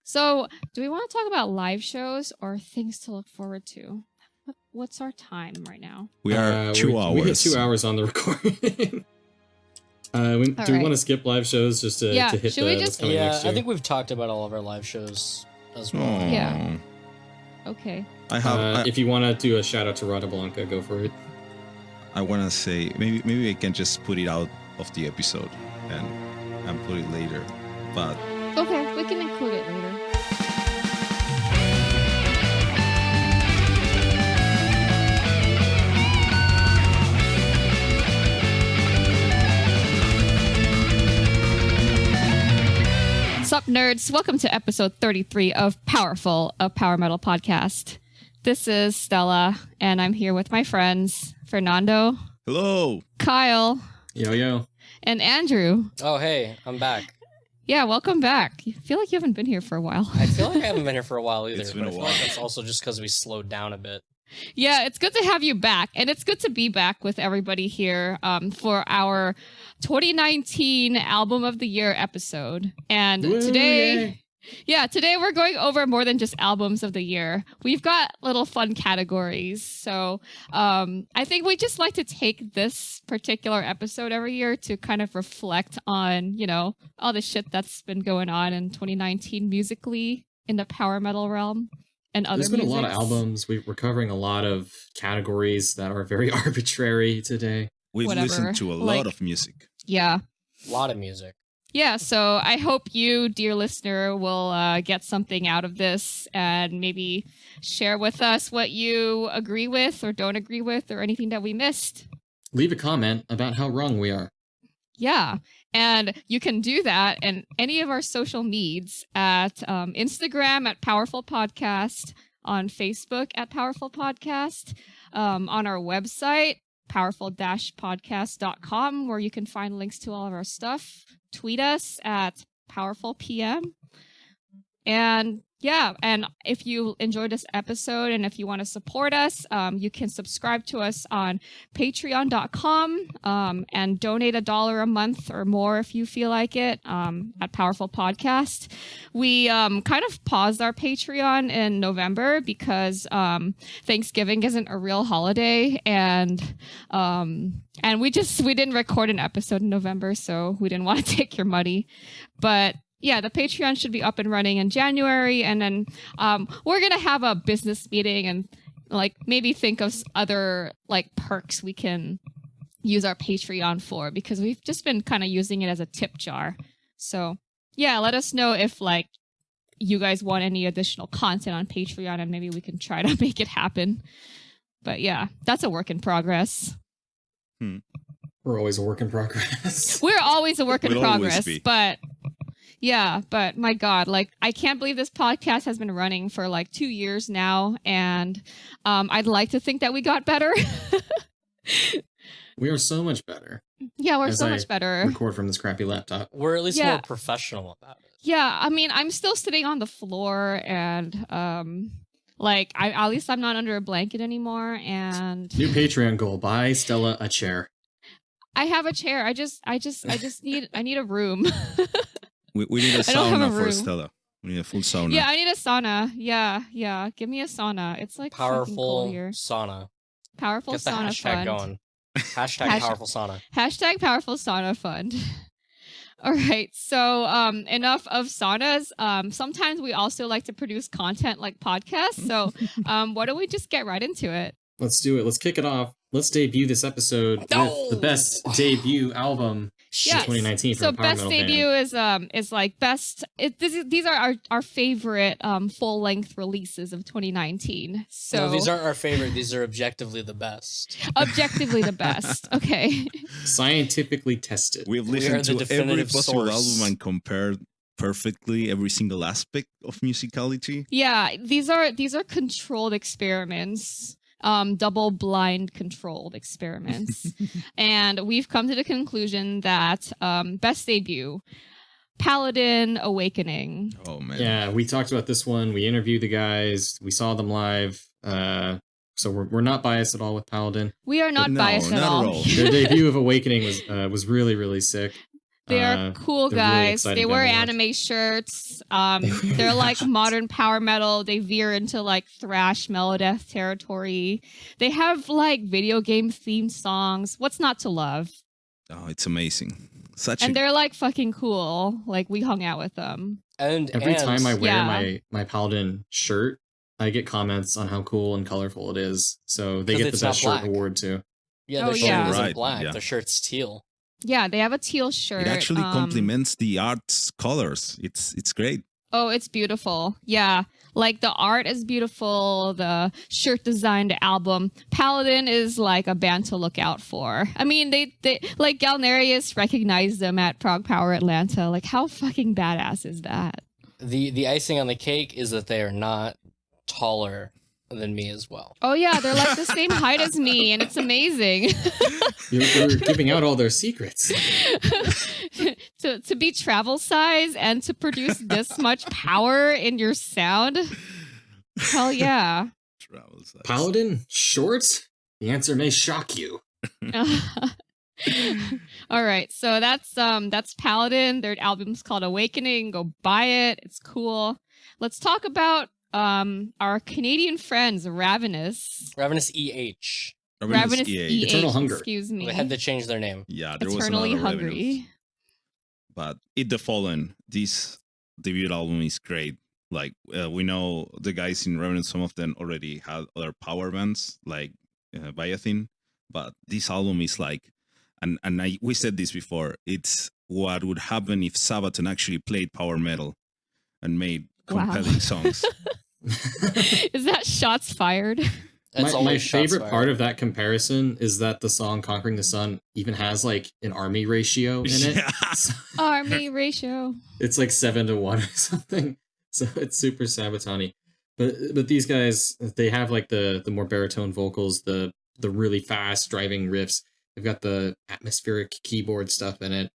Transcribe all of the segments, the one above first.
So, do we want to talk about live shows or things to look forward to? What's our time right now? We are 2 hours. We hit 2 hours on the recording. Do we want to skip live shows just to hit should we what's coming next year? I think we've talked about all of our live shows as well. Oh. Yeah. Okay. If you want to do a shout out to Rada Blanca, go for it. I want to say maybe I can just put it out of the episode and put it later. But okay, we can include it later. Sup, nerds? Welcome to episode 33 of Powerful, a Power Metal podcast. This is Stella, and I'm here with my friends, Fernando. hello. Kyle. Yo. And Andrew. Oh, hey, I'm back. Yeah, welcome back. I feel like you haven't been here for a while. I feel like I haven't been here for a while either. It's been but a I feel while. like that's also just because we slowed down a bit. Yeah, it's good to have you back. And it's good to be back with everybody here for our 2019 Album of the Year episode. And today we're going over more than just albums of the year. We've got little fun categories. So I think we just like to take this particular episode every year to kind of reflect on, all the shit that's been going on in 2019 musically in the power metal realm. There's been a lot of albums. We're covering a lot of categories that are very arbitrary today. We've Whatever. listened to a lot of music. Yeah. A lot of music. Yeah, so I hope you, dear listener, will get something out of this and maybe share with us what you agree with or don't agree with or anything that we missed. Leave a comment about how wrong we are. Yeah, and you can do that in any of our social medias at Instagram at Powerful Podcast, on Facebook at Powerful Podcast, on our website, powerful-podcast.com, where you can find links to all of our stuff. Tweet us at PowerfulPM. And if you enjoyed this episode and if you want to support us, you can subscribe to us on patreon.com and donate $1 a month or more if you feel like it at Powerful Podcast. We kind of paused our Patreon in November because Thanksgiving isn't a real holiday, and we didn't record an episode in November, so we didn't want to take your money. But yeah, the Patreon should be up and running in January, and then we're gonna have a business meeting and maybe think of other perks we can use our Patreon for, because we've just been kind of using it as a tip jar. So yeah, let us know if you guys want any additional content on Patreon, and maybe we can try to make it happen. But yeah, that's a work in progress. We're always a work in progress. We're always a work in We'll always progress, be. but my God, I can't believe this podcast has been running for 2 years now, and I'd like to think that we got better. We are so much better. Yeah, we're As so I much better. Record from this crappy laptop. We're at least Yeah. more professional about it. Yeah, I mean, I'm still sitting on the floor, and at least I'm not under a blanket anymore, and New Patreon goal: buy Stella a chair. I have a chair. I just need a room. We need a I don't have sauna a for room. Stella. We need a full sauna. Yeah, I need a sauna. Yeah. Give me a sauna. It's fucking cool Powerful here. sauna. Powerful Get the sauna hashtag fund. going. Hashtag powerful sauna. Hashtag Powerful Sauna Fund. All right, so enough of saunas. Sometimes we also like to produce content like podcasts. So why don't we just get right into it? Let's do it. Let's kick it off. Let's debut this episode with the best debut album Yeah. in 2019 from So a power best metal debut band. is best. These are our favorite full length releases of 2019. So No, these aren't our favorite. These are objectively the best. objectively the best. Okay. Scientifically tested. We've We are listened the to every definitive possible source. album and compared perfectly every single aspect of musicality. Yeah, these are controlled experiments. Double-blind controlled experiments. And we've come to the conclusion that best debut, Paladin Awakening. Oh man. Yeah, we talked about this one. We interviewed the guys. We saw them live. So we're not biased at all with Paladin. We are not No, biased at not all. at all. Their debut of Awakening was really, really sick. They're cool they're really guys. exciting They band wear to watch. anime shirts. They're like modern power metal. They veer into like thrash melodeath territory. They have like video game themed songs. What's not to love? Oh, it's amazing. And they're like fucking cool. Like we hung out with them. And Every time I wear Yeah. my Paladin shirt, I get comments on how cool and colorful it is. So they 'Cause get it's the best not shirt black. award too. Yeah, Oh, their shirt yeah. isn't Right, black. yeah. Their shirt's teal. Yeah, they have a teal shirt. It actually complements the art's colors. It's great. Oh, it's beautiful. Yeah. Like the art is beautiful. The shirt design, the album. Paladin is like a band to look out for. I mean, they like Galneryus recognized them at Prog Power Atlanta. Like how fucking badass is that? The icing on the cake is that they are not taller than me as well. Oh yeah, they're like the same height as me and it's amazing. You're giving out all their secrets. to be travel size and to produce this much power in your sound. Hell yeah. Travel size. Paladin short? The answer may shock you. All right, so that's Paladin. Their album's called Awakening. Go buy it. It's cool. Let's talk about our Canadian friends, Ravenous. Ravenous EH. Ravenous EH, Eternal Hunger. excuse me. They had to change their name. Yeah, there Eternally was another hungry. Ravenous. But Eat the Fallen, this debut album is great. Like we know the guys in Ravenous, some of them already had other power bands like Biathin, but this album is like, and we said this before, it's what would happen if Sabaton actually played power metal and made compelling songs. Is that shots fired? That's My always shots favorite fired. part of that comparison is that the song Conquering the Sun even has like an army ratio in it. Yeah. So Army ratio. it's like 7-1 or something. So it's super Sabaton-y. But these guys, they have like the more baritone vocals, the really fast driving riffs. They've got the atmospheric keyboard stuff in it.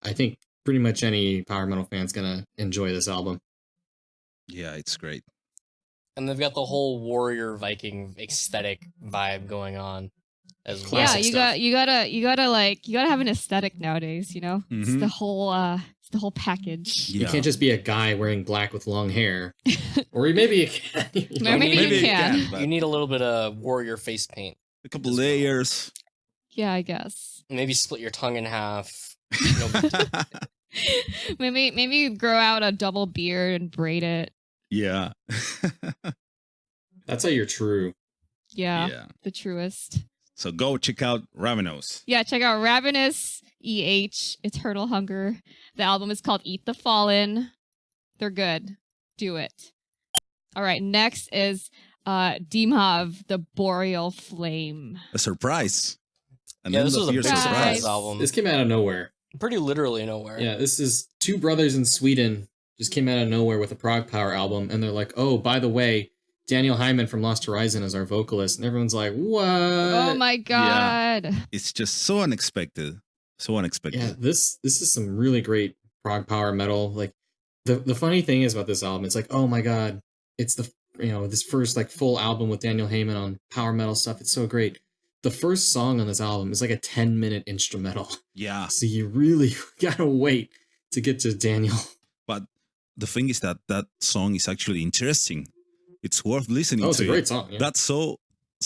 I think pretty much any power metal fan's gonna enjoy this album. Yeah, it's great. And they've got the whole warrior Viking aesthetic vibe going on as well. Classic Yeah, stuff. you gotta have an aesthetic nowadays, you know? It's Mhm. the whole package. You Yeah. can't just be a guy wearing black with long hair. Or maybe you can. You know? Maybe you can. but You need a little bit of warrior face paint. a couple layers. Yeah, I guess. Maybe split your tongue in half. No big deal. Maybe grow out a double beard and braid it. Yeah. That's how you're true. Yeah, Yeah. the truest. So go check out Ravenous. Yeah, check out Ravenous, EH, Eternal Hunger. The album is called Eat the Fallen. They're good. Do it. All right, next is Dimhav, the Boreal Flame. A surprise. And Yeah, then this the was a fierce big surprise. surprise album. This came out of nowhere. Pretty literally nowhere. Yeah, this is two brothers in Sweden just came out of nowhere with a prog power album, and they're like, "Oh, by the way, Daniel Heiman from Lost Horizon is our vocalist," and everyone's like, "What?" Oh my god. It's just so unexpected. So unexpected. Yeah, this is some really great prog power metal. Like the funny thing is about this album, it's like, oh my god, it's the this first like full album with Daniel Heiman on power metal stuff. It's so great. The first song on this album is like a 10-minute instrumental. Yeah. So you really gotta wait to get to Daniel. But the thing is that that song is actually interesting. It's worth listening Oh, it's to. a great song. Yeah. That's so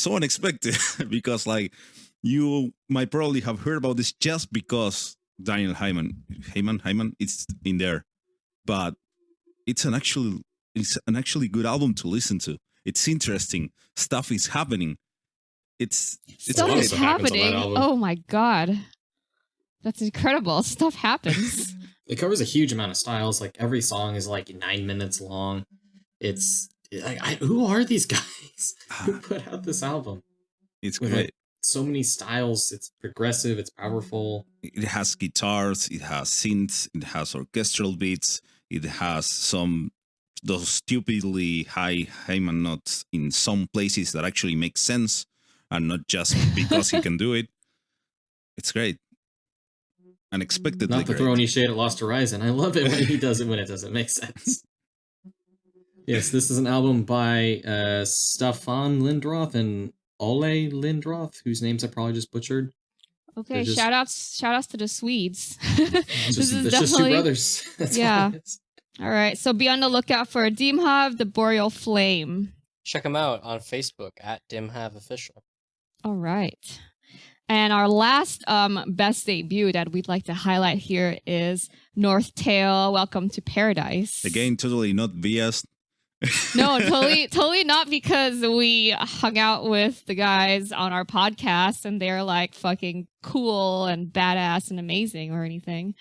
unexpected because like you might probably have heard about this just because Daniel Heiman, it's in there. But it's an actually good album to listen to. It's interesting. Stuff is happening. It's Stuff lot of is stuff happens on that happening. album. Oh my god. That's incredible. Stuff happens. It covers a huge amount of styles. Like every song is like 9 minutes long. It's who are these guys who put out this album? it's With great. like so many styles. It's progressive. It's powerful. It has guitars, it has synths, it has orchestral beats, it has those stupidly high Heiman notes in some places that actually make sense and not just because he can do it. It's great. Unexpectedly Not to great. throw any shade at Lost Horizon. I love it when he does it when it doesn't make sense. Yes, this is an album by Stefan Lindroth and Ole Lindroth, whose names I probably just butchered. Okay, just- shout outs to the Swedes. It's This is just two definitely brothers. That's all Yeah. it is. all right. So be on the lookout for Dimhav, the Boreal Flame. Check them out on Facebook at Dimhav Official. All right. And our last best debut that we'd like to highlight here is Northtale, Welcome to Paradise. Again, totally not biased. No, totally not, because we hung out with the guys on our podcast and they're like fucking cool and badass and amazing or anything.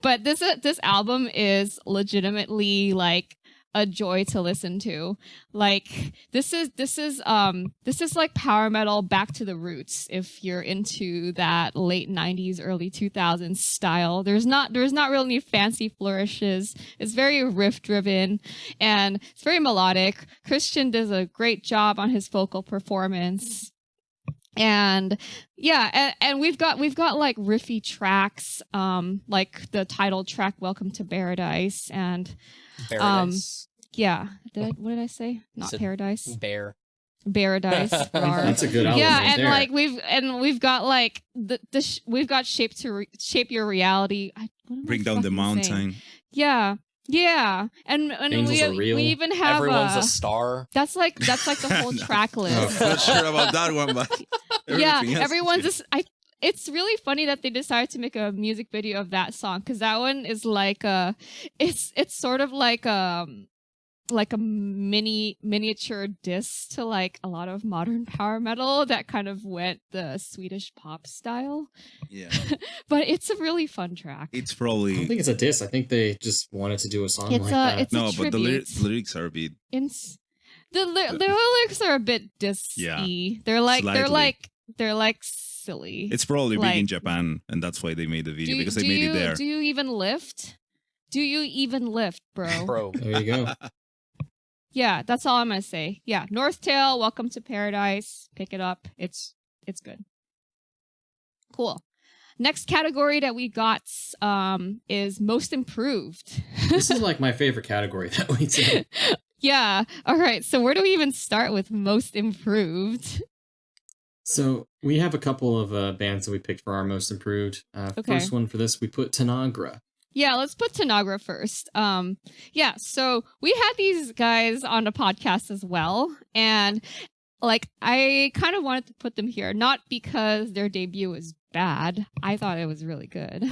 But this album is legitimately like a joy to listen to. Like this is like power metal back to the roots if you're into that late 90s early 2000s style. There's not really any fancy flourishes. It's very riff driven and it's very melodic. Christian does a great job on his vocal performance. And yeah, and we've got like riffy tracks, like the title track "Welcome to Paradise," and Paradise. yeah, what did I say? Not Said Paradise, Bear. Paradise. That's a good album. Yeah, right and there. like we've got like we've got shape your reality. What am I Bring down the fucking saying? mountain. Yeah, and Angels Are Real. we even have Everyone's a star. that's like the whole track list. Not sure about that one, but Yeah, everything else everyone's is just it's really funny that they decided to make a music video of that song, because that one is like it's sort of like a miniature diss to like a lot of modern power metal that kind of went the Swedish pop style. yeah. But it's a really fun track. It's I don't probably think it's a diss. I think they just wanted to do a song It's like a- that. it's no, a but the tribute. lyrics are a bit. The lyrics are a bit diss-y. Yeah, They're like silly. It's probably big in Like- Japan, and that's why they made the video, because they do made you, it there. Do you even lift? Do you even lift, bro? Bro. There you go. Yeah, that's all I'm gonna say. Yeah, Northtale, Welcome to Paradise. Pick it up. It's good. Cool. Next category that we got is Most Improved. This is like my favorite category that we did. Yeah. All right. So where do we even start with Most Improved? So we have a couple of bands that we picked for our most improved. Okay. First one for this, we put Tanagra. Yeah, let's put Tanagra first. Yeah, so we had these guys on a podcast as well, and like I kind of wanted to put them here, not because their debut was bad. I thought it was really good.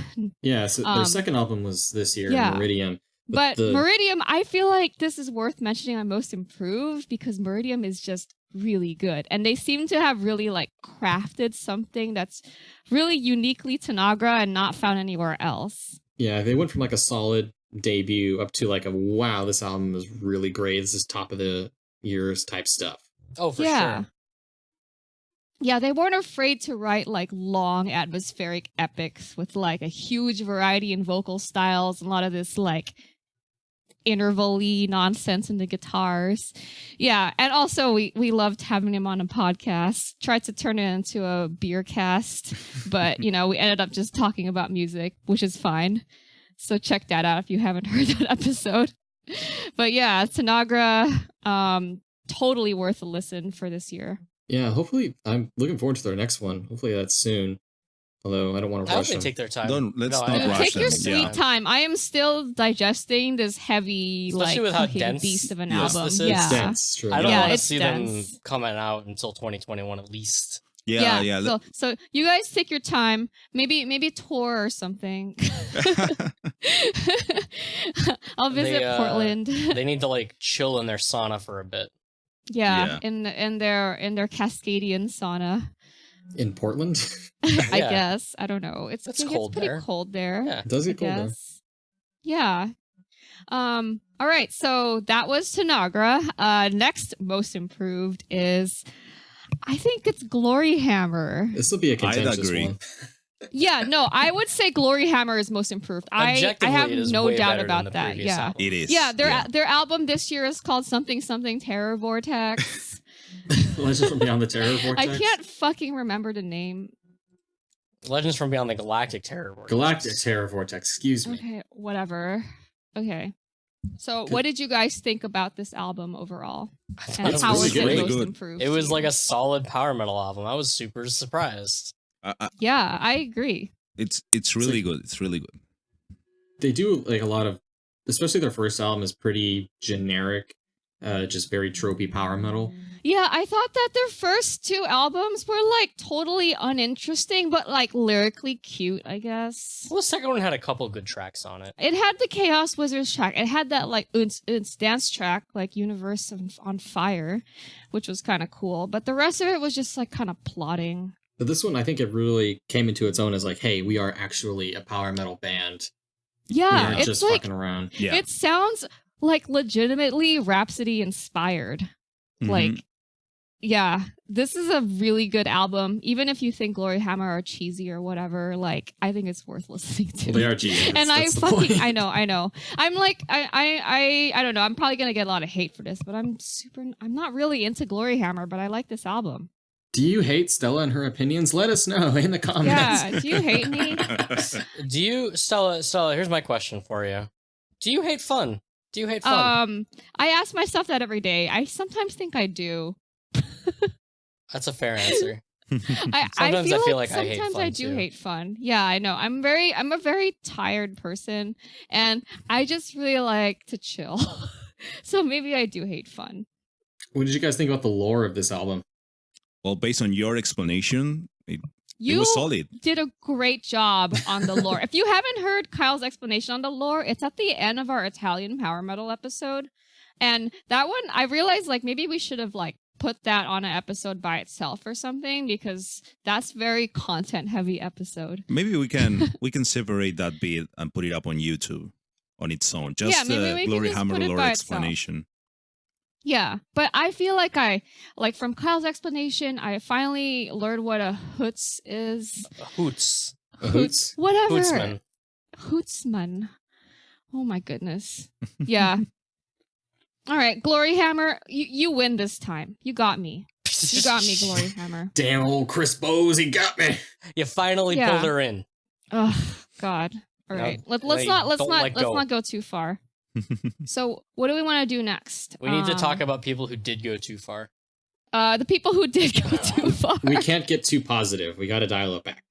Yeah, so their second album was this year, yeah. Meridian. But the- Meridium, I feel like this is worth mentioning on Most Improved because Meridium is just really good. And they seem to have really like crafted something that's really uniquely Tanagra and not found anywhere else. Yeah, they went from like a solid debut up to like a wow, this album is really great. This is top of the years type stuff. Oh, for Yeah. sure. Yeah, they weren't afraid to write like long atmospheric epics with like a huge variety in vocal styles and a lot of this like interval-y nonsense in the guitars. Yeah, and also we loved having him on a podcast. Tried to turn it into a beer cast, but we ended up just talking about music, which is fine. So check that out if you haven't heard that episode. But yeah, Tanagra, totally worth a listen for this year. Yeah, hopefully I'm looking forward to their next one. Hopefully that's soon. Although I don't want to I hope rush they them. take their time. Let's not I- rush Take your them, sweet yeah. time. I am still digesting this heavy, Especially like with how fucking dense beast of an this album. is. Yeah. It's dense, true. I don't Yeah, want to it's see dense. them coming out until 2021 at least. Yeah. So you guys take your time. Maybe tour or something. I'll visit They, Portland. They need to like chill in their sauna for a bit. Yeah, Yeah. in their Cascadian sauna. In Portland? I Yeah. guess. I don't know. It It's gets cold pretty there. cold there. Yeah. It does I get cold there. guess. Yeah. All right. So that was Tanagra. Next most improved is, I think it's Gloryhammer. This will be a I'd contentious agree. one. Yeah. No, I would say Gloryhammer is most improved. I Objectively, have it is no way doubt better than about the that. previous Yeah. album. It is. Yeah. Their album this year is called something Terror Vortex. Legends from Beyond the Terror Vortex. I can't fucking remember the name. Legends from Beyond the Galactic Terror Vortex. Galactic Terror Vortex, excuse me. Okay, whatever. Okay. So, what did you guys think about this album overall? I thought And it how was was it really most good. improved? It was to like you? a solid power metal album. I was super surprised. Yeah, I agree. It's really good. It's really good. They do like a lot of, especially their first album is pretty generic, just very tropey power metal. Yeah, I thought that their first two albums were like totally uninteresting, but like lyrically cute, I guess. Well, the second one had a couple good tracks on it. It had the Chaos Wizards track. It had that like Unz dance track, like Universe on Fire, which was kind of cool. But the rest of it was just like kind of plodding. But this one, I think it really came into its own as like, hey, we are actually a power metal band. Yeah, We're not it's just like fucking around. Yeah. it sounds like legitimately Rhapsody inspired. Mhm. Like, yeah, this is a really good album. Even if you think Gloryhammer are cheesy or whatever, like I think it's worth listening to. Well, they are cheesy. And That's the fucking point. I know. I'm like I don't know. I'm probably gonna get a lot of hate for this, but I'm not really into Gloryhammer, but I like this album. Do you hate Stella and her opinions? Let us know in the comments. Yeah, do you hate me? Do you, Stella, here's my question for you. Do you hate fun? Do you hate fun? I ask myself that every day. I sometimes think I do. That's a fair answer. I Sometimes I feel like I hate sometimes fun, I do too. hate fun. Yeah, I know. I'm a very tired person, and I just really like to chill. So maybe I do hate fun. What did you guys think about the lore of this album? Well, based on your explanation, it You was solid. did a great job on the lore. If you haven't heard Kyle's explanation on the lore, it's at the end of our Italian power metal episode. And that one, I realized like maybe we should have like put that on an episode by itself or something, because that's very content heavy episode. Maybe we can separate that bit and put it up on YouTube on its own. Just Yeah, maybe we the can just put Gloryhammer it lore by itself. explanation. Yeah, but I feel like from Kyle's explanation, I finally learned what a hoots is. Hoots. A hoots? Whatever. Hootsman. Hootsman. Oh my goodness. Yeah. All right, Gloryhammer, you win this time. You got me. You got me, Gloryhammer. Damn old Chris Bowes, he got me. You finally Yeah. pulled her in. Oh God. All No, right. Let's wait, not don't let go. go too far. So, what do we want to do next? We need to talk about people who did go too far. the people who did go too far. We can't get too positive. We got to dial it back.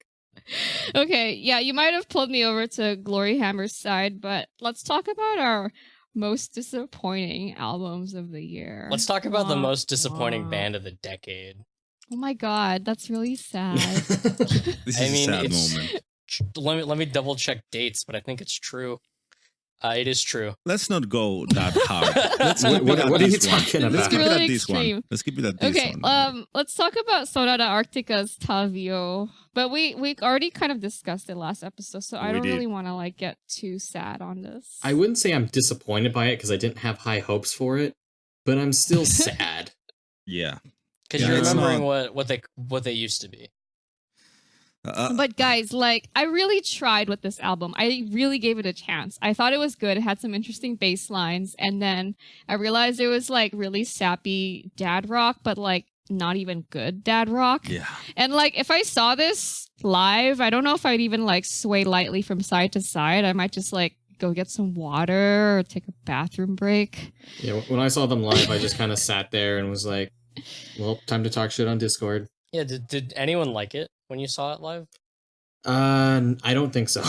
Okay, yeah, you might have pulled me over to Gloryhammer's side, but let's talk about our most disappointing albums of the year. Let's talk about the most disappointing Wah. band of the decade. Oh my God, that's really sad. This I is mean, a sad it's- moment. Let me double check dates, but I think it's true. It is true. Let's not go that hard. Let's What- keep it at what are you this one. talking Let's about? keep it Really at this extreme. one. Let's keep it at this Okay, one. let's talk about Sonata Arctica's Tavio. But we already kind of discussed it last episode, so I We don't did. really want to like get too sad on this. I wouldn't say I'm disappointed by it because I didn't have high hopes for it, but I'm still sad. Yeah. Because Yeah, you're it's remembering not- what they used to be. But guys, like, I really tried with this album. I really gave it a chance. I thought it was good. It had some interesting bass lines. And then I realized it was like really sappy dad rock, but like not even good dad rock. yeah. And like, if I saw this live, I don't know if I'd even like sway lightly from side to side. I might just like go get some water or take a bathroom break. Yeah, when I saw them live, I just kind of sat there and was like, well, time to talk shit on Discord. Yeah, did anyone like it when you saw it live? I don't think so.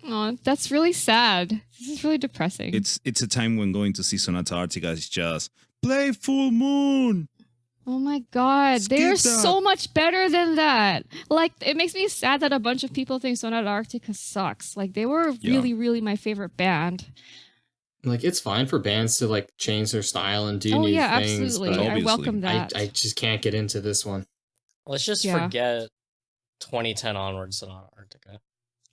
Oh, that's really sad. This is really depressing. It's a time when going to see Sonata Arctica is just play Full Moon. Oh my God, they are Skip that. so much better than that. Like, it makes me sad that a bunch of people think Sonata Arctica sucks. Like, they were Yeah. really, really my favorite band. Like, it's fine for bands to like change their style and do Oh new yeah, things, absolutely. but I Obviously. welcome I that. I just can't get into this one. Let's just Yeah. forget 2010 onwards Sonata Arctica.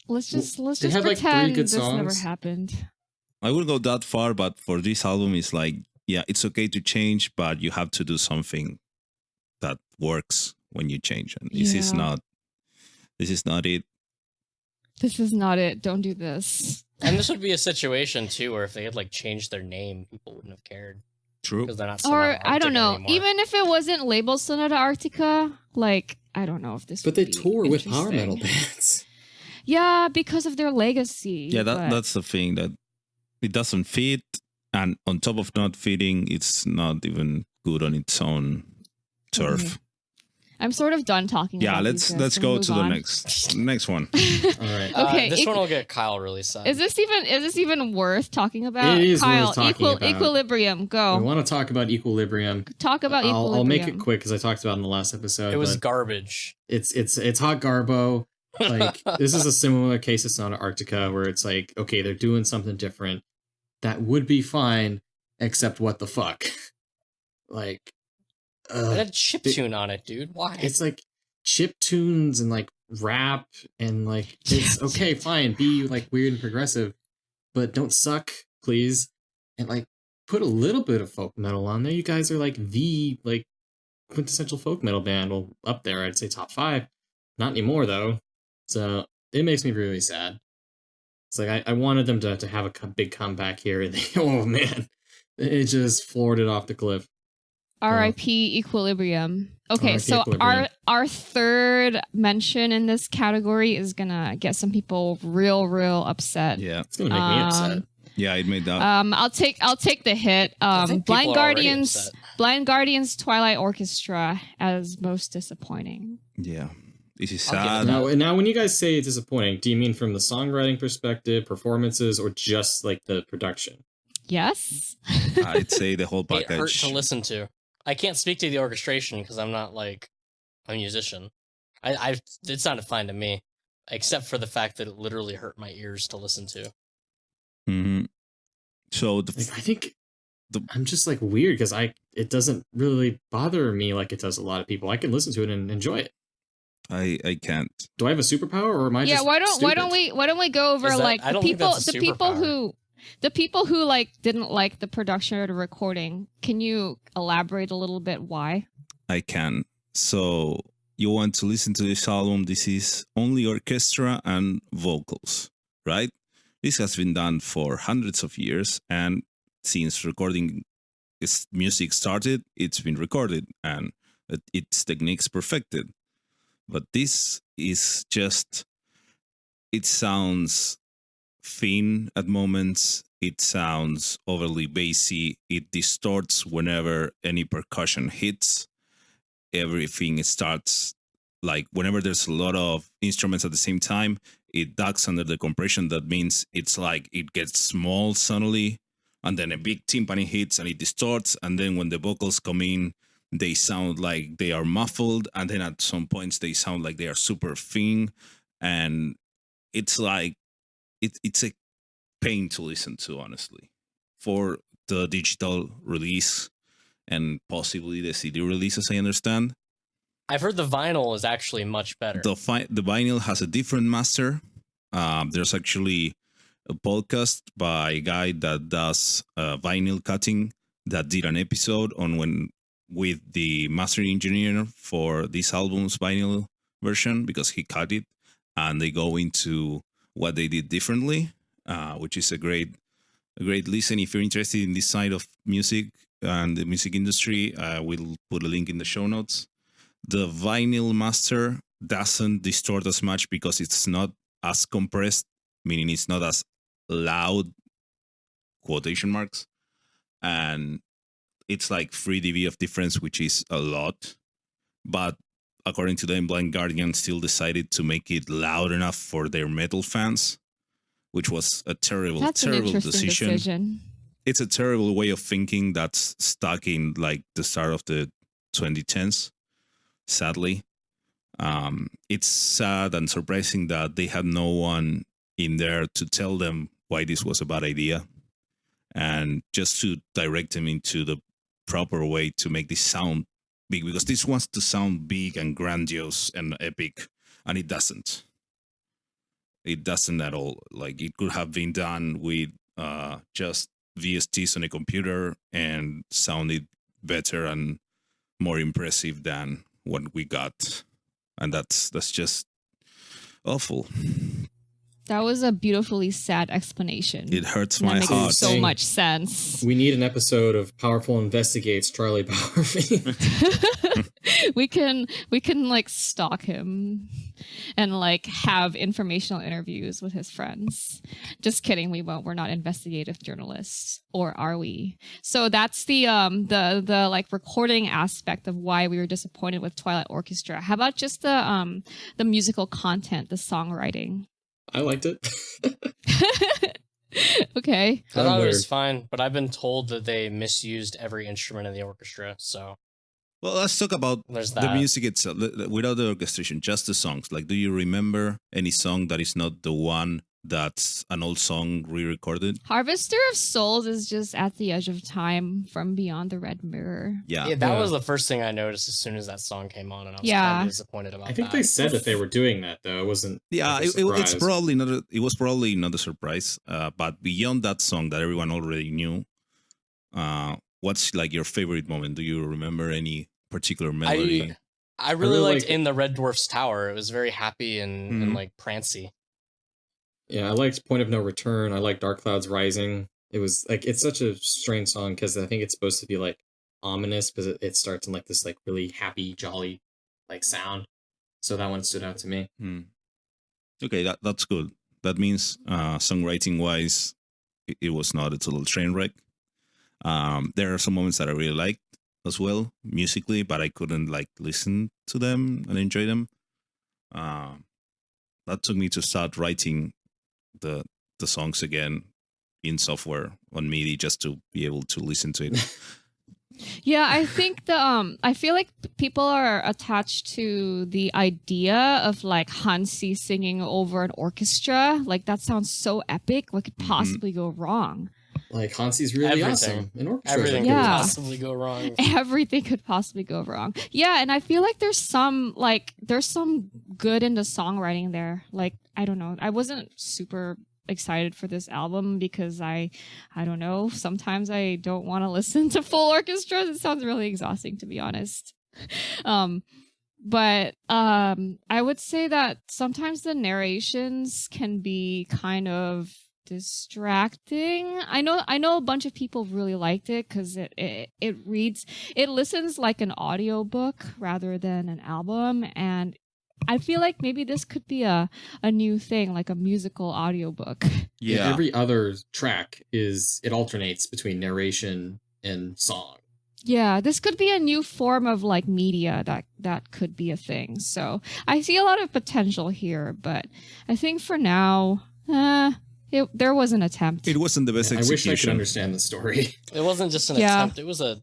let's just they have, like, 3 pretend good this never songs. happened. I wouldn't go that far, but for this album, it's like, yeah, it's okay to change, but you have to do something that works when you change. And this is Yeah. not it. This is not it. Don't do this. And this would be a situation too where if they had like changed their name, people wouldn't have cared True. because they're not. Or Sonata I don't Arctica know. anymore. Even if it wasn't labeled Sonata Arctica, like I don't know if this. But would they be tour with power interesting. metal bands. Yeah, because of their legacy. Yeah, but- that's the thing, that it doesn't fit, and on top of not fitting, it's not even good on its own turf. I'm sort of done talking. Yeah, about let's these guys. let's Can we go move to the on? next one. All right. Okay, This one will get Kyle really sad. Is this even worth talking about? It is Kyle, worth talking about. Equilibrium. We Go want to talk about Equilibrium. talk about Equilibrium. I'll make it quick because I talked about it in the last episode. It was but garbage. it's hot garbo. Like this is a similar case of Sonata Arctica where it's like, okay, they're doing something different that would be fine, except what the fuck? Like, It had chip tune on it, dude. Why? it's like chip tunes and like rap and like it's okay, fine, be like weird and progressive, but don't suck, please. And like put a little bit of folk metal on there. You guys are like the like quintessential folk metal band. Well, up there, I'd say top 5. Not anymore though. So it makes me really sad. It's like I wanted them to have a big comeback here, and they, oh man, it just floored it off the cliff. R.I.P. Equilibrium. Okay, R.I.P. so Equilibrium. our third mention in this category is gonna get some people real upset. Yeah, It's gonna make me upset. yeah, it made that. I'll take the hit. I think people Blind are already Guardians, upset. Blind Guardians, Twilight Orchestra as most disappointing. Yeah, this is I'll sad. give it Now, when you guys say disappointing, do you mean from the songwriting perspective, performances, or just like the production? Yes. I'd say the whole It hurt package. to listen to. I can't speak to the orchestration because I'm not like a musician. It sounded fine to me, except for the fact that it literally hurt my ears to listen to. Mhm. So Like, I think I'm just like weird because it doesn't really bother me like it does a lot of people. I can listen to it and enjoy it. I can't. Do I have a superpower, or am I Yeah. just Why don't stupid? we go over Is that- like I the don't think people that's a the people who like didn't like the production or the recording. Can you elaborate a little bit why? I can. So you want to listen to this album? This is only orchestra and vocals, right? This has been done for hundreds of years, and since recording music started, it's been recorded and its techniques perfected. But this is just, it sounds thin at moments, it sounds overly bassy, it distorts whenever any percussion hits. Everything starts, like whenever there's a lot of instruments at the same time, it ducks under the compression. That means it's like it gets small suddenly, and then a big timpani hits and it distorts, and then when the vocals come in, they sound like they are muffled, and then at some points they sound like they are super thin, and it's like it's a pain to listen to, honestly. For the digital release and possibly the CD release, as I understand, I've heard the vinyl is actually much better. the vinyl has a different master. There's actually a podcast by a guy that does vinyl cutting that did an episode on with the mastering engineer for this album's vinyl version, because he cut it, and they go into what they did differently, which is a great listen. If you're interested in this side of music and the music industry, we'll put a link in the show notes. The vinyl master doesn't distort as much because it's not as compressed, meaning it's not as loud, quotation marks, and it's like 3 dB of difference, which is a lot. But according to them, Blind Guardian still decided to make it loud enough for their metal fans, which was a terrible That's an interesting decision. decision. It's a terrible way of thinking that's stuck in like the start of the 2010s, sadly. It's sad and surprising that they had no one in there to tell them why this was a bad idea, and just to direct them into the proper way to make this sound big, because this wants to sound big and grandiose and epic, and it doesn't. It doesn't at all. Like, it could have been done with just VSTs on a computer and sounded better and more impressive than what we got, and that's just awful. That was a beautifully sad explanation. It hurts And that my makes heart. so much sense. We need an episode of Powerful Investigates Charlie Powerfield. we can like stalk him and like have informational interviews with his friends. Just kidding, we won't. We're not investigative journalists, or are we? So that's the like recording aspect of why we were disappointed with Twilight Orchestra. How about just the musical content, the songwriting? I liked it. Okay. I thought it was fine, but I've been told that they misused every instrument in the orchestra. So, Well, let's talk about there's the that. music itself, without the orchestration, just the songs. Like, do you remember any song that is not the one that's an old song re-recorded? Harvester of Souls is just at the edge of time from Beyond the Red Mirror. Yeah. That was the first thing I noticed as soon as that song came on, and I was kind of disappointed about that. I think they said that they were doing that, though. It wasn't. Yeah, like a it's surprise. probably not. It was probably not a surprise. But beyond that song that everyone already knew, what's like your favorite moment? Do you remember any particular melody? I really really liked like- In the Red Dwarf's Tower. It was very happy and like prancy. Yeah, I liked Point of No Return. I liked Dark Clouds Rising. It was like, it's such a strange song because I think it's supposed to be like ominous, but it starts in like this like really happy, jolly like sound. So that one stood out to me. Okay, that's good. That means songwriting wise, it was not a total train wreck. There are some moments that I really liked as well musically, but I couldn't like listen to them and enjoy them. That took me to start writing the songs again in software on MIDI just to be able to listen to it. Yeah, I think I feel like people are attached to the idea of like Hansi singing over an orchestra. Like that sounds so epic. What could possibly go wrong? Like Hansi's really Everything. awesome. In orchestra, Everything Yeah. could possibly go wrong. Everything could possibly go wrong. Yeah, and I feel like there's some good in the songwriting there. Like I don't know, I wasn't super excited for this album because I don't know, sometimes I don't want to listen to full orchestras. It sounds really exhausting, to be honest. But I would say that sometimes the narrations can be kind of distracting. I know a bunch of people really liked it because it listens like an audiobook rather than an album, and I feel like maybe this could be a new thing, like a musical audiobook. Yeah. Every other track it alternates between narration and song. Yeah, this could be a new form of like media that could be a thing. So I see a lot of potential here, but I think for now, there was an attempt. It wasn't the best I wish I execution. could understand the story. It wasn't just an attempt. It was a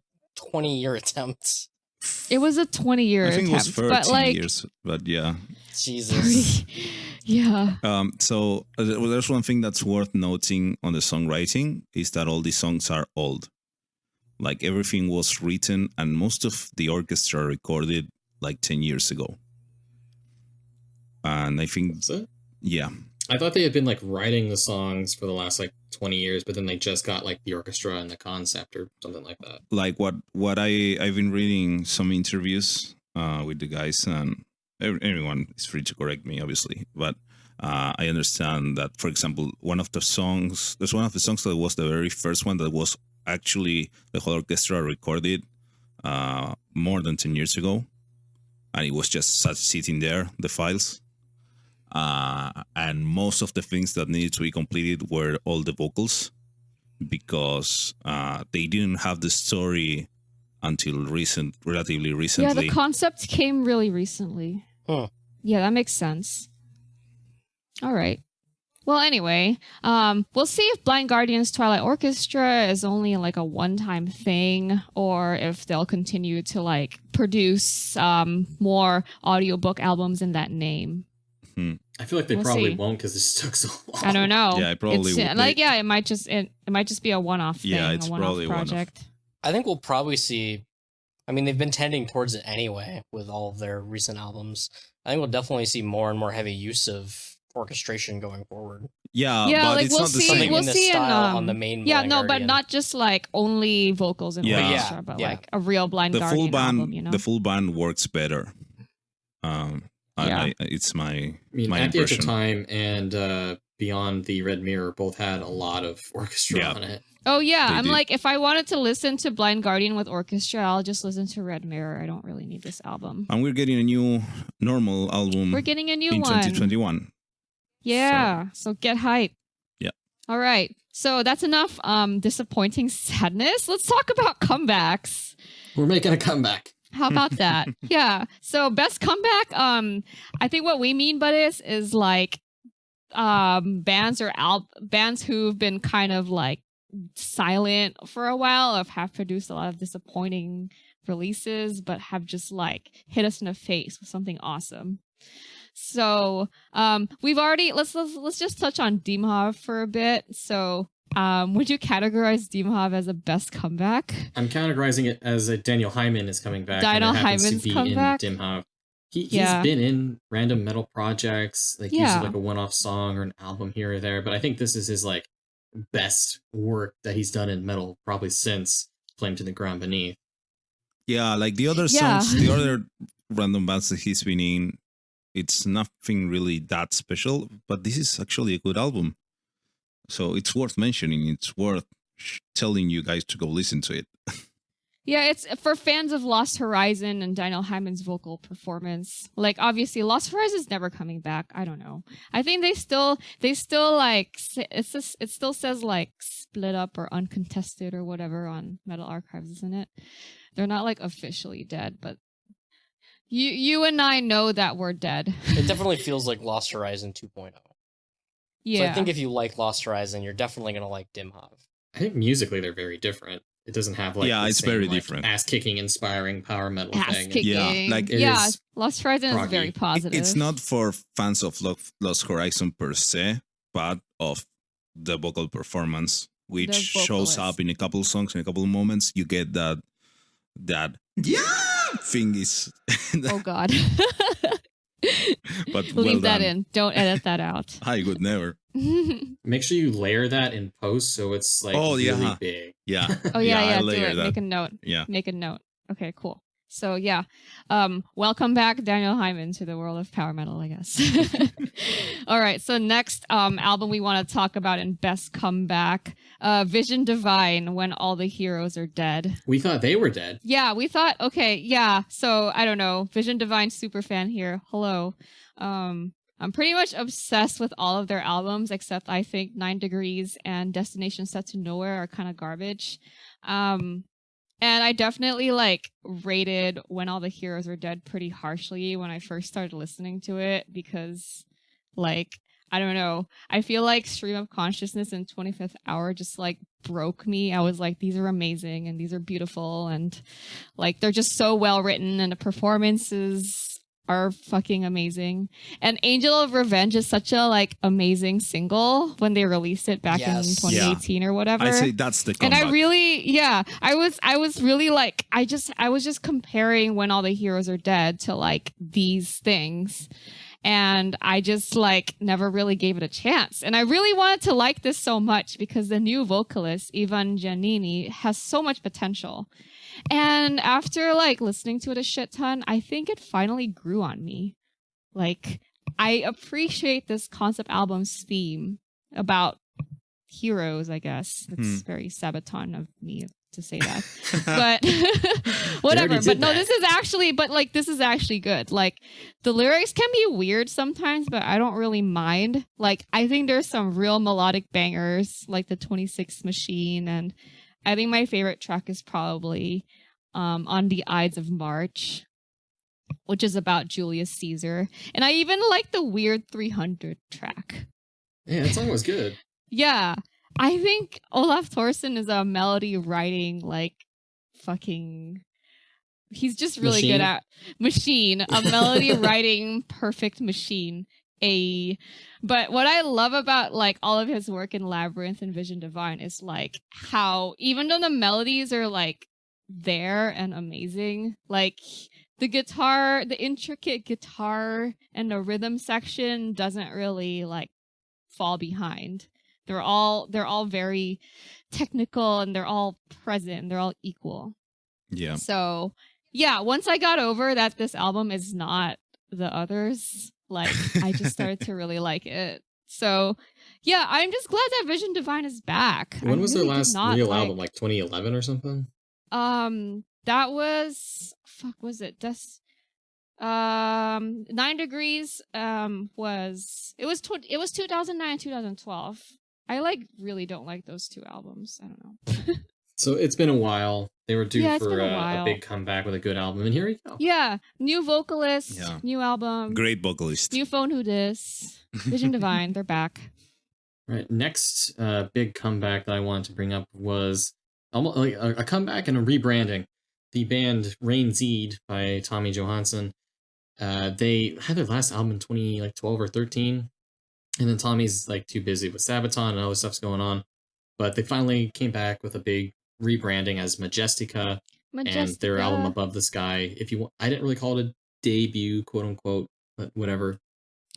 20-year attempt. It was a 20-year I think attempt, it was 13 but like, years, but yeah. Jesus. yeah. So there's one thing that's worth noting on the songwriting is that all these songs are old. Like everything was written and most of the orchestra recorded like 10 years ago. And I think, Is it? yeah. I thought they had been like writing the songs for the last like 20 years, but then they just got like the orchestra and the concept or something like that. Like what I've been reading some interviews with the guys, and everyone is free to correct me, obviously, but I understand that, for example, there's one of the songs that was the very first one that was actually the whole orchestra recorded more than 10 years ago, and it was just sitting there, the files. And most of the things that needed to be completed were all the vocals, because they didn't have the story until relatively recently. Yeah, the concept came really recently. Huh. Yeah, that makes sense. All right. Well, anyway, we'll see if Blind Guardian's Twilight Orchestra is only like a one-time thing, or if they'll continue to like produce more audiobook albums in that name. I feel like they We'll probably see. won't because this took so long. I don't know. Yeah, it probably It's, would. like it might just be a one-off thing, Yeah, it's a one-off probably a one-off. project. I think we'll probably see. I mean, they've been tending towards it anyway with all of their recent albums. I think we'll definitely see more and more heavy use of orchestration going forward. Yeah, Yeah, but like, it's we'll not the see- same. Something we'll in this see in, style on the main. Yeah, Blind no, but Guardian. not just like only vocals and Yeah. orchestra, Yeah, but yeah. like a real Blind the Guardian full band, album, you know? the full band works better. Yeah. It's my I mean, my at the edge of impression. time and Beyond the Red Mirror both had a lot of orchestra Yeah. on it. Oh yeah, They I'm did. like, if I wanted to listen to Blind Guardian with orchestra, I'll just listen to Red Mirror. I don't really need this album. And we're getting a new normal album We're getting a new in one. 2021. Yeah, so get hype. Yeah. All right. So that's enough disappointing sadness. Let's talk about comebacks. We're making a comeback. How about that? Yeah. So best comeback, I think what we mean by this is like bands or bands who've been kind of like silent for a while, or have produced a lot of disappointing releases, but have just like hit us in the face with something awesome. So we've already let's just touch on Dimhav for a bit. So would you categorize Dimhav as a best comeback? I'm categorizing it as a Daniel Heiman is coming back. Daniel and it happens Hyman's to be comeback? in Dimhav. He's Yeah. been in random metal projects, like Yeah. usually like a one-off song or an album here or there. But I think this is his like best work that he's done in metal probably since Flame to the Ground Beneath. Yeah, like the other Yeah. songs, the other random bands that he's been in, it's nothing really that special, but this is actually a good album. So it's worth mentioning. It's worth telling you guys to go listen to it. Yeah, it's for fans of Lost Horizon and Daniel Hyman's vocal performance. Like, obviously, Lost Horizon's never coming back. I don't know. I think they still like it still says like split up or uncontested or whatever on Metal Archives, isn't it? They're not like officially dead, but you and I know that we're dead. It definitely feels like Lost Horizon 2.0. Yeah, So I think if you like Lost Horizon, you're definitely going to like Dimhav. I think musically they're very different. It doesn't have like Yeah, the it's same, very like, different. ass-kicking, inspiring power metal ass thing. kicking. Yeah, like, it yeah, is Lost Horizon is proggy. very positive. It's not for fans of Lost Horizon per se, but of the vocal performance, which The shows vocalist. up in a couple songs, in a couple moments. You get that thing is, Oh God. but well Leave that done. in. Don't edit that out. I would never. Make sure you layer that in post so it's like Oh, yeah. really big. Yeah. Oh yeah, I do layer it. that. Make a note. Yeah. Make a note. Okay, cool. So yeah, welcome back, Daniel Hyman, to the world of power metal, I guess. All right, so next album we want to talk about in best comeback, Vision Divine, When All the Heroes Are Dead. We thought they were dead. Yeah, we thought, okay, yeah. So I don't know, Vision Divine super fan here. Hello. I'm pretty much obsessed with all of their albums, except I think 9 Degrees and Destination Set to Nowhere are kind of garbage. And I definitely like rated When All the Heroes Are Dead pretty harshly when I first started listening to it because, like, I don't know. I feel like Stream of Consciousness and 25th Hour just like broke me. I was like, these are amazing and these are beautiful and like they're just so well written and the performances are fucking amazing. And Angel of Revenge is such a like amazing single when they released it back in Yes. 2018 or whatever. I'd say that's the And comeback. I really, yeah, I was really like, I was just comparing When All the Heroes Are Dead to like these things. And I just like never really gave it a chance. And I really wanted to like this so much because the new vocalist, Ivan Giannini, has so much potential. And after like listening to it a shit ton, I think it finally grew on me. Like, I appreciate this concept album's theme about heroes, I guess. It's very Sabaton of me to say that. But whatever. already But did no, that. this is actually good. Like, the lyrics can be weird sometimes, but I don't really mind. Like, I think there's some real melodic bangers, like the 26 Machine, and I think my favorite track is probably On the Ides of March, which is about Julius Caesar. And I even like the Weird 300 track. Yeah, that song was good. Yeah. I think Olaf Thorson is a melody writing, like, fucking... He's just really Machine? good at... Machine. A melody writing perfect machine. But what I love about like all of his work in Labyrinth and Vision Divine is like how even though the melodies are like there and amazing, like the guitar, the intricate guitar and the rhythm section doesn't really like fall behind. They're all very technical and they're all present. They're all equal. Yeah. So yeah, once I got over that this album is not the others, like I just started to really like it. So Yeah, I'm just glad that Vision Divine is back. When was really their did last not real album? Like 2011 or something? That was was it? 9 Degrees was 2009 and 2012. I really don't like those two albums. I don't know. So it's been a while. They were due Yeah, it's for been a a while. big comeback with a good album, and here we go. Yeah, new vocalist, Yeah. new album, Great vocalist. new phone who dis. Vision Divine, they're back. Right. Next big comeback that I wanted to bring up was almost like a comeback and a rebranding. The band Reinxeed by Tommy Johansson. They had their last album in 2012 or 13, and then Tommy's like too busy with Sabaton and other stuff's going on. But they finally came back with a big rebranding as Majestica, and their album Above the Sky. If you want, I didn't really call it a debut, quote unquote, but whatever.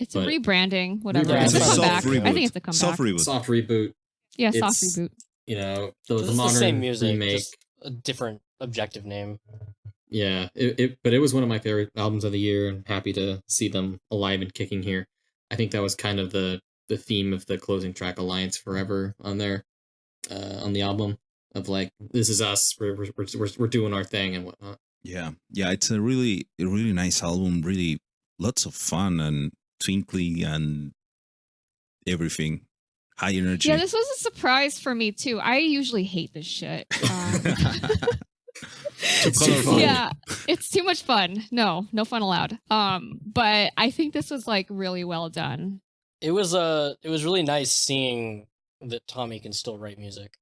It's a But- rebranding, whatever. Rebranding. It's a It's a comeback. soft I think it's a comeback. Soft reboot. Soft reboot. Yeah, soft It's- reboot. You know, So the it's modern the same music, remake. just a different objective name. Yeah, but it was one of my favorite albums of the year, and happy to see them alive and kicking here. I think that was kind of the theme of the closing track, Alliance Forever, on there, on the album, of like, this is us, we're doing our thing and whatnot. Yeah, it's a really nice album. Really, lots of fun and twinkly and everything. High energy. Yeah, this was a surprise for me too. I usually hate this shit. It's too fun. Yeah, it's too much fun. No fun allowed. But I think this was like really well done. It was really nice seeing that Tommy can still write music,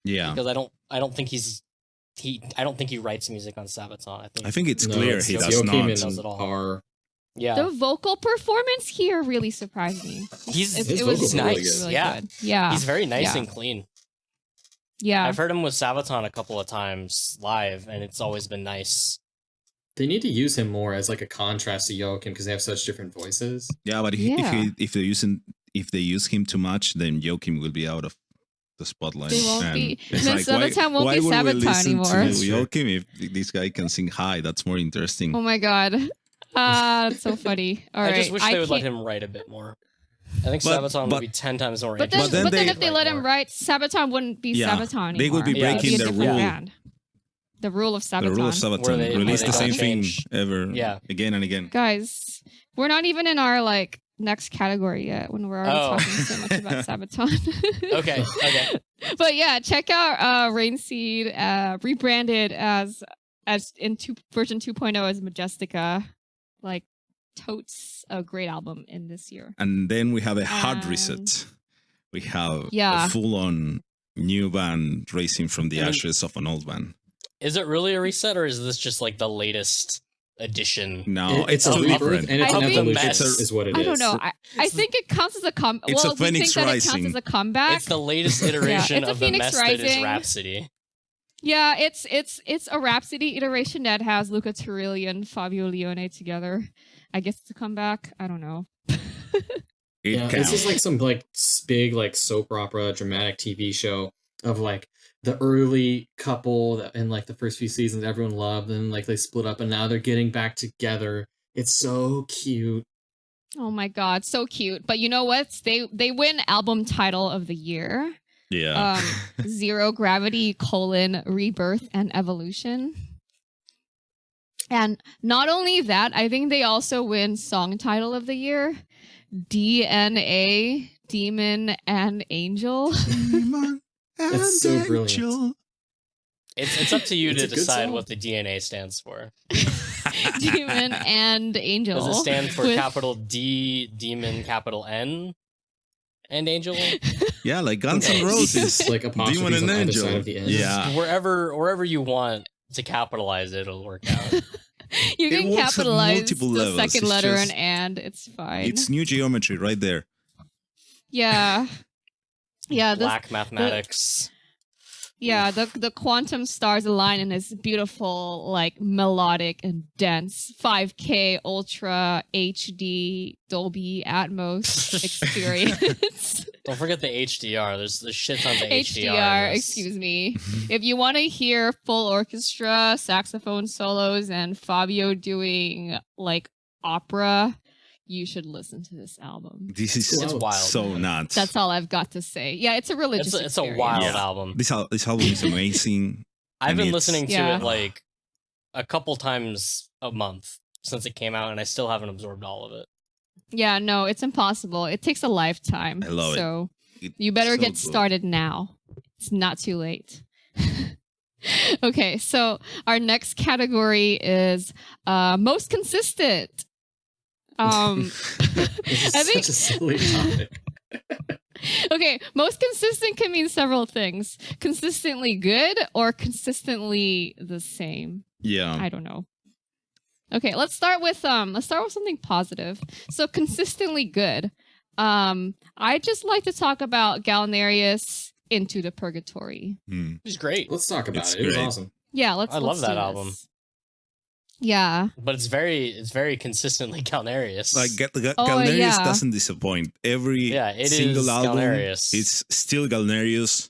Yeah, because I don't think he writes music on Sabaton. I think it's No, clear it's he just does Joachim not. and Does it all. Par. Yeah, The vocal performance here really surprised me. he's His It was vocals are really, really good. really Yeah. good. Yeah, he's very nice yeah. and clean. yeah. I've heard him with Sabaton a couple of times live, and it's always been nice. They need to use him more as like a contrast to Joachim because they have such different voices. Yeah, but Yeah. if they use him too much, then Joachim will be out of the spotlight. They won't And be. it's Then like, Sabaton won't why be would we Sabaton listen anymore. to Joachim if this guy can sing high? That's more interesting. Oh my god. That's so funny. All right. I just wish they would let can't- him write a bit more. I think But- Sabaton but- would be 10 times more But then, interesting. But then if they let him write, Sabaton wouldn't be Yeah, Sabaton anymore. they would be Yeah, It'd breaking a the different rule. band. The rule of Sabaton. The rule of Sabaton. Where they- Release where the they same don't thing change. ever, Yeah. again and again. Guys, we're not even in our like next category yet when we're already Oh. talking so much about Sabaton. Okay. But yeah, check out Reinxeed, rebranded as in version 2.0 as Majestica. Like totes a great album in this year. And then we have a hard And- reset. We have Yeah. a full-on new band raising from the I mean- ashes of an old band. Is it really a reset, or is this just like the latest edition? No, It's it's a too rebirth different. and it's I an think- evolution It's a- is what it is. I don't know. I think it counts as a It's a well, do you think Phoenix that it counts Rising. as a comeback? It's the latest iteration it's a of the Phoenix mess that is Rising. Rhapsody. Yeah, it's a Rhapsody iteration that has Luca Turilli and Fabio Lione together. I guess it's a comeback. I don't know. It Yeah, this counts. is like some like big like soap opera dramatic TV show of like the early couple that in like the first few seasons everyone loved, and like they split up and now they're getting back together. It's so cute. Oh my god, so cute. But you know what? They win album title of the year. Yeah. Zero Gravity: Rebirth and Evolution. And not only that, I think they also win song title of the year. DNA, Demon and Angel. That's so brilliant. It's up to you It's to a good decide song. what the DNA stands for. Demon and Angel. Does it stand for With- capital D, Demon, capital N, and Angel? Yeah, like Guns N' Okay. Roses. Like Demon apostrophes and on either Angel. side of the end. Yeah. Wherever you want to capitalize it, it'll work out. You It can works at capitalize multiple the levels. second It's letter just- and it's fine. It's new geometry right there. Yeah. Yeah, this, Black mathematics. yeah, the quantum stars align in this beautiful, like melodic and dense 5K Ultra HD Dolby Atmos experience. Don't forget the HDR. There's shit tons of HDR. HDR, in this. excuse me. If you want to hear full orchestra, saxophone solos, and Fabio doing like opera, you should listen to this album. This is It's wild. so nuts. That's all I've got to say. Yeah, it's a religious It's a experience. wild Yeah. album. This album is amazing. I've and been it's- listening to Yeah. it like a couple times a month since it came out, and I still haven't absorbed all of it. Yeah, no, it's impossible. It takes a lifetime. I love it. So It's you better so get good. started now. It's not too late. Okay, so our next category is most consistent. This is I think- such a silly topic. Okay, most consistent can mean several things. Consistently good or consistently the same. Yeah. I don't know. Okay, let's start with something positive. So consistently good. I just like to talk about Galneryus Into the Purgatory. Hmm. It's great, Let's talk about It's it. It was great. awesome. Yeah, let's. I love let's do that this. album. Yeah. but it's very consistently Galneryus. Like Oh, Galneryus yeah. doesn't disappoint. Every Yeah, it single is album, Galneryus. it's still Galneryus.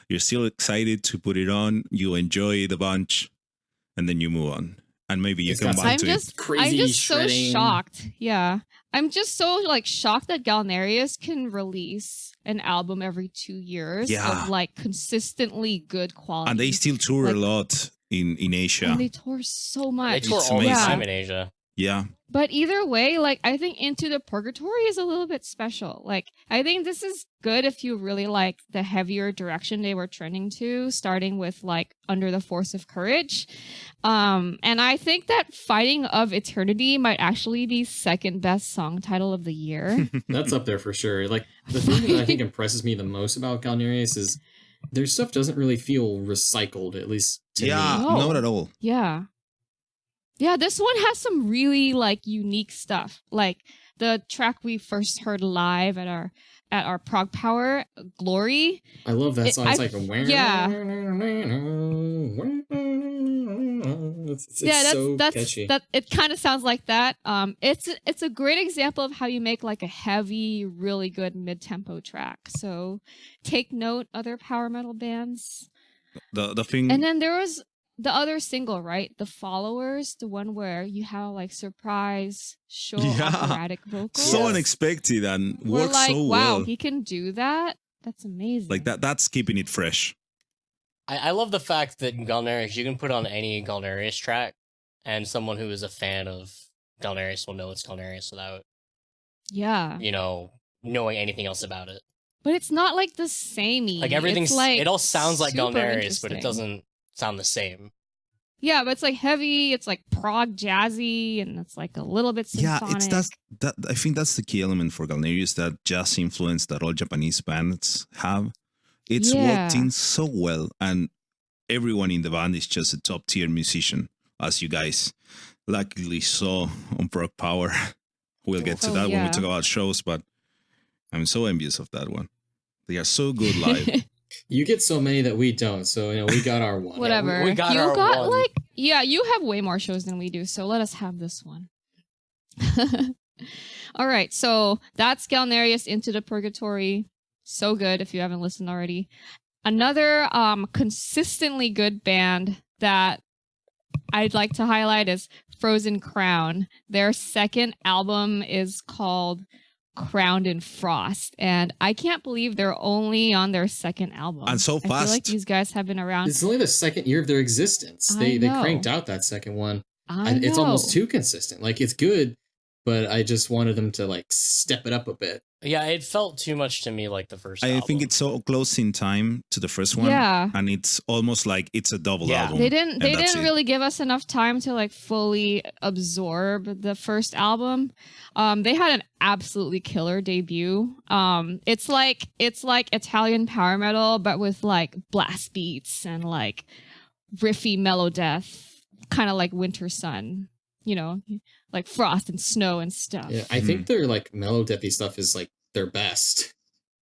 You're still excited to put it on. You enjoy it a bunch, and then you move on. And maybe you It's come got back I'm to just, Crazy I'm just so shredding. shocked. Yeah, I'm just so like shocked that Galneryus can release an album every 2 years Yeah. of like consistently good it. quality. And they still tour a Like- lot in Asia. And they tour so much. they tour It's all the amazing. time in Asia. Yeah. But either way, like I think Into the Purgatory is a little bit special. Like I think this is good if you really like the heavier direction they were trending to, starting with like Under the Force of Courage. And I think that Fighting of Eternity might actually be second best song title of the year. That's up there for sure. Like the thing that I think impresses me the most about Galneryus is their stuff doesn't really feel recycled, at least to Yeah, me. No. not at all. Yeah. Yeah, this one has some really like unique stuff. Like the track we first heard live at our Prog Power, Glory. I love that song. It's I- like yeah. It's Yeah, so that's catchy. that it kind of sounds like that. It's a great example of how you make like a heavy, really good mid-tempo track. So take note, other power metal bands. The thing. And then there was the other single, right? The Followers, the one where you have like surprise, short Yeah. operatic vocals. so Yes. unexpected and We're works like, so wow, well. he can do that. That's amazing. Like that's keeping it fresh. I love the fact that Galneryus, you can put on any Galneryus track, and someone who is a fan of Galneryus will know it's Galneryus without, Yeah, knowing anything else about it. but it's not like the samey. Like everything's, It's, like, it all sounds like super Galneryus, but it interesting. doesn't sound the same. Yeah, but it's like heavy. It's like prog jazzy, and it's like a little bit symphonic. Yeah, it's that. I think that's the key element for Galneryus, that jazz influence that all Japanese bands have. It's Yeah. worked in so well, and everyone in the band is just a top tier musician, as you guys luckily saw on Prog Power. We'll get to Oh, that when we yeah. talk about shows, but I'm so envious of that one. They are so good live. You get so many that we don't, so we got our one. Whatever. we got you our got one. like you have way more shows than we do, so let us have this one. All right, so that's Galneryus Into the Purgatory. So good if you haven't listened already. Another consistently good band that I'd like to highlight is Frozen Crown. Their second album is called Crowned in Frost, and I can't believe they're only on their second album. And so I feel like fast. these guys have been around. It's only the second year of their existence. I They know. cranked out that second one. I It's know. almost too consistent. Like it's good, but I just wanted them to like step it up a bit. Yeah, it felt too much to me like the first I album. think it's so close in time to the first one. Yeah. And it's almost like it's a double Yeah. album. They didn't and that's it. really give us enough time to like fully absorb the first album. They had an absolutely killer debut. It's like Italian power metal but with like blast beats and like riffy mellow death, kind of like Winter Sun, like frost and snow and stuff. Yeah, I think their like mellow deathy stuff is like their best.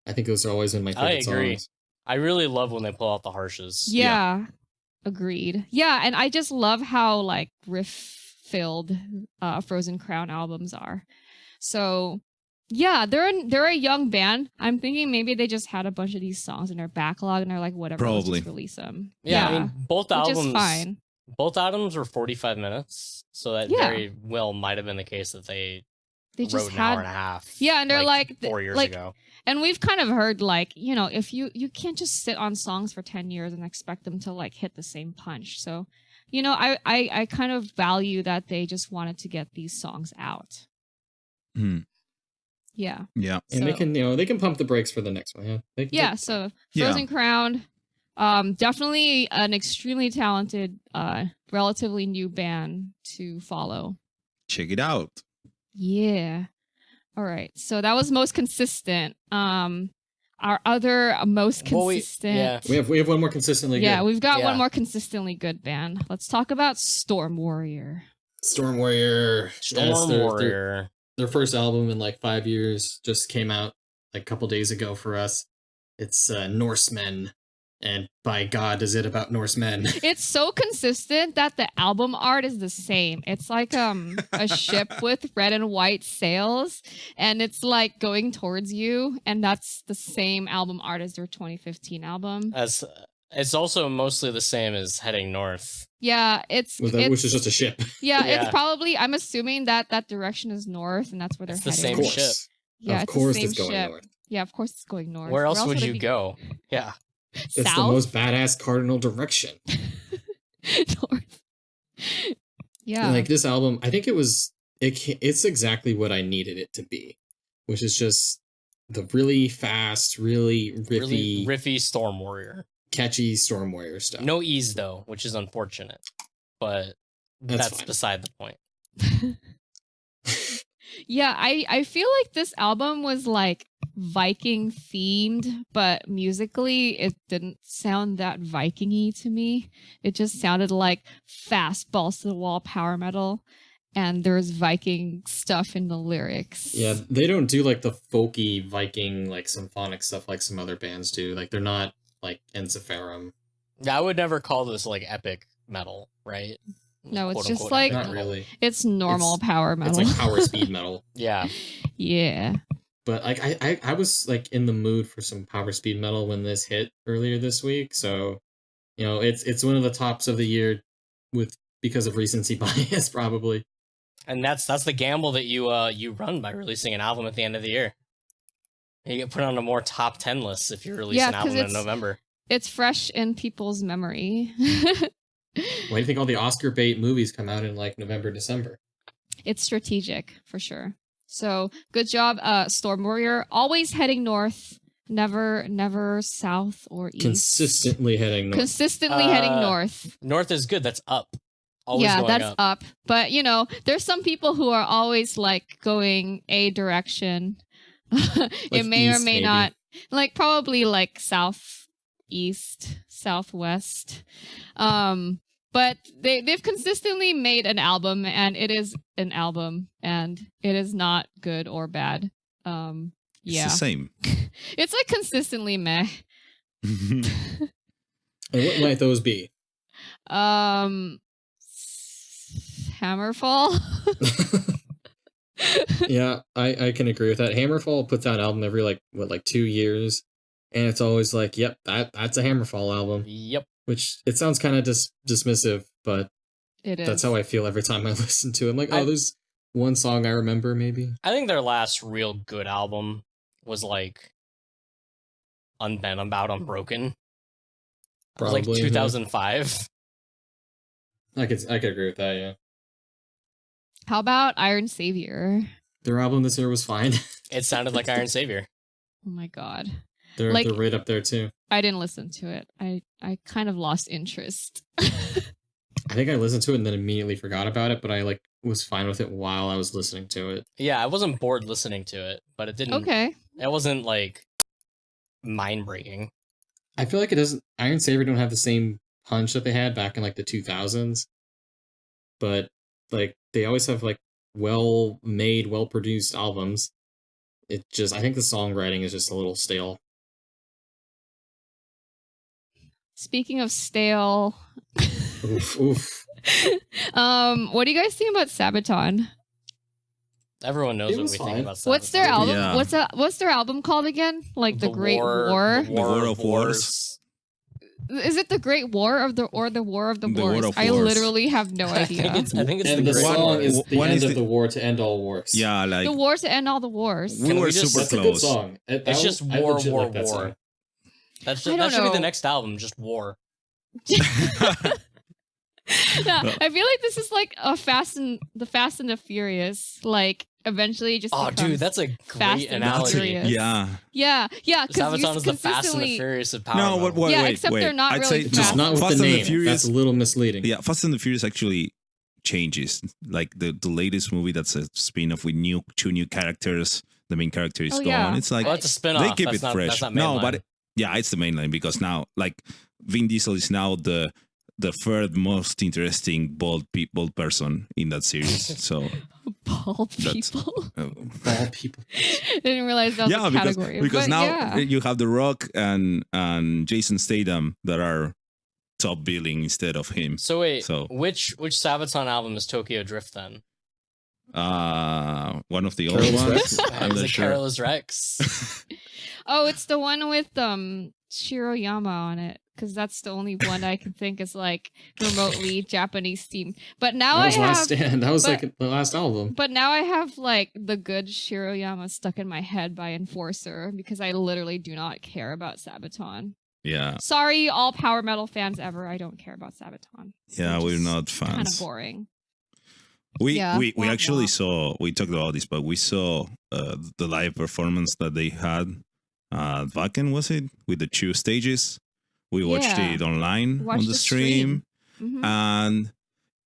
I think those are always been my I favorite agree. songs. I really love when they pull out the harshes. Yeah. Agreed. Yeah, and I just love how like riff-filled Frozen Crown albums are. So, yeah, they're a young band. I'm thinking maybe they just had a bunch of these songs in their backlog and they're like, whatever, let's Probably. just release them. Yeah, I mean, both which albums. is fine. Both albums were 45 minutes, so that Yeah. very well might have been the case that they they just wrote an had hour and a half. Yeah, and they're like 4 years like, ago. and we've kind of heard like, you know, if you can't just sit on songs for 10 years and expect them to like hit the same punch. So, you know, I kind of value that they just wanted to get these songs out. Mhm. Yeah. Yeah. And they can, they can pump the brakes for the next one. Yeah. So Yeah. Frozen Crown, definitely an extremely talented, relatively new band to follow. Check it out. Yeah. All right. So that was most consistent. Our other most consistent. We have one more consistently good. We've got Yeah. one more consistently good band. Let's talk about Stormwarriore. Stormwarriore. Stormwarriore. Their first album in like 5 years just came out like a couple days ago for us. It's Norsemen. And by God, is it about Norsemen? It's so consistent that the album art is the same. It's like a ship with red and white sails, and it's like going towards you, and that's the same album art as their 2015 album. It's also mostly the same as Heading North. Yeah, which is just a ship. Yeah, Yeah. it's probably. I'm assuming that direction is north, and that's where they're It's the heading. same ship. Yeah, of it's course the same it's going ship. north. Yeah, of course it's going north. Where else would it you be? go? Yeah. It's South? the most badass cardinal direction. North. Yeah. Like this album, I think it's exactly what I needed it to be, which is just the really fast, really riffy, Stormwarrior. catchy Stormwarrior stuff. No ease though, which is unfortunate, but that's fine. beside the point. Yeah, I feel like this album was like Viking themed, but musically it didn't sound that Viking-y to me. It just sounded like fast balls to the wall power metal, and there's Viking stuff in the lyrics. Yeah, they don't do like the folky Viking like symphonic stuff like some other bands do. Like they're not like Ensiferum. Yeah, I would never call this like epic metal, right? No, it's Quote, just unquote, like- epic Not metal. really. It's normal power It's metal. like power speed metal. Yeah. Yeah. But like I was like in the mood for some power speed metal when this hit earlier this week. So, it's one of the tops of the year because of recency bias probably. And that's the gamble that you run by releasing an album at the end of the year. You get put on a more top 10 lists if you release an 'cause album in November. It's fresh in people's memory. Why do you think all the Oscar bait movies come out in like November, December? It's strategic for sure. So good job, Stormwarrior. Always heading north, never south or east. Consistently heading north. Consistently heading north. North is good. That's up. Always Yeah, going that's up. But there's some people who are always like going a direction. It may or east, may maybe. not. Like probably like southeast, southwest. But they've consistently made an album, and it is an album, and it is not good or bad. It's Yeah, the same. it's like consistently meh. And what might those be? Hammerfall. Yeah, I can agree with that. Hammerfall puts out an album every like 2 years, and it's always like, yep, that's a Hammerfall album. Yep. Which it sounds kind of dismissive, but It is. that's how I feel every time I listen to it. I'm like, there's one song I remember, maybe. I think their last real good album was like Unbent About Unbroken. It was like Probably, yeah. 2005. I could agree with that. Yeah, How about Iron Savior? their album this year was fine. It sounded like Iron Savior. Oh my god. they're Like- right up there too. I didn't listen to it. I kind of lost interest. I think I listened to it and then immediately forgot about it, but I like was fine with it while I was listening to it. Yeah, I wasn't bored listening to it, but it didn't. Okay. It wasn't like mind breaking. I feel like it doesn't. Iron Savior don't have the same punch that they had back in like the 2000s, but like they always have like well made, well produced albums. I think the songwriting is just a little stale. Speaking of stale, Oof. what do you guys think about Sabaton? Everyone knows It what was we fine. think about What's their Sabaton. album? Yeah. What's their album called again? Like the Great War. The War of Wars. Is it the Great War of the War of the The War Wars? of I Wars. literally have no I idea. think it's And the the Great song War. is the One end is of the- the war to end all wars. Yeah, like The war to end all the wars. we Can were we just- super That's a good close. song. It's just war, war, war. Song. That I don't should be the know. next album, just war. Yeah, I feel like this is like a Fast and the Furious. Like eventually, it just Oh, becomes dude, that's a Fast great and analogy. Furious. Yeah. Yeah. Because Sabaton is the Fast and the consistently. Furious of power. No, metal. wait, Yeah, wait, except wait. they're not I'd really say fast. Just not with Fast the and name. Furious. That's a little misleading. Yeah, Fast and the Furious actually changes. Like the latest movie that's a spin-off with two new characters. The main character is Oh, gone. yeah. It's like Well, that's a spin-off. they keep That's it not, fresh. That's not No, mainline. but yeah, it's the main line because now like Vin Diesel is now the third most interesting bald person in that series. So Bald That's- people. Bald people. Didn't realize that was a category. because but now yeah. you have The Rock and Jason Statham that are top billing instead of him. So wait, So- which Sabaton album is Tokyo Drift then? One of the old Careless ones. Rex? I'm Is not it sure. Careless Rex? Oh, it's the one with Shiroyama on it, because that's the only one I can think is like remotely Japanese themed. But now That was I have, Last Stand. That was but- like the last album. but now I have like the good Shiroyama stuck in my head by Enforcer because I literally do not care about Sabaton. Yeah, Sorry, all power metal fans ever. I don't care about Sabaton. yeah, we're not Kind of fans. boring. We Wah, actually wah. saw. We talked about this, but we saw the live performance that they had at Wacken, was it, with the 2 stages? We watched Yeah. it online Watched on the stream. Mhm. And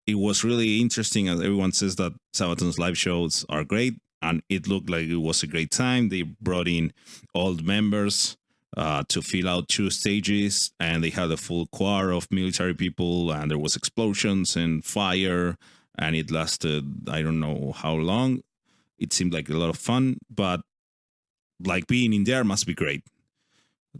it was really interesting, as everyone says that Sabaton's live shows are great, and it looked like it was a great time. They brought in old members to fill out 2 stages, and they had a full choir of military people, and there was explosions and fire, and it lasted I don't know how long. It seemed like a lot of fun, but like being in there must be great.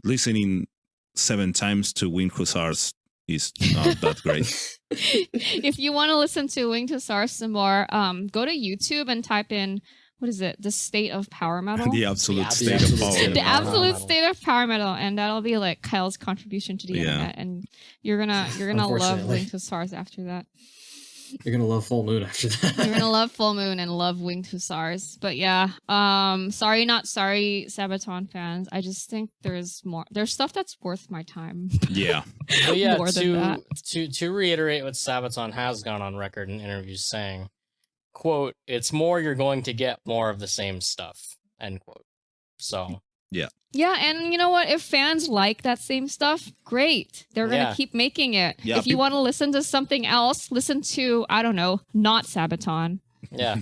Listening 7 times to Winged Hussars is not that great. If you want to listen to Winged Hussars some more, go to YouTube and type in, what is it? The State of Power Metal. The absolute The state absolute of power. state of The power absolute metal. state of power metal, and that'll be like Kyle's contribution to the Yeah. internet, and you're gonna love Unfortunately. Winged Hussars after that. You're gonna love Full Moon after that. You're gonna love Full Moon and love Winged Hussars. But yeah, sorry, not sorry, Sabaton fans. I just think there's more. There's stuff that's worth my time. Yeah. But yeah, More than that. to reiterate what Sabaton has gone on record in interviews saying, quote, "It's more you're going to get more of the same stuff," end quote. So Yeah, and you know what? If fans like that same stuff, great. They're gonna Yeah. keep making it. Yeah, if you want to listen to something else, listen to, I don't know, not Sabaton. yeah,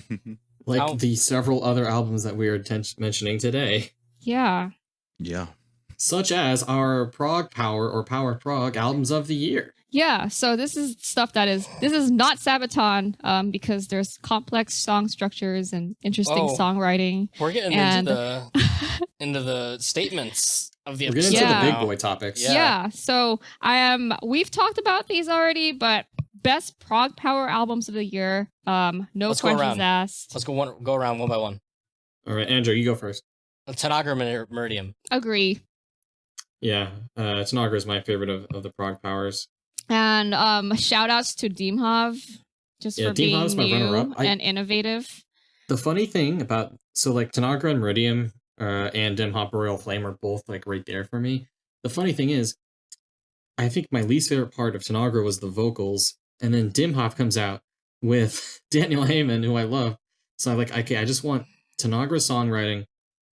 Like How- the several other albums that we are mentioning today, Yeah. Yeah. such as our Prog Power or Power Prog albums of the year. Yeah, so this is stuff this is not Sabaton, because there's complex song structures and interesting Oh. songwriting. we're getting And- into the statements of the We're episode. getting into Yeah. the big boy topics. Yeah. So we've talked about these already, but best prog power albums of the year, no Let's go questions around. asked. Let's go around one by one. All right, Andrew, you go first. Tanagra Meridium. Agree. Yeah, Tanagra is my favorite of the Prog Powers. And shout outs to Dimhav just Yeah, for Dimhav's being my new runner-up. and innovative. The funny thing about like Tanagra and Meridium and Dimhav Boreal Flame are both like right there for me. The funny thing is, I think my least favorite part of Tanagra was the vocals, and then Dimhav comes out with Daniel Heiman, who I love. So I'm like, okay, I just want Tanagra songwriting,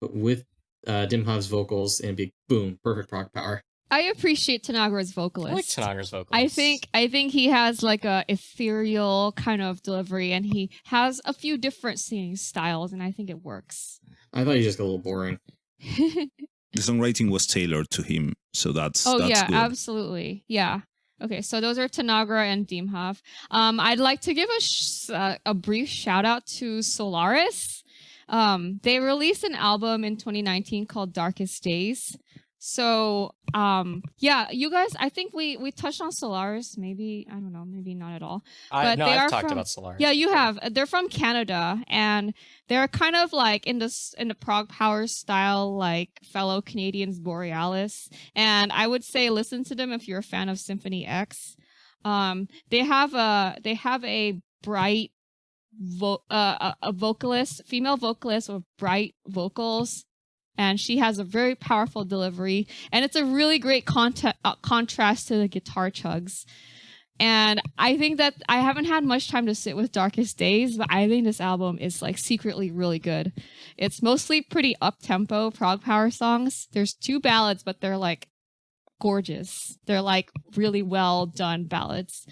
but with Dimhav's vocals, and be boom, perfect prog power. I appreciate Tanagra's I like vocalist. Tanagra's vocals. I think he has like a ethereal kind of delivery, and he has a few different singing styles, and I think it works. I thought he just got a little boring. The songwriting was tailored to him, so that's Oh that's yeah, good. absolutely. Yeah. Okay, so those are Tanagra and Dimhav. I'd like to give a brief shout out to Solaris. They released an album in 2019 called Darkest Days. So, yeah, you guys, I think we touched on Solaris. Maybe, I don't know, maybe not at all. But they I've are talked from, about Solaris. Yeah, you have. They're from Canada, and they're kind of like in the prog power style, like fellow Canadians Borealis. And I would say listen to them if you're a fan of Symphony X. They have a bright a vocalist, female vocalist with bright vocals, and she has a very powerful delivery, and it's a really great contrast to the guitar chugs. And I think that I haven't had much time to sit with Darkest Days, but I think this album is like secretly really good. It's mostly pretty up-tempo prog power songs. There's 2 ballads, but they're like gorgeous. They're like really well done ballads.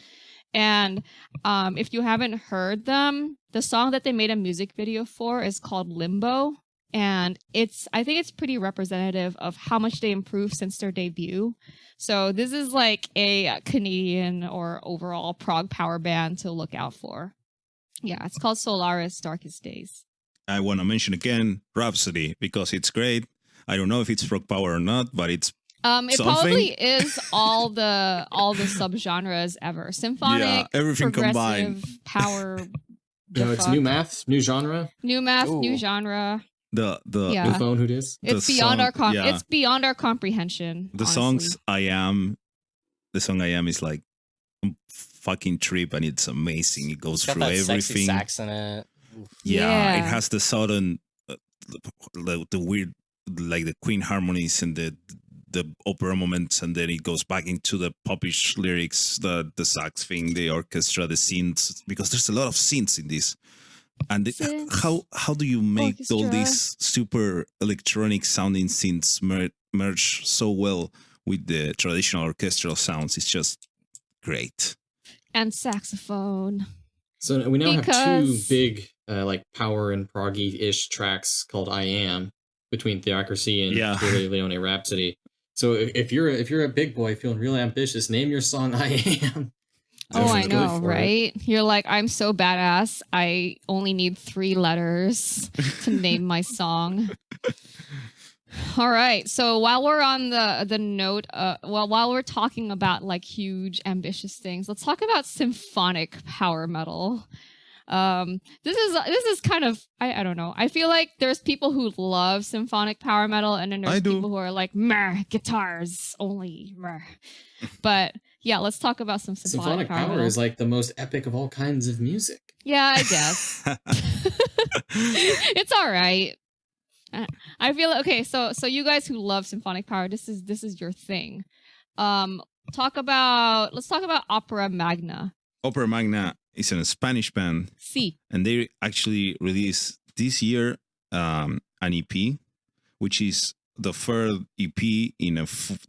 And if you haven't heard them, the song that they made a music video for is called Limbo. And I think it's pretty representative of how much they improved since their debut. So this is like a Canadian or overall prog power band to look out for. Yeah, it's called Solaris Darkest Days. I want to mention again Rhapsody because it's great. I don't know if it's prog power or not, but it's it something. Probably is all the subgenres ever. Symphonic, everything combined. Power. No, it's new math, new genre. New math, Ooh. new genre. The New phone, who dis? It's the beyond song, our it's beyond our comprehension. The honestly. the song I Am is like a fucking trip, and it's amazing. It goes It's got through that everything. sexy sax in it. Oof. Yeah, it Yeah. has the sudden, the weird, like the Queen harmonies and the opera moments, and then it goes back into the popish lyrics, the sax thing, the orchestra, the synths, because there's a lot of synths in this. And Synths, how do you make all orchestra. these super electronic sounding synths merge so well with the traditional orchestral sounds? It's just great. And saxophone. So we now have 2 Because- big like power and proggy-ish tracks called I Am between Theocracy and Yeah. Turilli, Lione, Rhapsody. So if you're a big boy feeling really ambitious, name your song I Am. Oh, I Just go know, for it. right? You're like, I'm so badass. I only need 3 letters to name my song. All right. So while we're on the note, while we're talking about like huge, ambitious things, let's talk about symphonic power metal. This is kind of I don't know. I feel like there's people who love symphonic power metal, and then I there's do. people who are like, meh, guitars only, meh. But yeah, let's talk about some Symphonic power power metal. is like the most epic of all kinds of music. Yeah, I guess. It's all right. I feel okay. So you guys who love symphonic power, this is your thing. Let's talk about Opera Magna. Opera Magna is a Spanish band, See, and they actually released this year an EP, which is the third EP in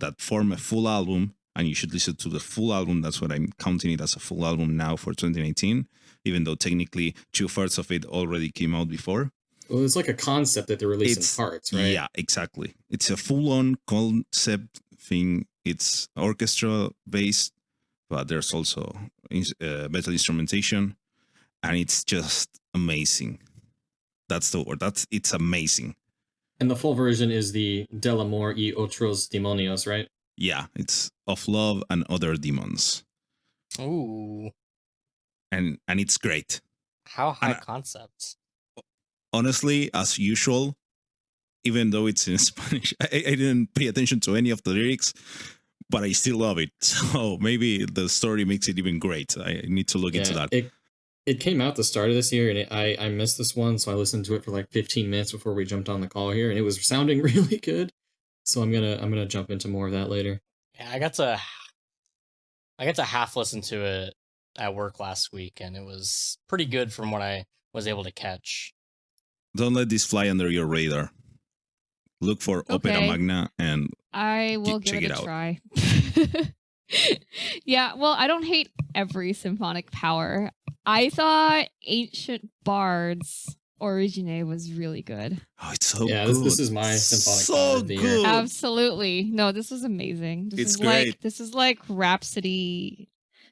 that form a full album. And you should listen to the full album. That's what I'm counting it as a full album now for 2019, even though technically 2/3 of it already came out before. Well, it's like a concept that they're releasing It's- parts, right? Yeah, exactly. It's a full-on concept thing. It's orchestra based, but there's also metal instrumentation, and it's just amazing. That's the word. It's amazing. And the full version is the Del Amor y Otros Demonios, right? Yeah, it's of love and other demons, Ooh, and it's great. how high And- concepts. Honestly, as usual, even though it's in Spanish, I didn't pay attention to any of the lyrics, but I still love it. So maybe the story makes it even great. I need to look into that. It came out the start of this year, and I missed this one, so I listened to it for like 15 minutes before we jumped on the call here, and it was sounding really good. So I'm gonna jump into more of that later. Yeah, I got to half listen to it at work last week, and it was pretty good from what I was able to catch. Don't let this fly under your radar. Look for Opera Okay. Magna, and I will give check it it a out. try. Yeah, well, I don't hate every symphonic power. I thought Ancient Bards Origine was really good. oh, it's so Yeah, good. this is my symphonic so power of the year. good. Absolutely. No, this was amazing. It's great. This is like Rhapsody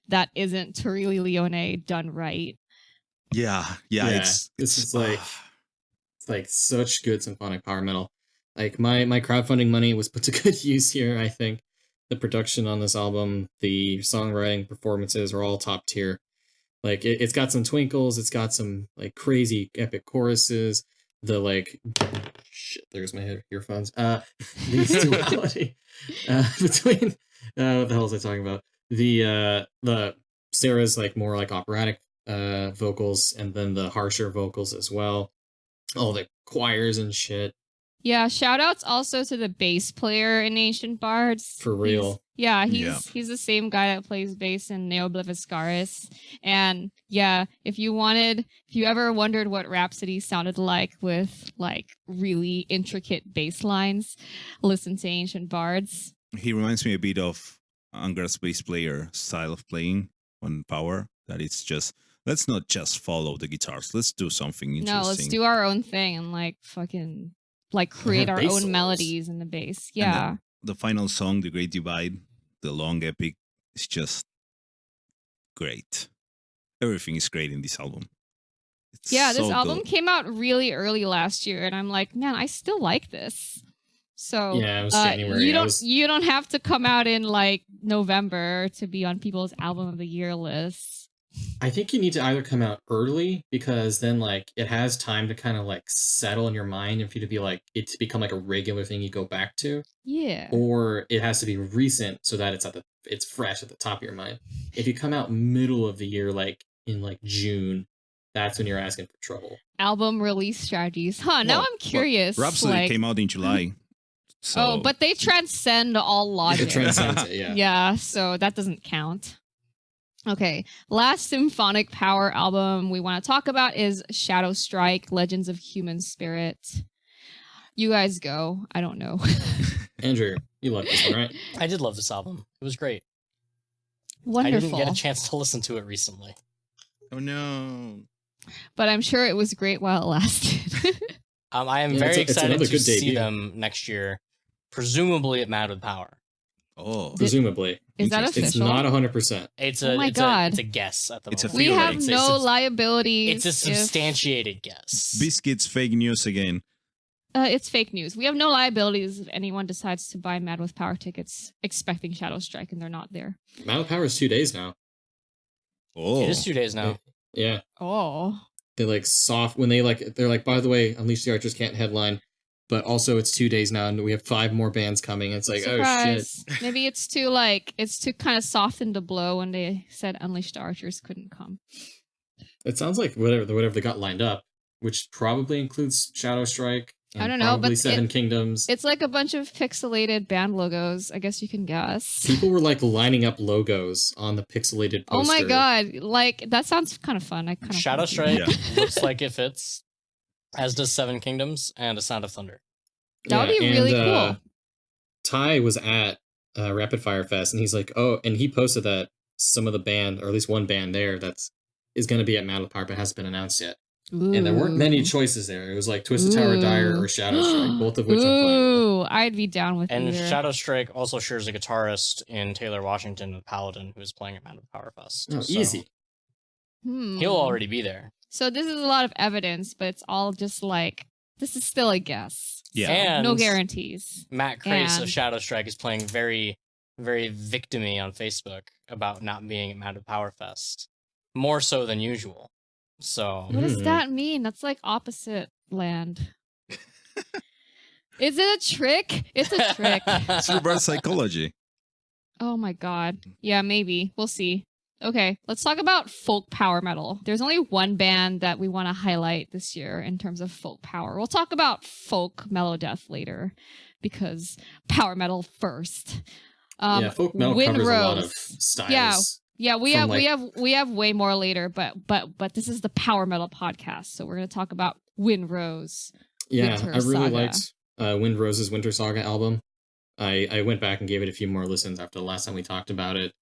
that isn't Turilli Lione done right. Yeah, Yeah, it's this is like- It's like such good symphonic power metal. Like my crowdfunding money was put to good use here. I think the production on this album, the songwriting, performances are all top tier. Like it's got some twinkles, it's got some like crazy epic choruses. The like, shit, there's my earphones. The duality between what the hell was I talking about? The Sarah's like more like operatic vocals, and then the harsher vocals as well. All the choirs and shit. Yeah, shout outs also to the bass player in Ancient Bards. For real. He's the same guy that plays bass in Neobliviscaris. And yeah, if you ever wondered what Rhapsody sounded like with like really intricate bass lines, listen to Ancient Bards. He reminds me a bit of Angra's bass player style of playing on Power. That it's just, let's not just follow the guitars. Let's do something interesting. No, let's do our own thing and like fucking like create our own melodies in the bass. Yeah. The final song, The Great Divide, the long epic, is just great. Everything is great in this album. It's this so album good. came out really early last year, and I'm like, man, I still like this. So yeah, it was January. You don't have to come out in like November to be on people's album of the year lists. I think you need to either come out early, because then like it has time to kind of like settle in your mind and for you to be like it to become like a regular thing you go back to. Yeah. Or it has to be recent so that it's fresh at the top of your mind. If you come out middle of the year, like in like June, that's when you're asking for trouble. Album release strategies. Now I'm curious. Rhapsody came out in July. So but they transcend all logic. It transcends it, yeah. Yeah, so that doesn't count. Okay, last symphonic power album we want to talk about is Shadow Strike, Legends of Human Spirit. You guys go. I don't know. Andrew, you love this one, right? I did love this album. It was great. Wonderful. I didn't get a chance to listen to it recently. Oh no. But I'm sure it was great while it lasted. I am very excited to see them next year, presumably at Mad with Power. Oh, presumably. Is that official? It's not 100%. It's God. A guess at the It's moment. a We have It's no liabilities. It's a substantiated guess. Biscuits fake news again. It's fake news. We have no liabilities if anyone decides to buy Mad with Power tickets expecting Shadow Strike and they're not there. Mad with Power is 2 days now. Oh, It is 2 days now. Yeah. Oh. They like when they're like, by the way, Unleash the Archers can't headline, but also it's 2 days now and we have 5 more bands coming. It's like, Surprise. oh shit. Maybe it's too kind of soften the blow when they said Unleash the Archers couldn't come. It sounds like whatever they got lined up, which probably includes Shadow Strike. I don't know, probably but Seven Kingdoms. It's like a bunch of pixelated band logos. I guess you can guess. People were like lining up logos on the pixelated poster. Oh my god! Like that sounds kind of fun. Shadow Strike looks like it fits, as does Seven Kingdoms and A Sound of Thunder. That would be really cool. Ty was at Rapid Fire Fest, and he's like, oh, and he posted that some of the band, or at least one band there, is going to be at Mad with Power, but hasn't been announced yet. Ooh. And there weren't many choices there. It was like Twisted Tower Dire or Shadow Strike, both of which I'm fine with. Ooh, I'd be down with And either. Shadow Strike also shares a guitarist in Taylor Washington with Paladin, who is playing at Mad with Power Fest. Oh, easy. He'll already be there. So this is a lot of evidence, but it's all just like, this is still a guess. Yeah. So And no guarantees. Matt Crace of And- Shadow Strike is playing very, very victim-y on Facebook about not being at Mad with Power Fest. More so than usual. So What does that mean? That's like opposite land. Is it a trick? It's a trick. It's reverse psychology. Oh my god. Yeah, maybe. We'll see. Okay, let's talk about folk power metal. There's only one band that we want to highlight this year in terms of folk power. We'll talk about folk melodeath later because power metal first. Folk metal covers a lot of styles. Yeah, we have way more later, but this is the power metal podcast, so we're gonna talk about Wind Rose. Yeah, Winter I really Saga. liked Wind Rose's Winter Saga album. I went back and gave it a few more listens after the last time we talked about it,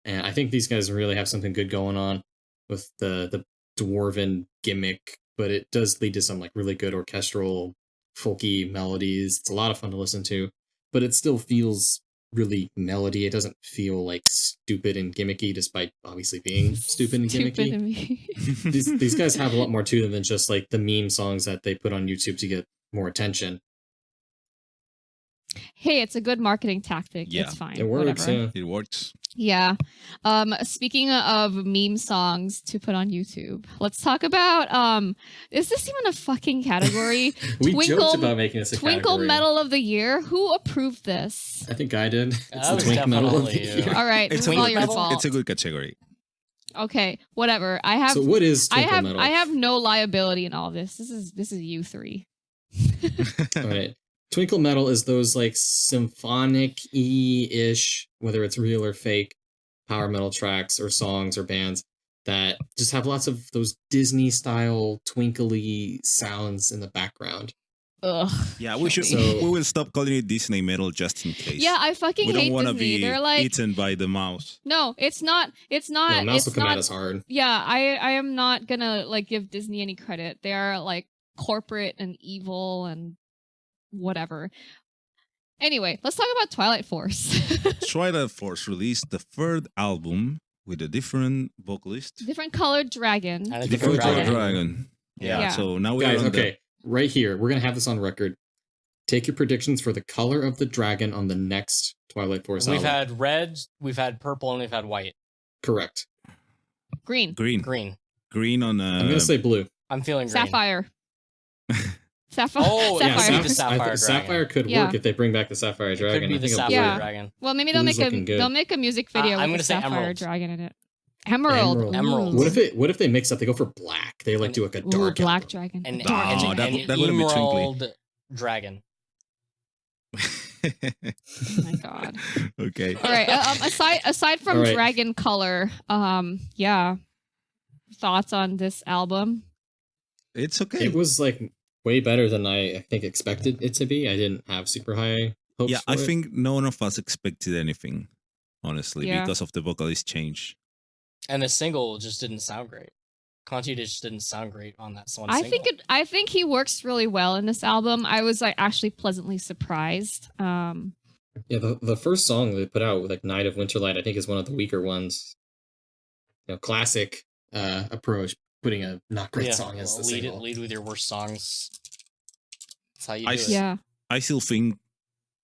and I think these guys really have something good going on with the dwarven gimmick, but it does lead to some like really good orchestral, folky melodies. It's a lot of fun to listen to, but it still feels really melody. It doesn't feel like stupid and gimmicky, despite obviously being stupid and gimmicky. These guys have a lot more to them than just like the meme songs that they put on YouTube to get more attention. Hey, it's a good marketing tactic. Yeah. It's fine. It works. Whatever. Yeah. It works. Yeah. Speaking of meme songs to put on YouTube, let's talk about is this even a fucking category? We Twinkle- joked about making this a Twinkle category. Metal of the Year. Who approved this? I think I did. That It's the was Twink Metal of the definitely you. Year. All right, It's it's a all good, your it's, fault. it's a good category. Okay, whatever. I have So what is I Twinkle have Metal? I have no liability in all this. This is you three. All right. Twinkle Metal is those like symphonic-y-ish, whether it's real or fake, power metal tracks or songs or bands that just have lots of those Disney-style twinkly sounds in the background. Ugh. Yeah, we should. So- we will stop calling it Disney metal just in case. Yeah, I fucking we don't hate want to Disney. be They're like eaten by the mouse. no, it's not. It's No, not. Mouse will it's come at not. us hard. Yeah, I am not gonna like give Disney any credit. They are like corporate and evil and whatever. Anyway, let's talk about Twilight Force. Twilight Force released the third album with a different vocalist. Different colored dragon. And a Different different color dragon. dragon. Yeah. Yeah. So now we Guys, are on okay, right here, we're gonna have this on record. Take your predictions for the color of the dragon on the next Twilight Force We've album. had red, we've had purple, and we've had white. Correct. Green. the Green. green on. I'm gonna say blue. I'm feeling green. Sapphire. Sapphire. Oh, yeah, Sapphire. Sapphire. The Sapphire dragon. Sapphire could Yeah. work if they bring back the Sapphire It Dragon. could be I the think Sapphire it'll Yeah. work. dragon. Well, maybe they'll make Blue's a looking good. they'll make a music video I'm with gonna a say sapphire emerald. dragon in it. Emerald. Emerald. Emerald. What if they mix up? They go for black. They like do like a Ooh, dark black emerald. dragon. And, Oh, and, that- and that wouldn't be twinkly. emerald dragon. Oh my god. Okay. All right. Aside from All right. dragon color, yeah. Thoughts on this album? It's okay. It was like way better than I think expected it to be. I didn't have super high hopes. Yeah, for I it. think none of us expected anything, honestly, Yeah. because of the vocalist change. And the single just didn't sound great. Conti just didn't sound great on that one I single. think he works really well in this album. I was like actually pleasantly surprised. Yeah, the first song they put out, like Night of Winterlight, I think is one of the weaker ones. You know, classic approach, putting a not great song as the single. lead with your worst songs. That's how you I do s- it. Yeah. I still think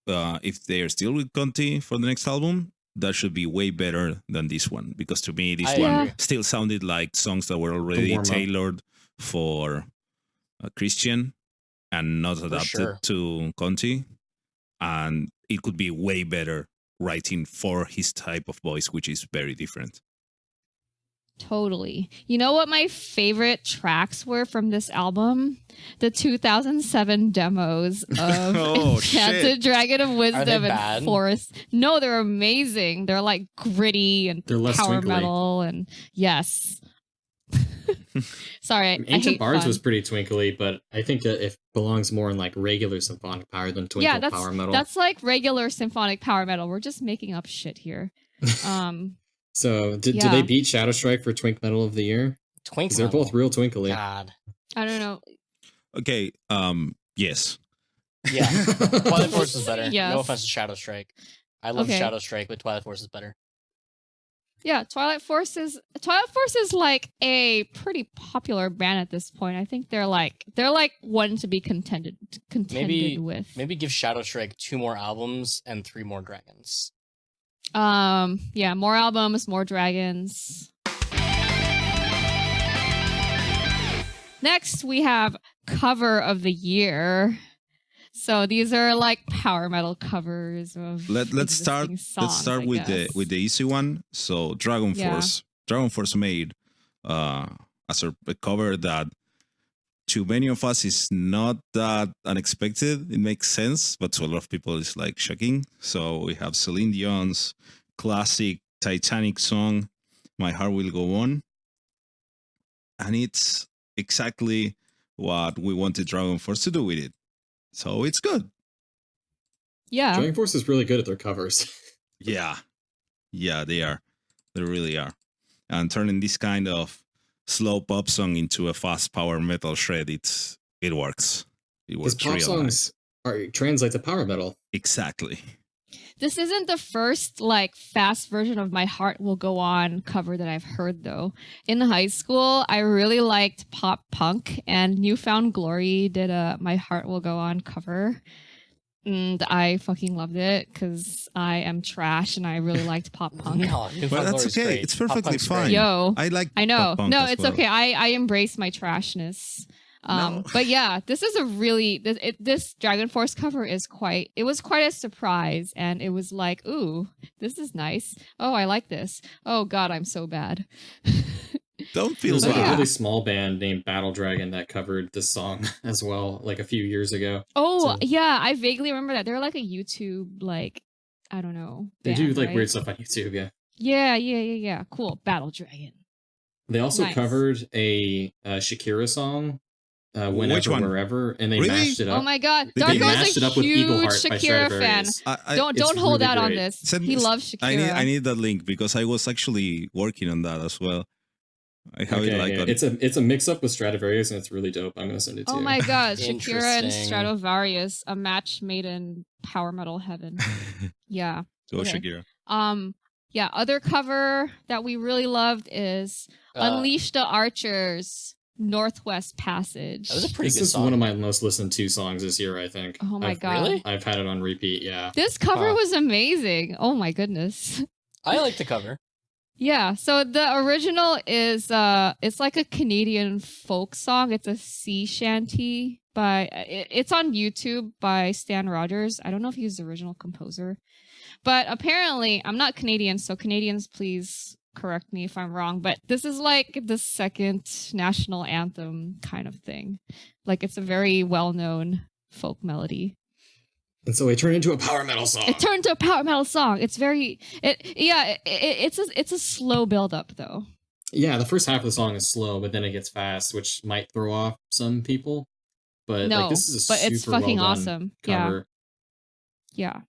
if they are still with Conti for the next album, that should be way better than this one. Because to me, this I one agree. still sounded like songs that were already warm-up. tailored for Christian and not adapted sure. to Conti. And it could be way better writing for his type of voice, which is very different. Totally. You know what my favorite tracks were from this album? The 2007 demos of Oh, Enchanted shit. Dragon of Wisdom and bad? Forest. No, they're amazing. They're like gritty and They're less power twinkly. metal and yes. Sorry, I Ancient hate Bards fun. was pretty twinkly, but I think that it belongs more in like regular symphonic power than twinkle yeah, that's power metal. that's like regular symphonic power metal. We're just making up shit here. So do Yeah. they beat Shadow Strike for Twink Metal of the Year? Twink 'Cause they're Metal. both real twinkly. God. I don't know. Okay, yes. Yeah. Twilight Force is better. Yes. No offense to Shadow Strike. I love Okay. Shadow Strike, but Twilight Force is better. Yeah, Twilight Force is like a pretty popular band at this point. I think they're like one to be contended with. Maybe give Shadow Strike 2 more albums and 3 more dragons. Yeah, more albums, more dragons. Next, we have cover of the year. So these are like power metal covers of Let's start. existing Let's songs, start I with guess. the easy one. So Dragon Yeah. Force. Dragon Force made as a cover that to many of us is not that unexpected. It makes sense, but to a lot of people it's like shocking. So we have Celine Dion's classic Titanic song, "My Heart Will Go On," and it's exactly what we wanted Dragon Force to do with it. So it's good. Yeah. Dragon Force is really good at their covers. Yeah, they are. They really are. And turning this kind of slow pop song into a fast power metal shred, it works. It His works pop real nice. songs translate to power metal. Exactly. This isn't the first like fast version of My Heart Will Go On cover that I've heard though. In high school, I really liked pop punk and Newfound Glory did a My Heart Will Go On cover. And I fucking loved it because I am trash and I really liked pop punk. No, But that's okay. great. It's Pop perfectly punk's fine. great. Yo, I know. pop punk No, as it's well. okay. I embrace my trashness. No. But yeah, this is a really this Dragon Force cover is quite a surprise, and it was like, ooh, this is nice. Oh, I like this. Oh God, I'm so bad. Don't feel There's like bad. a really small band named Battle Dragon that covered this song as well, like a few years ago. Oh So- yeah, I vaguely remember that. They're like a YouTube I don't know. They band, do like right? weird stuff on YouTube, yeah. Yeah. Cool. Battle Dragon. They also Nice. covered a Shakira song, Which Whenever, one? Wherever, and they Really? mashed it up. Oh my God, They They Darko's mashed it a up with Eagle huge Heart by Shakira fan. Stradivarius. Don't it's hold really out on great. this. Send He me- loves Shakira. I need that link because I was actually working on that as well. I have it like yeah. on It's a mix up with Stradivarius and it's really dope. I'm gonna send it to Oh you. my God, Shakira and Interesting. Stradivarius, a match made in power metal heaven. Yeah. Go Okay. Shakira. Yeah. Other cover that we really loved is Unleash the Archers, Northwest Passage. That was a pretty This good is song. one of my most listened to songs this year, I think. Oh my I've, God. Really? I've had it on repeat, yeah. This cover Huh. was amazing. Oh my goodness. I like the cover. Yeah, so the original is it's like a Canadian folk song. It's a sea shanty it's on YouTube by Stan Rogers. I don't know if he's the original composer. But apparently, I'm not Canadian, so Canadians please correct me if I'm wrong, but this is like the second national anthem kind of thing. Like it's a very well-known folk melody. And so it turned into a power metal song. It turned to a power metal song. It's it's a slow build up though. Yeah, the first half of the song is slow, but then it gets fast, which might throw off some people. But No, like this is a but super it's fucking well done awesome. cover. Yeah.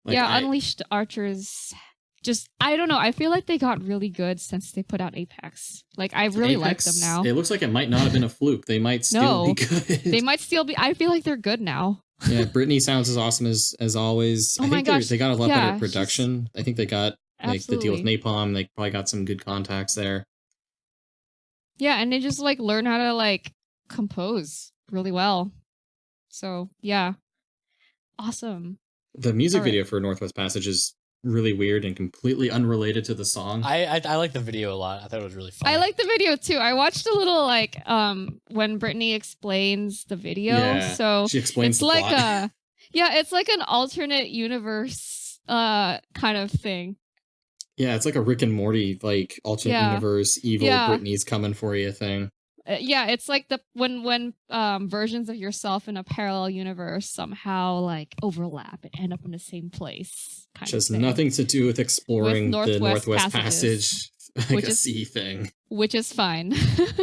Like, Yeah, Unleashed Archers. Just I don't know. I feel like they got really good since they put out Apex. Like I really like them Apex, now. It looks like it might not have been a fluke. They might still No, be good. They might still be. I feel like they're good now. Yeah, Brittany sounds as awesome as always. Oh I my think gosh, they got a lot yeah, better production. I think they got like the deal with Absolutely. Napalm. They probably got some good contacts there. Yeah, and they just like learn how to like compose really well. So yeah, awesome. The music All right. video for Northwest Passage is really weird and completely unrelated to the song. I like the video a lot. I thought it was really fun. I like the video too. I watched a little like when Brittany explains the video. Yeah, So she explains it's the like plot. it's like an alternate universe kind of thing. Yeah, it's like a Rick and Morty like alternate Yeah. universe evil Yeah. Brittany's coming for you thing. Yeah, it's like the when versions of yourself in a parallel universe somehow like overlap and end up in the same place. Kind Which of has thing. nothing to do with exploring the Northwest Northwest Passages. Passage, like Which a is- sea thing. Which is fine.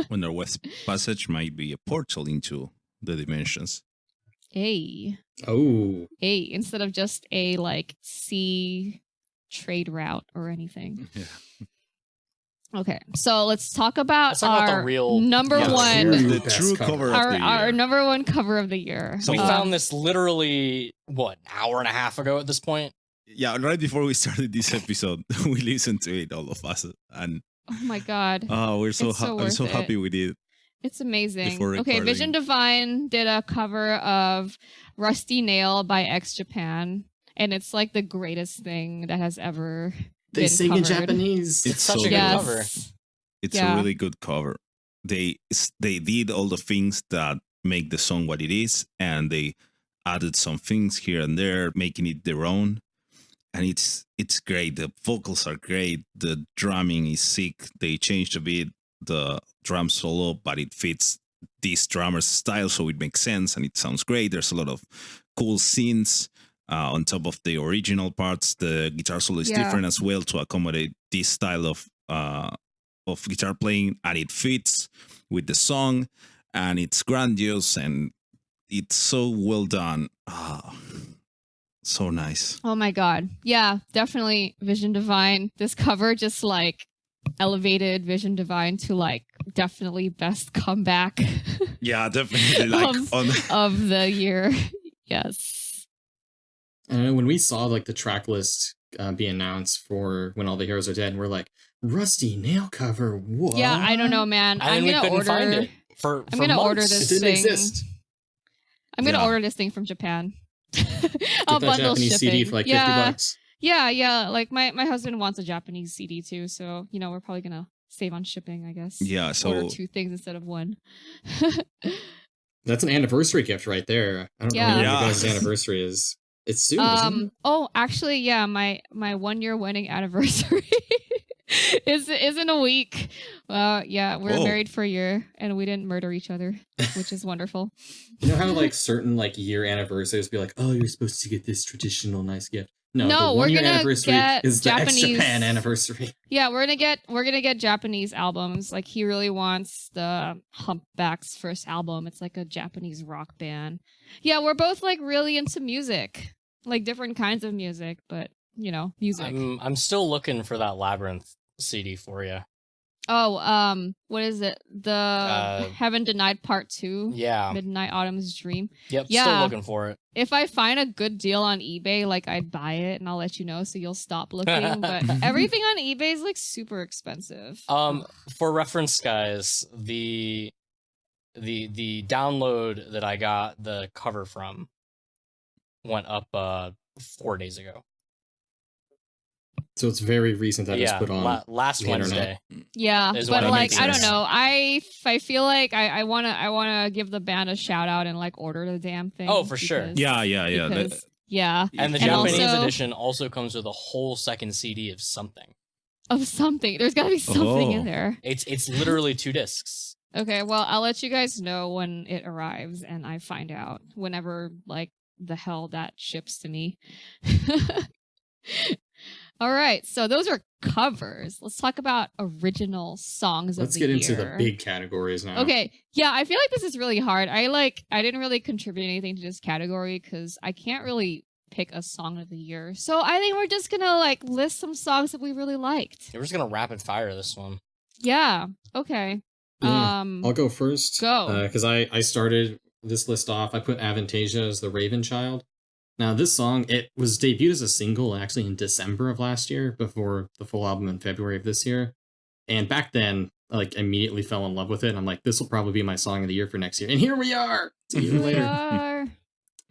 When the West Passage might be a portal into the dimensions. Hey. Oh, Instead of just a like sea trade route or anything. Yeah. Okay, so let's talk about Let's talk about the our real- number yeah, one, The best true cover. cover of our, the year. our number one cover of the year. So we Um, found this literally an hour and a half ago at this point. Yeah, right before we started this episode, we listened to it, all of us, and Oh my god, we're so It's so I'm so worth happy it. we did. it's amazing. Before Okay, Vision recording. Divine did a cover of Rusty Nail by X Japan, and it's like the greatest thing that has ever they been sing in covered. Japanese. It's such so a good good. cover. It's Yeah. a really good cover. They did all the things that make the song what it is, and they added some things here and there, making it their own. And it's great. The vocals are great. The drumming is sick. They changed a bit the drum solo, but it fits this drummer's style, so it makes sense and it sounds great. There's a lot of cool scenes on top of the original parts. The guitar solo is Yeah. different as well to accommodate this style of guitar playing, and it fits with the song, and it's grandiose and it's so well done. So nice. Oh my god. Yeah, definitely Vision Divine. This cover just like elevated Vision Divine to like definitely best comeback Yeah, definitely. Like on of the year. Yes. And when we saw like the track list be announced for When All the Heroes Are Dead, and we're like, Rusty Nail cover, what? Yeah, I don't know, man. And I'm we gonna couldn't find order. it for I'm gonna order months. this It didn't thing. exist. I'm gonna Yeah. order this thing from Japan. I'll Get that bundle Japanese shipping. CD for like yeah, $50. yeah. Like my husband wants a Japanese CD too, so we're probably gonna save on shipping, I guess. Yeah, order so 2 things instead of 1. That's an anniversary gift right there. I don't know Yeah. when your Yeah. guys' anniversary is. It's soon, isn't it? Oh, actually, yeah, my 1-year wedding anniversary is in a week. Yeah, we're Whoa. married for a year and we didn't murder each other, which is wonderful. You know how like certain like year anniversaries be like, oh, you're supposed to get this traditional nice gift. No, No, the we're 1-year gonna anniversary get is the Japanese- X-Japan anniversary. Yeah, we're gonna get Japanese albums. Like he really wants the Humpback's first album. It's like a Japanese rock band. Yeah, we're both like really into music, like different kinds of music, but music. I'm still looking for that Labyrinth CD for you. Oh, what is it? The Heaven Denied Part 2. Yeah. Midnight Autumn's Dream. Yep. Yeah. Still looking for it. If I find a good deal on eBay, like I'd buy it and I'll let you know so you'll stop looking. But everything on eBay is like super expensive. For reference, guys, the download that I got the cover from went up 4 days ago. So it's very recent that it's Yeah, put on. last the internet. Wednesday. Yeah, Is but what like makes I don't sense. know. I feel like I wanna give the band a shout out and like order the damn thing. Oh, for sure. because- yeah. because- yeah, And the And Japanese also- edition also comes with a whole second CD of something. of something. There's gotta be something in Oh. there. It's literally 2 discs. Okay, well I'll let you guys know when it arrives and I find out whenever like the hell that ships to me. All right, so those are covers. Let's talk about original songs Let's of the get year. into the big categories now. Okay, yeah, I feel like this is really hard. I didn't really contribute anything to this category because I can't really pick a song of the year. So I think we're just gonna like list some songs that we really liked. We're just gonna rapid fire this one. Yeah. Okay. Yeah, I'll go first. Go. Because I started this list off. I put Avantasia as the Raven Child. Now, this song, it was debuted as a single actually in December of last year before the full album in February of this year. And back then, I like immediately fell in love with it. And I'm like, this will probably be my song of the year for next year. And here we are! It's a year Here we later. are.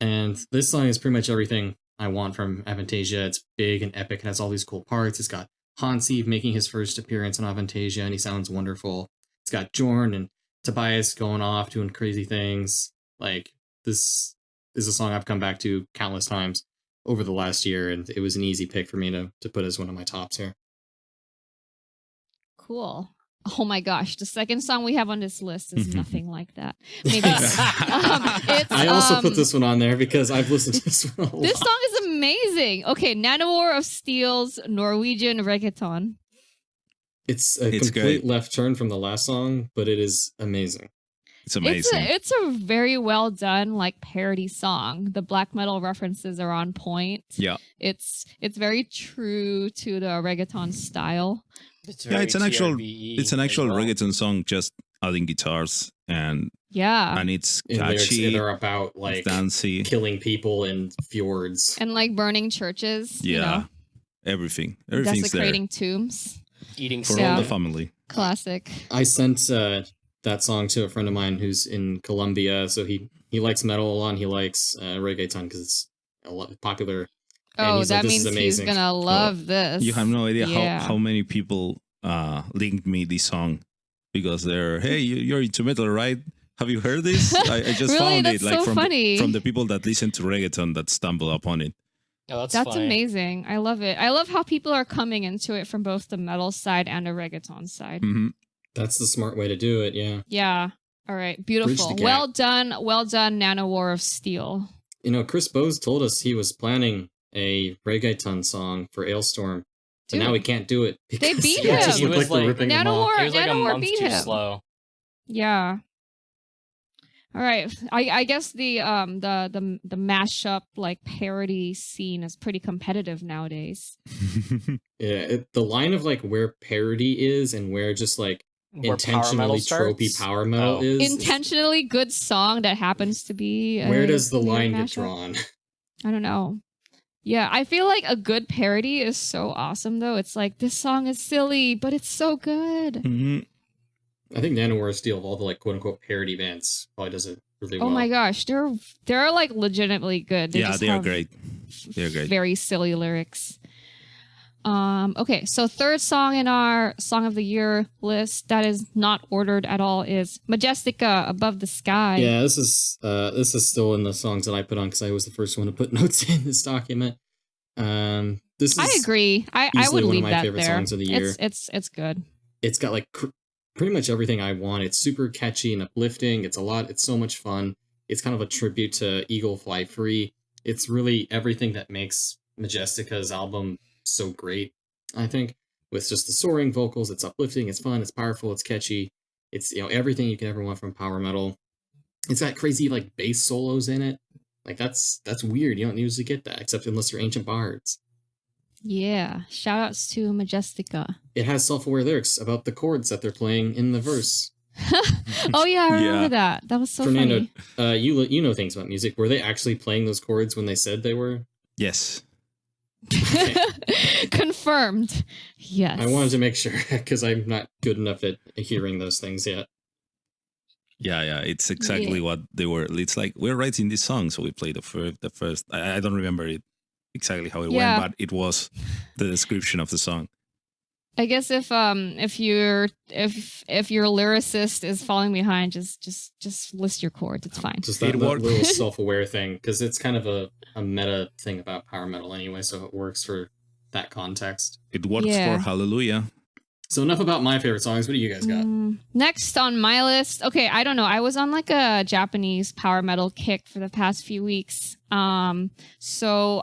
And this song is pretty much everything I want from Avantasia. It's big and epic. It has all these cool parts. It's got Hansi making his first appearance on Avantasia, and he sounds wonderful. It's got Jorn and Tobias going off, doing crazy things. Like, this is a song I've come back to countless times over the last year, and it was an easy pick for me to put as one of my tops here. Cool. Oh my gosh, the second song we have on this list is nothing like that. Maybe it's, I also put this one on there because I've listened to this one a lot. This song is amazing. Okay, Nanowar of Steel's Norwegian reggaeton. It's a It's complete great. left turn from the last song, but it is amazing. It's amazing. It's a very well done like parody song. The black metal references are on point. Yeah. It's very true to the reggaeton style. It's Yeah, it's an actual TRVE it's an as actual well. reggaeton song, just adding guitars and Yeah. it's And lyrics catchy, that are about like it's dancey. killing people in fjords. And like burning churches. You Yeah, know, everything's there desecrating tombs. Eating for Yeah. all salmon. the family. Classic. I sent that song to a friend of mine who's in Colombia, so he likes metal a lot. And he likes reggaeton because it's a lot popular. And Oh, he's like, that "This is means he's amazing." gonna love this. You have no idea Yeah. how many people linked me this song because they're, hey, you're into metal, right? Have you heard this? I just Really? found That's it like so from funny. from the people that listen to reggaeton that stumble upon it. Oh, that's That's funny. amazing. I love it. I love how people are coming into it from both the metal side and the reggaeton side. Hmm. That's the smart way to do it. Yeah. Yeah. All right. Bridge Beautiful. the gap. Well done. Well done, Nanowar of Steel. You know, Chris Bowes told us he was planning a reggaeton song for Ailstorm, but now Dude. he can't do it. They because beat it just him. looked He was like they're like- ripping him off. Nanowar, It was like a Nanowar month beat too him. slow. Yeah. All right. I guess the mashup like parody scene is pretty competitive nowadays. Yeah, the line of like where parody is and where just like Where power metal intentionally tropey starts. power metal Oh. is. Intentionally good song that happens to be. Where a does the weird line get mashup. drawn? I don't know. Yeah, I feel like a good parody is so awesome though. It's like this song is silly, but it's so good. Mhm. I think Nanowar Steel of all the like quote unquote parody bands probably does really Oh well. my gosh, they're like legitimately good. Yeah, just they are have great. They are great. Very silly lyrics. Okay, so third song in our Song of the Year list that is not ordered at all is Majestica, Above the Sky. Yeah, this is still in the songs that I put on because I was the first one to put notes in this document. This is I agree. I easily would one leave of my that favorite there. songs of the year. It's good. It's got like pretty much everything I want. It's super catchy and uplifting. It's so much fun. It's kind of a tribute to Eagle Fly Free. It's really everything that makes Majestica's album so great, I think. With just the soaring vocals, it's uplifting, it's fun, it's powerful, it's catchy. It's, everything you can ever want from power metal. It's got crazy like bass solos in it. Like that's weird. You don't usually get that, except unless you're Ancient Bards. Yeah. Shout outs to Majestica. It has self-aware lyrics about the chords that they're playing in the verse. Oh yeah, I remember Yeah. that. That was so Fernando, funny. you know things about music. Were they actually playing those chords when they said they were? Yes. Confirmed. Yes. I wanted to make sure because I'm not good enough at hearing those things yet. Yeah. It's exactly what they were. It's like we're writing this song, so we play the first. I don't remember it exactly how it Yeah. went, but it was the description of the song. I guess if your lyricist is falling behind, just list your chords. It's fine. Just It that worked. little self-aware thing, because it's kind of a meta thing about power metal anyway, so it works for that context. It works Yeah. for Hallelujah. So enough about my favorite songs. What do you guys got? Next on my list, okay, I don't know. I was on like a Japanese power metal kick for the past few weeks. So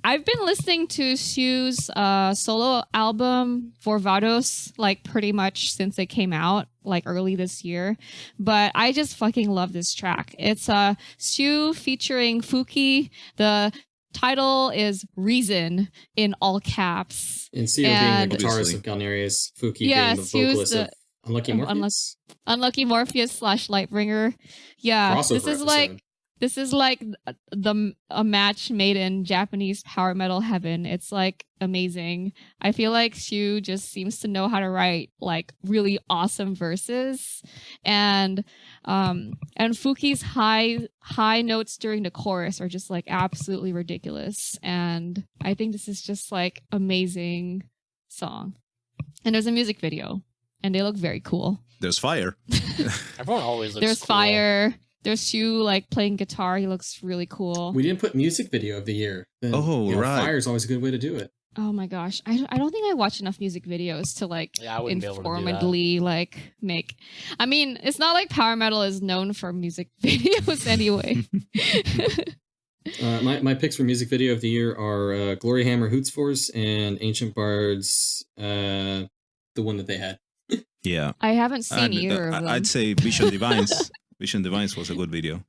I've been listening to Sue's solo album Vorvados like pretty much since it came out like early this year, but I just fucking love this track. It's Sue featuring Fuki. The title is Reason in all caps. And Seo being And- the guitarist Obviously. of Galneryus, Fuki Yeah, being the Sue's vocalist the- of Unlucky Morpheus. Unlucky Morpheus / Lightbringer. Yeah, Crossover this is like episode. this is like a match made in Japanese power metal heaven. It's like amazing. I feel like Shu just seems to know how to write like really awesome verses, and Fuki's high notes during the chorus are just like absolutely ridiculous. And I think this is just like amazing song. And there's a music video, and they look very cool. There's fire. Everyone always looks There's cool. fire. There's Shu like playing guitar. He looks really cool. We didn't put music video of the year. Then, Oh, right. Fire's always a good way to do it. Oh my gosh. I don't think I watch enough music videos to like Yeah, I wouldn't be able to do that. informedly like make. I mean, it's not like power metal is known for music videos anyway. My picks for music video of the year are Gloryhammer Hoots Force and Ancient Bards, the one that they had. Yeah. I haven't seen And, either of them. I'd say Vision Divines. Vision Divines was a good video.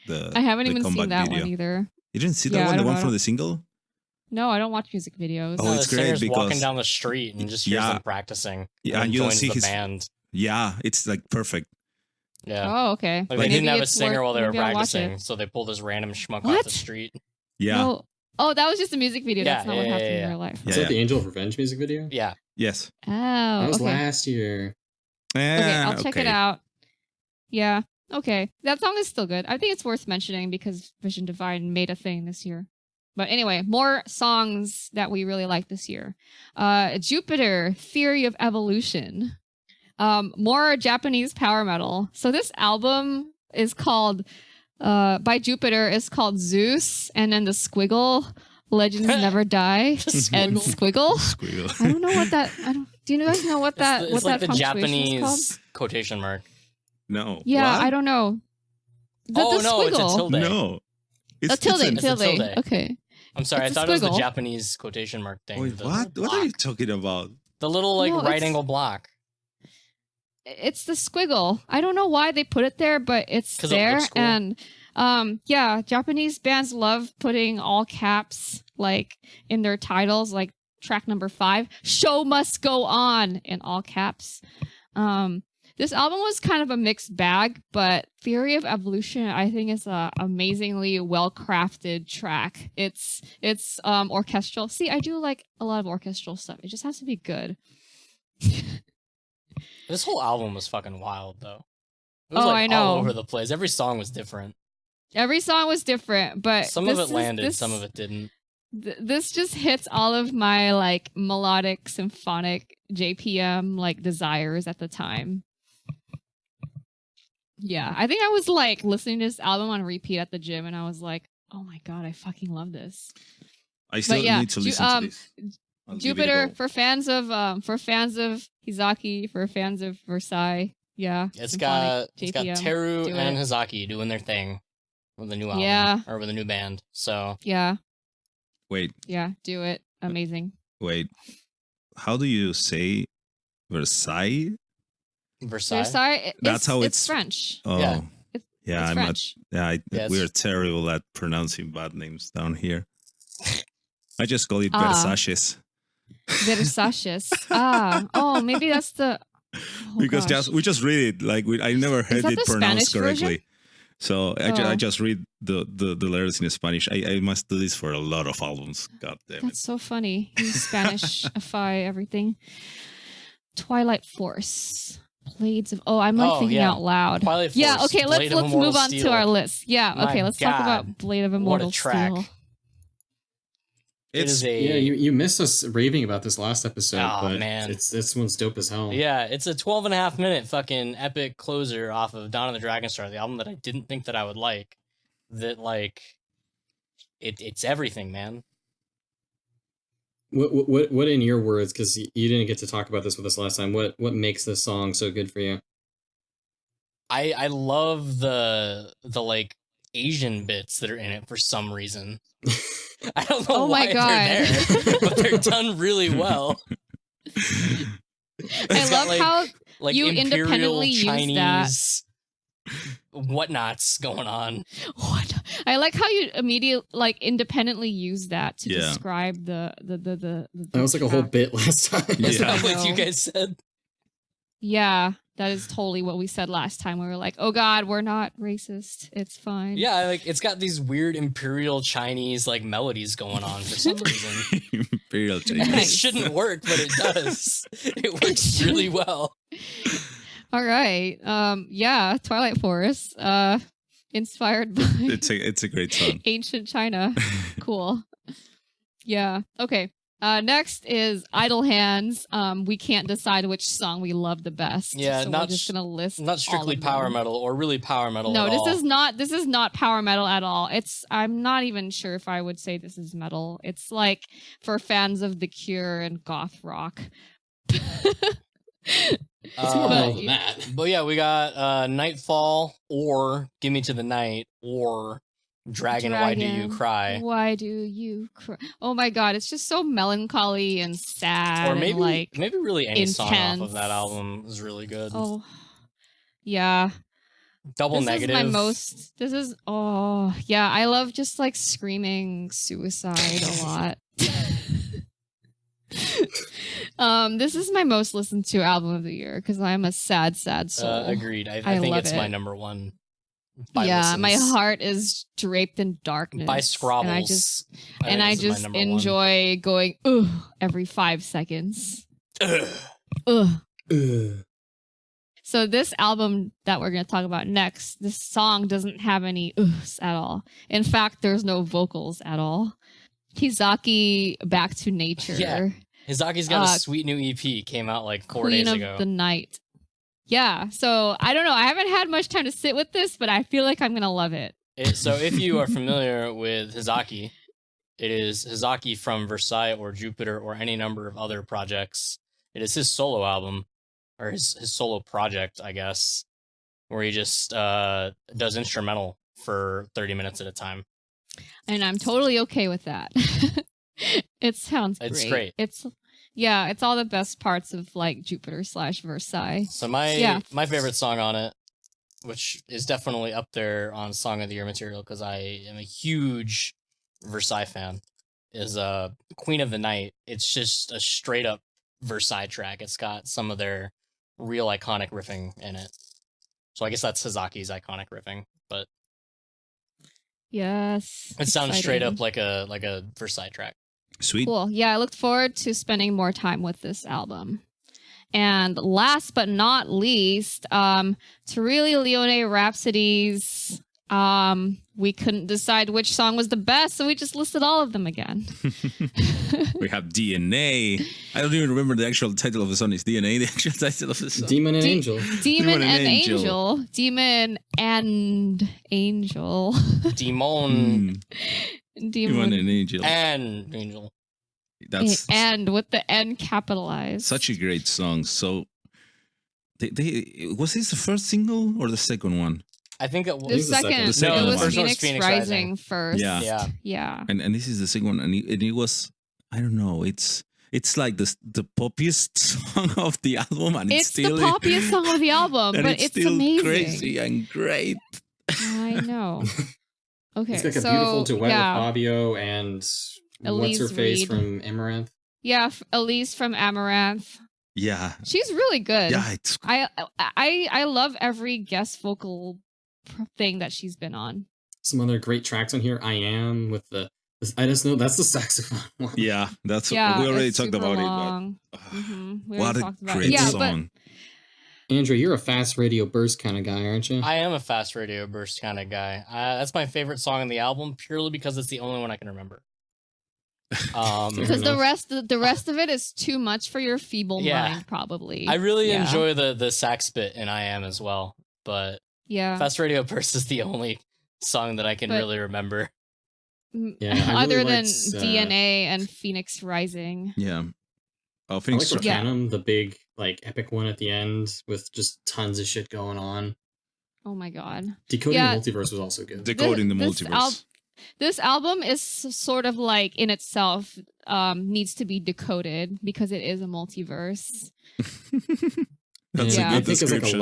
I haven't the even seen comeback that video. one either. You didn't see Yeah, that I one? The don't one know. from the single? No, I don't watch music videos. Oh, No, it's the great singer's walking because- down the street and just hears Yeah. them practicing. Yeah, and and you don't joins see the his- band. Yeah, it's like perfect. Yeah. Oh, okay. Like they Like- didn't have a it's singer worth- while they were maybe I'll watch practicing, it. so they pulled this random schmuck off What? the street. Yeah. No. Oh, that was just a music video. Yeah, That's not what yeah, happened yeah, in yeah. real life. Yeah, Is that yeah. the Angel of Revenge music video? Yeah. Yes. Oh, That was okay. last year. Okay, I'll check it out. Yeah. Okay. That song is still good. I think it's worth mentioning because Vision Divine made a thing this year. But anyway, more songs that we really like this year. Jupiter, Theory of Evolution. More Japanese power metal. So this album is called by Jupiter is called Zeus, and then the squiggle, Legends Never Die, and squiggle. Squiggle. I don't know what that. Do you guys know what that? It's what like that the punctuation is called? Japanese quotation mark. No. Yeah, What? I don't know. Oh, the no, it's a squiggle. tilde. No. A tilde, It's a tilde. tilde. Okay. I'm sorry, It's I a thought it was the squiggle. Japanese quotation mark thing. Wait, the what? little What are you block. talking about? The little like No, right it's- angle block. It's the squiggle. I don't know why they put it there, but it's 'Cause it there. looks cool. And yeah, Japanese bands love putting all caps like in their titles, like track number 5, "Show Must Go On" in all caps. This album was kind of a mixed bag, but Theory of Evolution, I think, is a amazingly well-crafted track. It's orchestral. See, I do like a lot of orchestral stuff. It just has to be good. This whole album was fucking wild though. It was Oh, like I know. all over the place. Every song was different. Every song was different, but Some of it landed, some of it didn't. This just hits all of my like melodic symphonic JPM like desires at the time. Yeah, I think I was like listening to this album on repeat at the gym, and I was like, "Oh my god, I fucking love this." I still yeah, need to listen to this. I'll give it a Jupiter go. for fans of Hizaki, for fans of Versailles. Yeah, It's symphonic got JPM. Teru Do and it. Hizaki doing their thing with the new album. Yeah. Or with a new band. So Yeah, Wait, do it. Amazing. wait. How do you say Versailles? Versailles. That's how it's it's- French. Oh, Yeah. It's I'm French. Yeah, we're it's- terrible at pronouncing bad names down here. I just call it Ah. Versaces. Versaces. Oh, maybe that's the. Oh, Because gosh. we just read it like I never heard that it the pronounced Spanish version? correctly. So I Oh. just read the letters in Spanish. I must do this for a lot of albums. God damn it. That's so funny. You Spanishify everything. Twilight Force. Blades of. Oh, I'm like Oh, thinking yeah. out loud. Twilight Yeah. Force, Okay. Blade Let's of move Immortal on Steel. to our list. Yeah. My Okay. Let's talk God. about Blade of What a Immortal track. Steel. It is a Yeah, you missed us raving about this last episode, Aw, but man. this one's dope as hell. Yeah, it's a 12 and a half minute fucking epic closer off of Dawn of the Dragonstar, the album that I didn't think that I would like. That like it's everything, man. What in your words, because you didn't get to talk about this with us last time, what makes this song so good for you? I love the like Asian bits that are in it for some reason. I don't know Oh my why God. they're there, but they're done really well. I It's got, love how like you Imperial independently use that. Chinese whatnots going on. What? I like how you immediately like independently use that to Yeah. describe the That was like a whole track. bit last time. Is Yeah. that what you No. guys said? Yeah, that is totally what we said last time. We were like, "Oh God, we're not racist. It's fine." Yeah, like it's got these weird Imperial Chinese like melodies going on for some reason. Imperial It Chinese. Nice. shouldn't work, but it does. It works really well. All right. Yeah, Twilight Forest. Inspired by It's a great song. ancient China. Cool. Yeah. Okay. Next is Idle Hands. We can't decide which song we love the best. Yeah, so not we're just sh- gonna list Not all strictly of power them. metal or really power metal. No, at this all. is not power metal at all. I'm not even sure if I would say this is metal. It's like for fans of The Cure and goth rock. It's more Uh, metal than that. But yeah, we got Nightfall or Give Me to the Night or Dragon, Why Do You Dragon, Cry? Why do you cry? Oh my god, it's just so melancholy and sad. Or maybe and like maybe really any song off of intense. that album is really good. oh yeah. Double this Negative. is my most. This is oh yeah. I love just like screaming suicide a lot. This is my most listened to album of the year because I'm a sad soul. Agreed. I I think love it's my it. number one. By Yeah, my listens. heart is draped in darkness. By Scrobbles. And I just think this is my number one. enjoy going ugh every 5 seconds. Ugh. Ugh. Ugh. So this album that we're going to talk about next, this song doesn't have any uhs at all. In fact, there's no vocals at all. Hizaki, Back to Nature. Yeah. Hizaki's got Uh, a sweet new EP, came out like 4 Queen days of ago. the Night. Yeah, so I don't know. I haven't had much time to sit with this, but I feel like I'm going to love it. So if you are familiar with Hizaki, it is Hizaki from Versailles or Jupiter or any number of other projects. It is his solo album, or his solo project, I guess, where he just does instrumental for 30 minutes at a time. And I'm totally okay with that. It sounds great. It's great. It's all the best parts of like Jupiter / Versailles. So my Yeah. my favorite song on it, which is definitely up there on Song of the Year material because I am a huge Versailles fan, is Queen of the Night. It's just a straight up Versailles track. It's got some of their real iconic riffing in it. So I guess that's Hizaki's iconic riffing, but Yes. it sounds straight up exciting. like a Versailles track. Sweet. Cool. Yeah, I look forward to spending more time with this album. And last but not least, Turilli, Lione, Rhapsodies. We couldn't decide which song was the best, so we just listed all of them again. We have DNA. I don't even remember the actual title of the song. Is DNA the actual title of the song? Demon and Angel. Demon and Angel. Demon and Angel. Demon Demon and Angel. and Angel. That's and with the N capitalized. such a great song. So, was this the first single or the second one? I think it The was. second, The second it one. was First one was Phoenix, Phoenix Rising Rising. first. Yeah. Yeah. Yeah. And this is the second one, and it was, I don't know, it's like the poppiest song of the album, and It's still the poppiest song of the album, and but it's still amazing. crazy and great. I know. Okay, It's got a so beautiful duet yeah, with Fabio and what's her Elise face Reed. from Amaranth. yeah, Elise from Amaranth. Yeah, She's really good. yeah, it's I love every guest vocal thing that she's been on. Some other great tracks on here. I Am with I just know that's the saxophone one. yeah. That's Yeah, we already it's talked super about long. it, We but what already a talked about great it. Yeah, song! Andrew, you're a fast radio burst kind of guy, aren't you? I am a fast radio burst kind of guy. That's my favorite song on the album, purely because it's the only one I can remember. because the enough. rest of it is too much for your feeble Yeah. mind, probably. I really Yeah. enjoy the sax bit in I Am as well, but Yeah. Fast Radio Burst is the only song that I can But- really remember. Yeah, I Other really than liked, DNA and Phoenix Rising. Yeah. Oh, I Phoenix. like Yeah. Arcanum, the big epic one at the end with just tons of shit going on. Oh my god. Decoding Yeah. the Multiverse was also good. Decoding the This multiverse. This album is sort of like in itself needs to be decoded because it is a multiverse. That's Yeah. a I good think it's like description.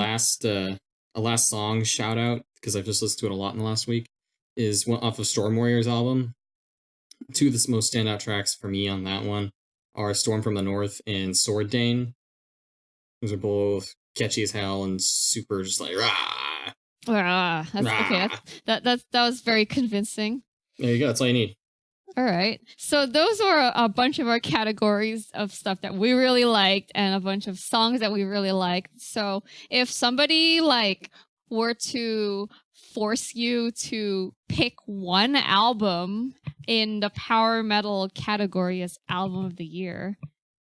a last song shout out because I've just listened to it a lot in the last week is one off of Stormwarriore's album. Two of the most standout tracks for me on that one are Storm from the North and Sword Dane. Those are both catchy as hell and super just like rah. Okay, that was very convincing. There you go. That's all you need. All right. So those were a bunch of our categories of stuff that we really liked and a bunch of songs that we really liked. So if somebody were to force you to pick one album in the power metal category as album of the year.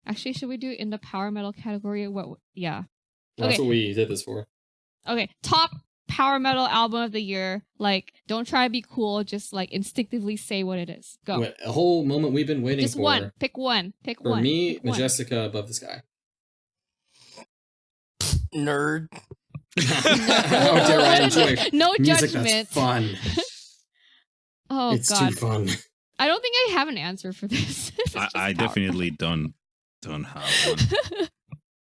Actually, should we do it in the power metal category? Yeah. That's Okay. what we did this for. Okay. Top power metal album of the year. Don't try to be cool. Just instinctively say what it is. Go. What, a whole moment we've been waiting Just for. one. Pick one. Pick For one. me, Pick one. Majestica Above the Sky. Nerd. How dare I enjoy No music judgment. that's fun. Oh It's god. too fun. I don't think I have an answer for this. It's just I power. definitely don't have one.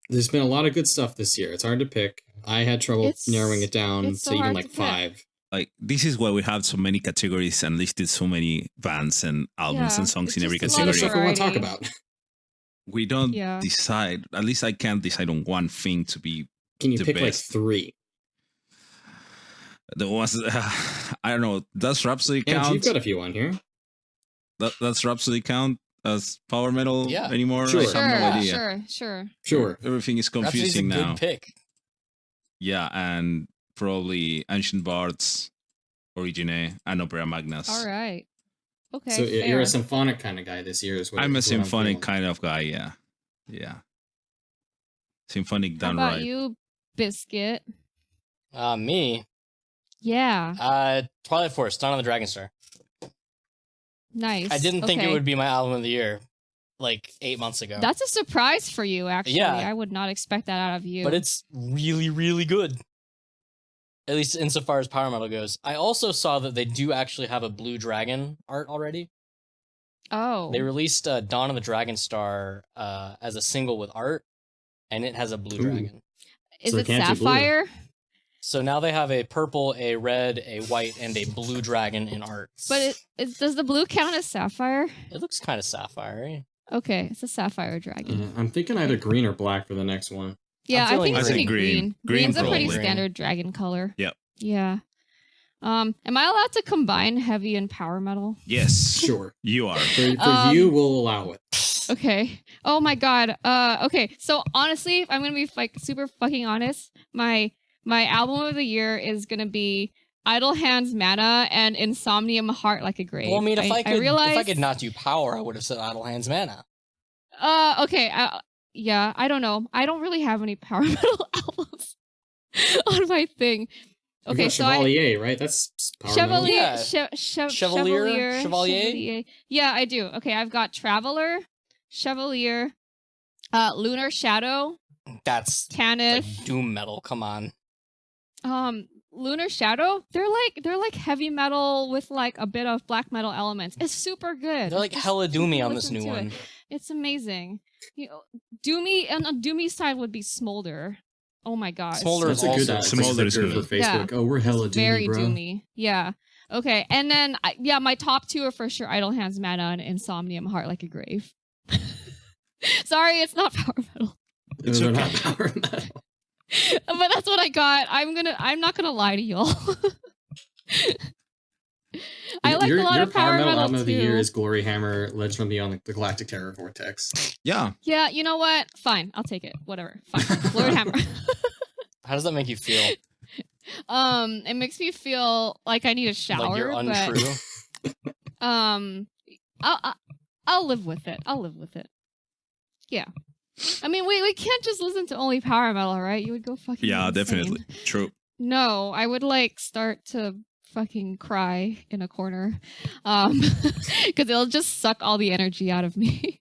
There's been a lot of good stuff this year. It's hard to pick. I had trouble It's- narrowing it down it's so to even hard to pick. 5. This is why we have so many categories and listed so many bands and albums Yeah, and songs it's in every just It's a lot the of stuff we want to talk variety. about. We don't Yeah. decide. At least I can't decide on one thing to be Can you The pick best. 3? the ones. I don't know. Does Rhapsody Andrew, count? you've got a few on here. Does Rhapsody count as power metal Yeah. anymore? Sure. I have no idea. Sure. Sure. Everything is Rhapsody's a confusing good now. pick. Yeah, and probably Ancient Bards, Origine, and Opera Magnus. All right. Okay. So you're a fair. symphonic kind of guy this year as well. I'm a symphonic kind of guy. Yeah. Symphonic How done about right. you, Biscuit? Me. Yeah. Twilight Force, Dawn of the Dragonstar. Nice. I didn't think it Okay. would be my album of the year 8 months ago. That's a surprise for you, actually. Yeah. I would not expect that out of you. But it's really, really good. At least insofar as power metal goes. I also saw that they do actually have a Blue Dragon art already. Oh. They released Dawn of the Dragonstar as a single with art, and it has a blue Ooh. dragon. Is So it they can't do blue. Sapphire? So now they have a purple, a red, a white, and a blue dragon in art. But does the blue count as Sapphire? It looks kind of sapphire. Okay, it's a Sapphire Dragon. Yeah, I'm thinking either green or black for the next one. Yeah, I feeling think it's green. pretty green. Green. Green's a pretty Green. standard dragon color. Yep. Yeah. Am I allowed to combine heavy and power metal? Yes. Sure. You are. For you, we'll allow it. Okay. Oh my god. Okay. So honestly, if I'm gonna be like super fucking honest, my album of the year is gonna be Idle Hands Mana and Insomnium Heart Like a Grave. Well, I mean, if I realized, could not do Power, I would have said Idle Hands Mana. Okay. Yeah. I don't know. I don't really have any power metal albums on my thing. You Okay, got so Chevalier, right? That's power metal. Chevalier, Yeah. Chevalier. Yeah, I do. Okay, I've got Traveler, Chevalier, Lunar Shadow, That's Tanith. like doom metal. Come on. Lunar Shadow. They're like heavy metal with like a bit of black metal elements. It's super good. They're like Just hella doomy on this listen new to it. one. It's amazing. You know, Doomy, and on Doomy's side would be Smolder. Oh my god. Smolder That's is a good also Smolder is sticker good. for Facebook. Oh, we're hella doomy, very bro. doomy. Yeah. Okay. And then my top two are for sure Idle Hands Mana and Insomnium Heart Like a Grave. Sorry, it's not power metal. Those are not power metal. But that's what I got. I'm not gonna lie to y'all. I like a lot your of power metal album too. of the year is Gloryhammer, Legend from Beyond the Galactic Terror Vortex. Yeah. Yeah, you know what? Fine, I'll take it. Whatever. Fine. Gloryhammer. How does that make you feel? It makes me feel like I need a shower. Like you're untrue? But, I'll live with it. Yeah. I mean, we can't just listen to only power metal, right? You would go fucking Yeah, insane. definitely. True. No, I would like start to fucking cry in a corner, because it'll just suck all the energy out of me.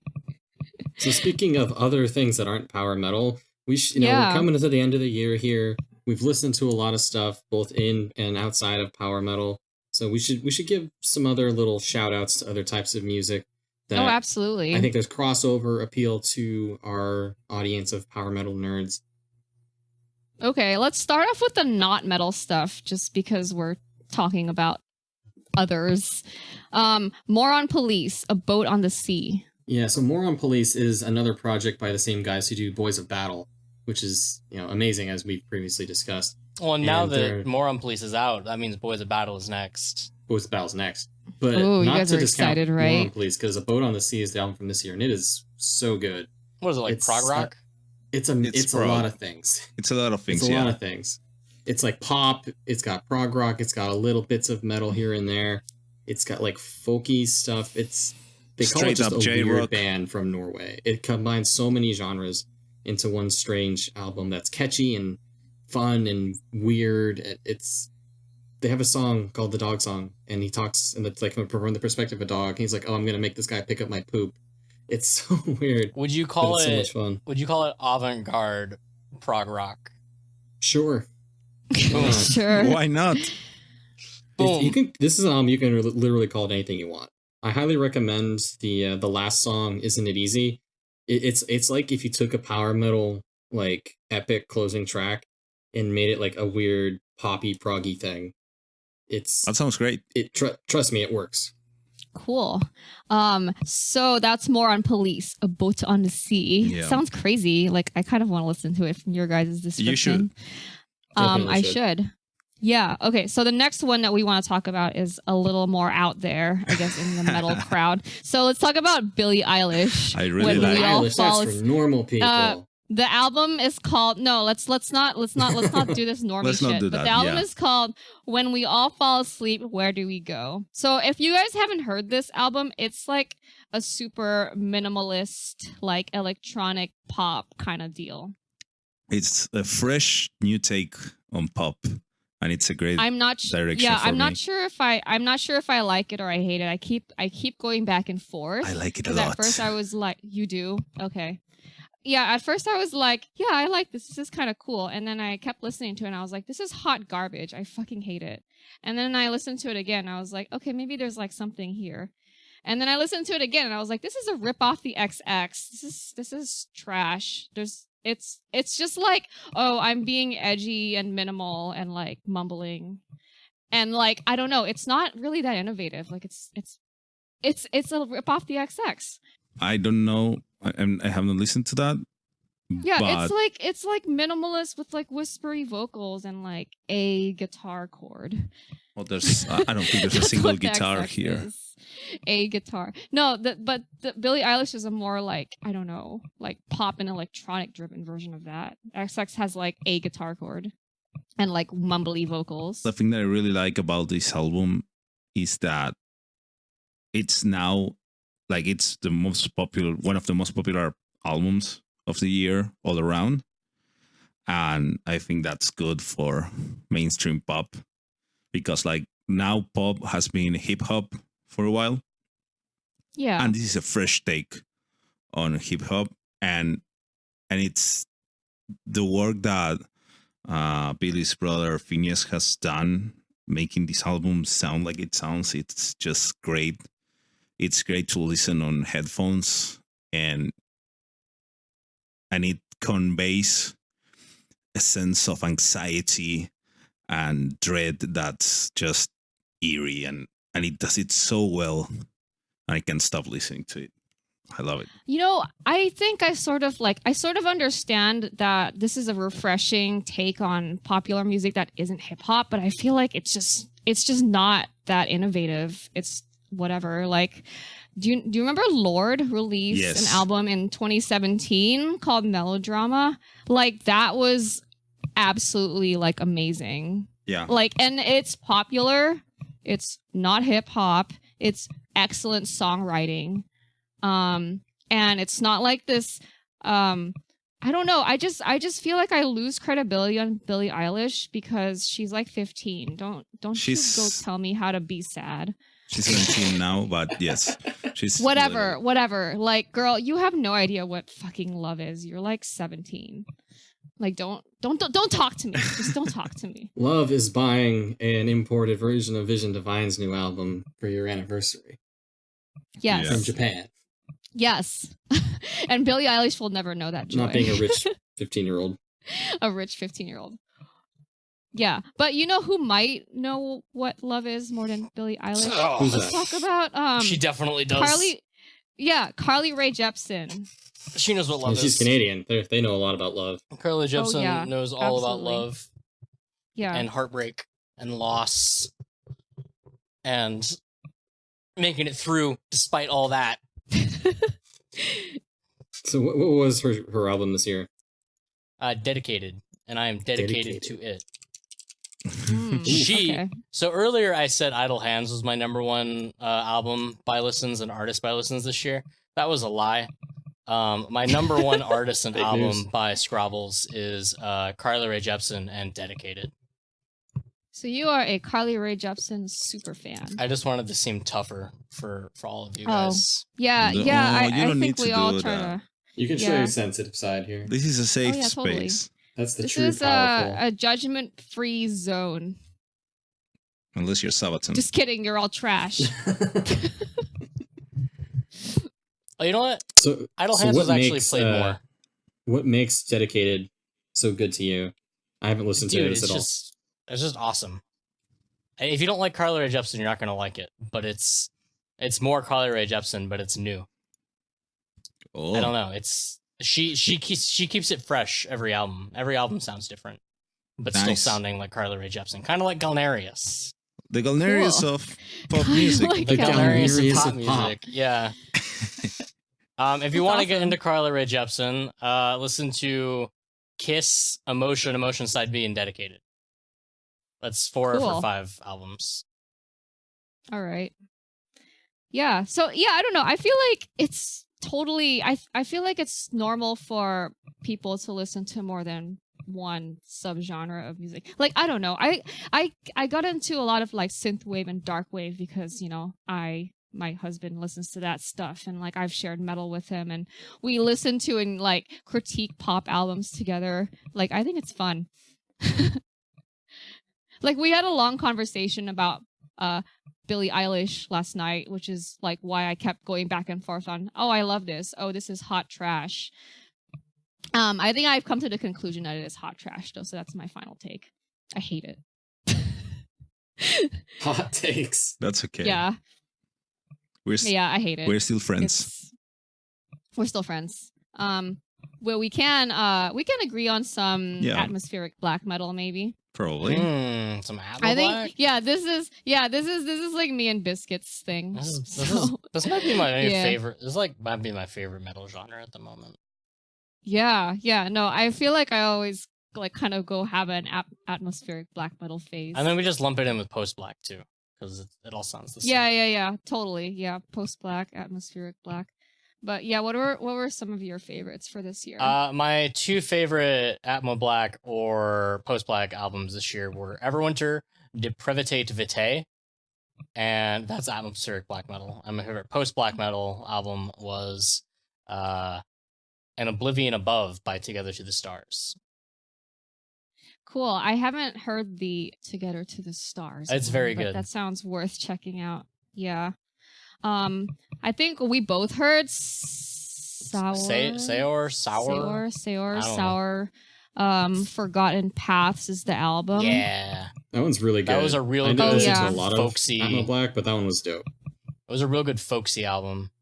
So speaking of other things that aren't power metal, we're coming to the end of the year here. We've listened to a lot of stuff, both in and outside of power metal. So we should give some other little shout outs to other types of music. That Oh, absolutely. I think there's crossover appeal to our audience of power metal nerds. Okay, let's start off with the not metal stuff, just because we're talking about others. Moron Police, A Boat on the Sea. Yeah, so Moron Police is another project by the same guys who do Boys of Battle, which is amazing, as we've previously discussed. Well, now And that Moron Police is out, that means Boys of Battle is next. Boys of Battle's next. But Ooh, you not guys to are discount excited, Moron right? Police, because A Boat on the Sea is the album from this year, and it is so good. What is it, like It's, prog rock? It's a prog. lot of things. It's a lot of things. It's a Yeah. lot of things. It's like pop. It's got prog rock. It's got a little bits of metal here and there. It's got like folky stuff. They call Straight it just up a weird J-rock. band from Norway. It combines so many genres into one strange album that's catchy and fun and weird. They have a song called The Dog Song, and he talks, and it's like from the perspective of a dog. He's like, "Oh, I'm gonna make this guy pick up my poop." It's so weird. Would you But call it's so it? much fun. Would you call it avant-garde prog rock? Sure. Why not? Sure. Why not? Boom. This is an album you can literally call it anything you want. I highly recommend the last song, "Isn't It Easy." It's like if you took a power metal like epic closing track and made it like a weird poppy proggy thing. That sounds great. Trust me, it works. Cool. So that's Moron Police, A Boat on the Sea. Yeah. Sounds crazy. Like I kind of want to listen to it from your guys' description. You should. Definitely I should. should. Yeah. Okay. So the next one that we want to talk about is a little more out there, I guess, in the metal crowd. So let's talk about Billie Eilish. I really When like we all Eilish, fall that's for normal people. The album is called let's not do this normie Let's not shit. do But that, the album yeah. is called When We All Fall Asleep, Where Do We Go? So if you guys haven't heard this album, it's like a super minimalist, like electronic pop kind of deal. It's a fresh new take on pop, and it's a great I'm not direction yeah, for I'm me. not sure if I like it or I hate it. I keep going back and forth. I like it a 'Cause lot. At first I was like, you do? Okay. Yeah, at first I was like, yeah, I like this. This is kind of cool. And then I kept listening to it and I was like, this is hot garbage. I fucking hate it. And then I listened to it again. And I was like, okay, maybe there's like something here. And then I listened to it again and I was like, this is a rip off the XX. This is trash. It's just like, oh, I'm being edgy and minimal and like mumbling. And like, I don't know, it's not really that innovative. Like it's a rip off the XX. I don't know. I haven't listened to that, Yeah, but it's like minimalist with like whispery vocals and like a guitar chord. well, there's I don't think there's a That's single what the guitar XX here. is. A guitar. No, but the Billie Eilish is a more like, I don't know, like pop and electronic driven version of that. XX has like a guitar chord and like mumbly vocals. The thing that I really like about this album is that it's now like it's the most popular, one of the most popular albums of the year all around, and I think that's good for mainstream pop because like now pop has been hip hop for a while, Yeah. and this is a fresh take on hip hop, and it's the work that Billy's brother Phineas has done making this album sound like it sounds. It's just great. It's great to listen on headphones, and it conveys a sense of anxiety and dread that's just eerie, and it does it so well. I can't stop listening to it. I love it. You know, I think I sort of understand that this is a refreshing take on popular music that isn't hip hop, but I feel like it's just not that innovative. It's whatever. Like, do you remember Lorde released Yes. an album in 2017 called Melodrama? Like, that was absolutely like amazing. Yeah. Like, and it's popular. It's not hip hop. It's excellent songwriting. And it's not like this, I don't know. I just feel like I lose credibility on Billie Eilish because she's like 15. Don't you go tell me how to be sad. She's 17 now, but yes, she's Whatever. Like, girl, you have no idea what fucking love is. You're like 17. Like, don't talk to me. Just don't talk to me. Love is buying an imported version of Vision Divine's new album for your anniversary Yes. Yeah. from Japan. Yes. And Billie Eilish will never know that joy. Not being a rich 15-year-old. A rich 15-year-old. Yeah, but you know who might know what love is more than Billie Eilish? Oh, Who's Let's that? talk about she definitely does. Carly Rae Jepsen. She knows what love And is. she's Canadian. They know a lot about love. Carly Jepsen yeah, knows all about absolutely. love Yeah. and heartbreak and loss and making it through despite all that. So what was her album this year? Dedicated, and I am dedicated to it. Mm, She. okay. So earlier I said Idle Hands was my number one album by listens and artist by listens this year. That was a lie. My number one artist and Fake album news. by Scrabbles is Carly Rae Jepsen and Dedicated. So you are a Carly Rae Jepsen super fan. I just wanted to seem tougher for all of you Oh. guys. Yeah, No, yeah. you I don't think need we to all do try that. to. You can show Yeah. your sensitive side here. This is a safe yeah, totally. space, That's the This true is powerful. a judgment-free zone. unless you're Sabaton. Just kidding. You're all trash. Oh, you know what? So Idle so Hands what was actually makes, played more. What makes Dedicated so good to you? I haven't listened to Dude, this it's at all. just awesome. And if you don't like Carly Rae Jepsen, you're not gonna like it. But it's more Carly Rae Jepsen, but it's new. Oh, I don't know. It's she keeps it fresh every album. Every album sounds different, but still Nice. sounding like Carly Rae Jepsen, kind of like Galneryus. The Galneryus Cool. of pop Kinda music. like The Galneryus Galneryus of pop of pop. music. Yeah. If you That's want to get awesome. into Carly Rae Jepsen, listen to Kiss, Emotion Side B, and Dedicated. That's 4 Cool. for 5 albums. All right. Yeah. So yeah, I don't know. I feel like it's totally. I feel like it's normal for people to listen to more than one subgenre of music. Like, I don't know. I got into a lot of like synthwave and darkwave because, you know, my husband listens to that stuff, and like I've shared metal with him, and we listen to and like critique pop albums together. Like, I think it's fun. Like, we had a long conversation about Billie Eilish last night, which is like why I kept going back and forth on, oh, I love this. Oh, this is hot trash. I think I've come to the conclusion that it is hot trash, though, so that's my final take. I hate it. Hot takes. That's okay. Yeah. We're Yeah, I hate it. we're still friends. We're still friends. well, we can agree on some atmospheric black metal, maybe. Probably. Some Atmo I think, Black? this is like me and Biscuits thing. This might be my favorite. This might be my favorite metal genre at the moment. Yeah. No, I feel like I always like kind of go have an atmospheric black metal phase. And then we just lump it in with post black too, because it all sounds the same. Yeah, totally. Yeah, post black, atmospheric black. But yeah, what were some of your favorites for this year? My two favorite Atmo Black or post black albums this year were Everwinter, De Previtate Vitae, and that's atmospheric black metal. And my favorite post black metal album was An Oblivion Above by Together to the Stars. Cool. I haven't heard the Together to the Stars. It's very good. That sounds worth checking out. Yeah. I think we both heard Sour. Forgotten Paths is the album. Yeah. That one's really good. That was a real good, to a lot folksy. Of Atmo Black, but that one was dope. It was a real good folksy album.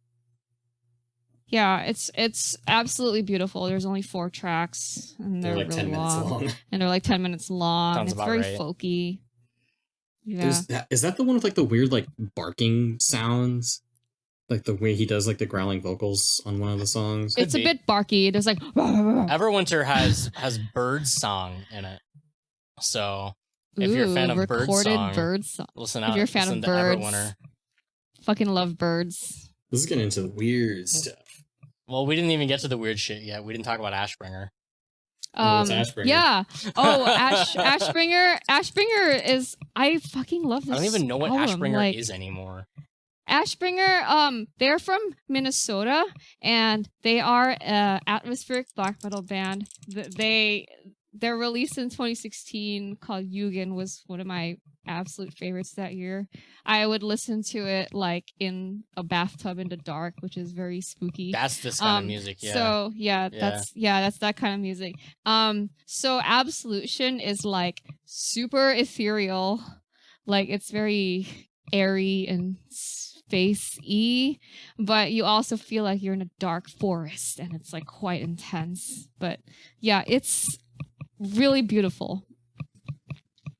Yeah, it's absolutely beautiful. There's only 4 tracks, and they're like really 10 minutes long. And they're like 10 minutes long. Sounds It's about very right. folky. Yeah. Is that the one with like the weird like barking sounds? Like the way he does like the growling vocals on one of the songs? It's a bit barky. There's like Everwinter has bird song in it. So if you're a fan of recorded bird song, listen out. If you're a fan listen of to birds, Everwinter. fucking love birds. This is getting into the weird stuff. Well, we didn't even get to the weird shit yet. We didn't talk about Ashbringer. What's Ashbringer? Yeah. Oh, Ashbringer. Ashbringer is. I fucking love this. I don't even know what album. Ashbringer is anymore. Ashbringer, they're from Minnesota, and they are an atmospheric black metal band. Their release in 2016 called Yugen was one of my absolute favorites that year. I would listen to it like in a bathtub in the dark, which is very spooky. That's this kind of music, yeah. So that's that kind of music. So Absolution is like super ethereal, like it's very airy and space-y, but you also feel like you're in a dark forest, and it's like quite intense. But yeah, it's really beautiful.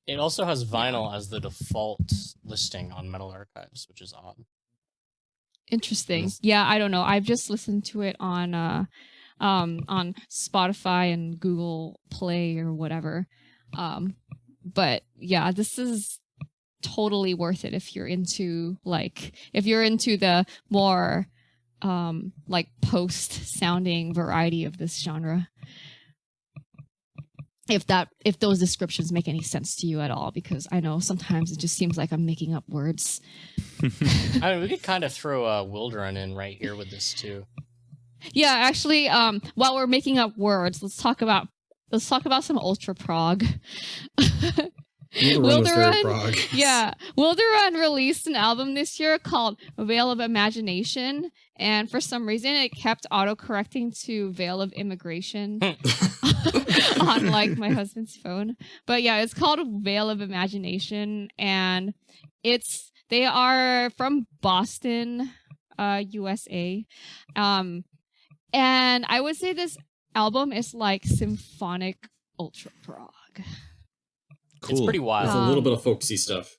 It also has vinyl as the default listing on Metal Archives, which is odd. Interesting. Yeah, I don't know. I've just listened to it on Spotify and Google Play or whatever. But yeah, this is totally worth it if you're into the more like post sounding variety of this genre. If those descriptions make any sense to you at all, because I know sometimes it just seems like I'm making up words. I mean, we could kind of throw Wilderun in right here with this too. Yeah, actually, while we're making up words, let's talk about some ultra prog. Wilderun, yeah, Wilderun released an album this year called Veil of Imagination, and for some reason it kept autocorrecting to Veil of Immigration on like my husband's phone. But yeah, it's called Veil of Imagination, and they are from Boston, USA, and I would say this album is like symphonic ultra prog. Cool. It's pretty wild. It's a little bit of folksy stuff.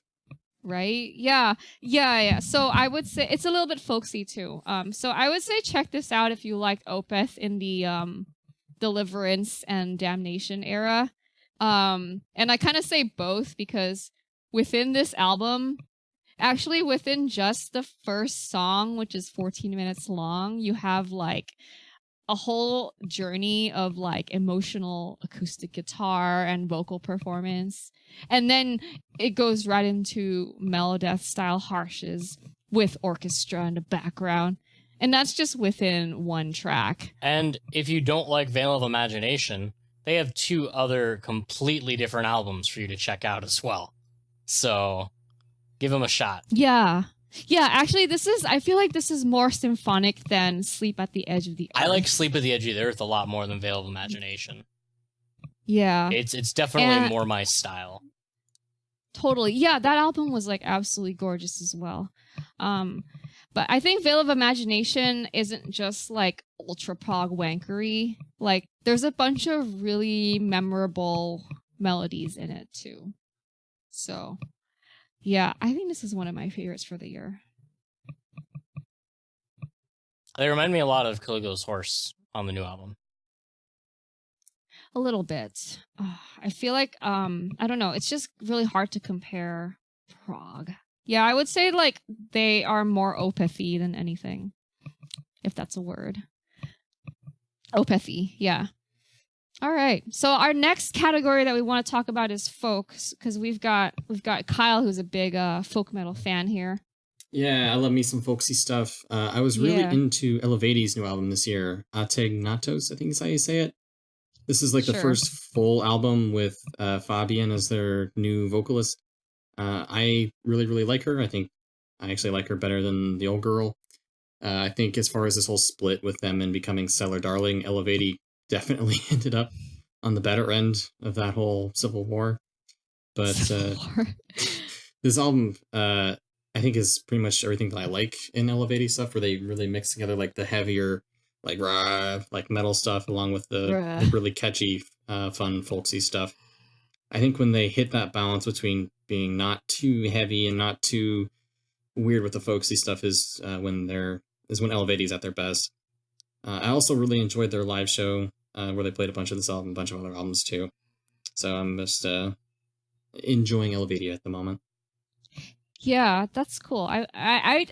Right? Yeah. So I would say it's a little bit folksy too. So I would say check this out if you like Opeth in the Deliverance and Damnation era. And I kind of say both because within this album, actually within just the first song, which is 14 minutes long, you have like a whole journey of like emotional acoustic guitar and vocal performance. And then it goes right into Melodeath style harshes with orchestra in the background. And that's just within one track. And if you don't like Veil of Imagination, they have 2 other completely different albums for you to check out as well. So give them a shot. Yeah. Yeah, actually, I feel like this is more symphonic than Sleep at the Edge of the Earth. I like Sleep at the Edge of the Earth a lot more than Veil of Imagination. Yeah. It's definitely more my style. Totally. Yeah, that album was like absolutely gorgeous as well. But I think Veil of Imagination isn't just like ultra prog wankery. Like there's a bunch of really memorable melodies in it too. So yeah, I think this is one of my favorites for the year. They remind me a lot of Caligula's Horse on the new album. A little bit. I feel like I don't know, it's just really hard to compare prog. Yeah, I would say like they are more opethy than anything, if that's a word. Opethy, yeah. All right. So our next category that we want to talk about is folk, because we've got Kyle, who's a big folk metal fan here. Yeah, I love me some folksy stuff. I was really into Elevati's new album this year, Ategnatos, I think is how you say it. This is like the first full album with Fabian as their new vocalist. I really, really like her. I think I actually like her better than the old girl. I think as far as this whole split with them and becoming Stellar Darling, Elevati definitely ended up on the better end of that whole civil war. But this album, I think, is pretty much everything that I like in Elevati stuff, where they really mix together like the heavier, like rah, like metal stuff, along with the really catchy, fun, folksy stuff. I think when they hit that balance between being not too heavy and not too weird with the folksy stuff is when Elevati's at their best. I also really enjoyed their live show where they played a bunch of this album, a bunch of other albums too. So I'm just enjoying Elevati at the moment. Yeah, that's cool. I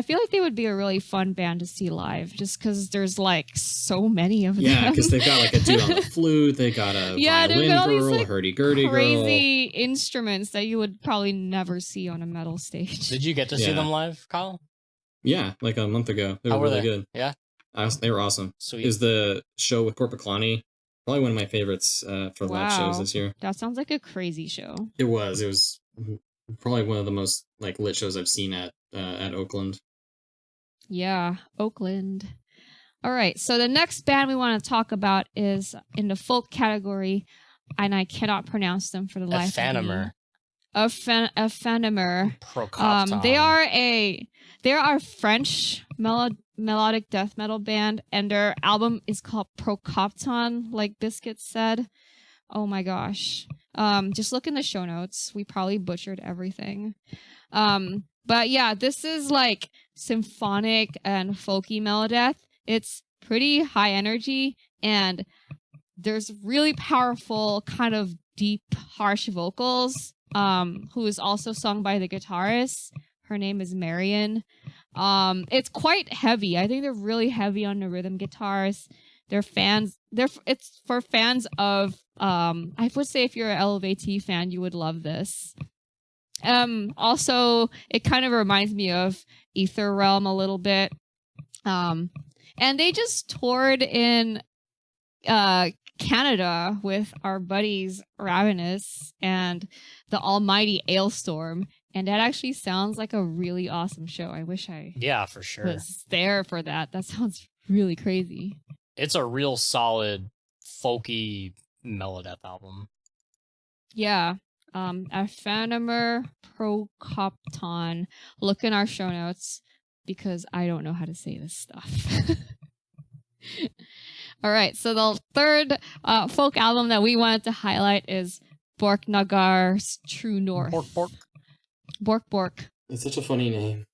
feel like they would be a really fun band to see live, just because there's like so many of them. Yeah, because they've got like a dude on the flute, they got a violin got all girl, these, like, a hurdy-gurdy crazy instruments that you would probably never see on a metal stage. Did you get to see them live, Kyle? Yeah, like a month ago. They were really good. Yeah, they were awesome. Sweet. Is the show with Corpiclani probably one of my favorites for live shows this year. That sounds like a crazy show. It was probably one of the most like lit shows I've seen at Oakland. Yeah, Oakland. All right, so the next band we want to talk about is in the folk category, and I cannot pronounce them for the life of me. Aphanimer. They are a French melodic death metal band, and their album is called Procopton, like Biscuit said. Oh my gosh. Just look in the show notes. We probably butchered everything. But yeah, this is like symphonic and folky melodeath. It's pretty high energy, and there's really powerful, kind of deep, harsh vocals, who is also sung by the guitarist. Her name is Marion. It's quite heavy. I think they're really heavy on the rhythm guitars. It's for fans of, I would say if you're an Elevati fan, you would love this. Also, it kind of reminds me of Ether Realm a little bit. And they just toured in Canada with our buddies Ravenous and the Almighty Ailstorm, and that actually sounds like a really awesome show. I wish I for sure was there for that. That sounds really crazy. It's a real solid folky melodeath album. Yeah. Aphanimer Procopton. Look in our show notes because I don't know how to say this stuff. All right, so the third folk album that we wanted to highlight is Borknagar's True North. Bork. It's such a funny name.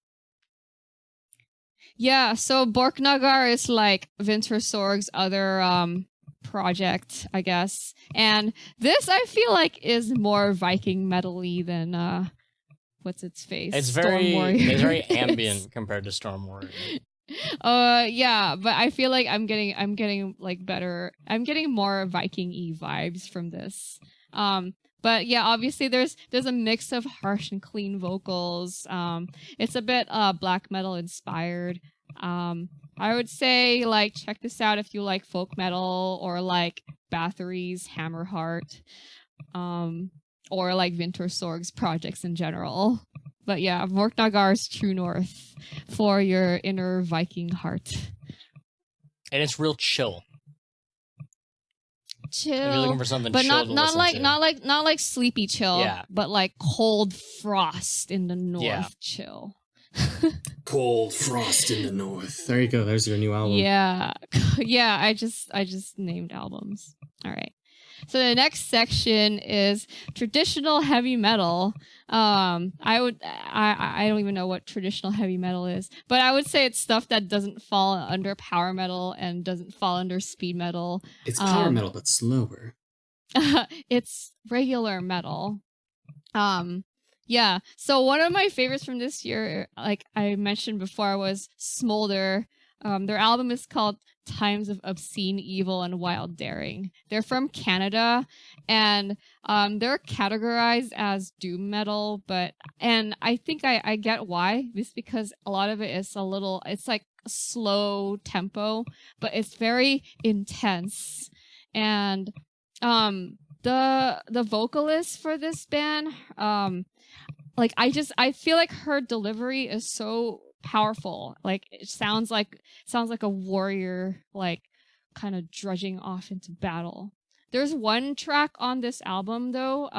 Yeah, so Borknagar is like Vintersorg's other project, I guess. And this, I feel like, is more Viking metal-y than what's its face? It's very ambient compared to Stormwarriore. Yeah, but I feel like I'm getting like better. I'm getting more Viking-y vibes from this. But yeah, obviously there's a mix of harsh and clean vocals. It's a bit black metal inspired. I would say like check this out if you like folk metal or like Bathory's Hammerheart, or like Vintersorg's projects in general. But yeah, Borknagar's True North for your inner Viking heart. And it's real chill. If you're Chill, looking for something but chill not like sleepy chill. Yeah. But like cold frost in the north Yeah. chill. Cold frost in the north. There you go. There's your new album. Yeah. Yeah, I just named albums. All right. So the next section is traditional heavy metal. I don't even know what traditional heavy metal is, but I would say it's stuff that doesn't fall under power metal and doesn't fall under speed metal. It's power metal, but slower. It's regular metal. Yeah. So one of my favorites from this year, like I mentioned before, was Smolder. Their album is called Times of Obscene Evil and Wild Daring. They're from Canada, and they're categorized as doom metal, and I think I get why. It's because a lot of it is it's like slow tempo, but it's very intense. And the vocalist for this band, like I feel like her delivery is so powerful. Like it sounds like a warrior, like kind of drudging off into battle. There's one track on this album though,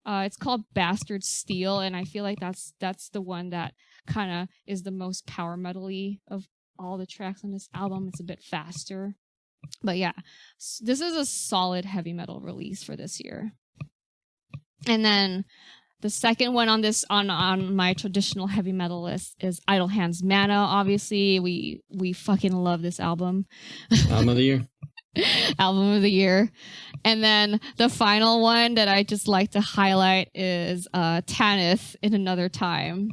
it's called Bastard Steel, and I feel like that's the one that kind of is the most power metal-y of all the tracks on this album. It's a bit faster. But yeah, this is a solid heavy metal release for this year. And then the second one on this on my traditional heavy metal list is Idle Hands Mana. Obviously, we fucking love this album. Album of the year. Album of the year. And then the final one that I just like to highlight is Tanith in Another Time.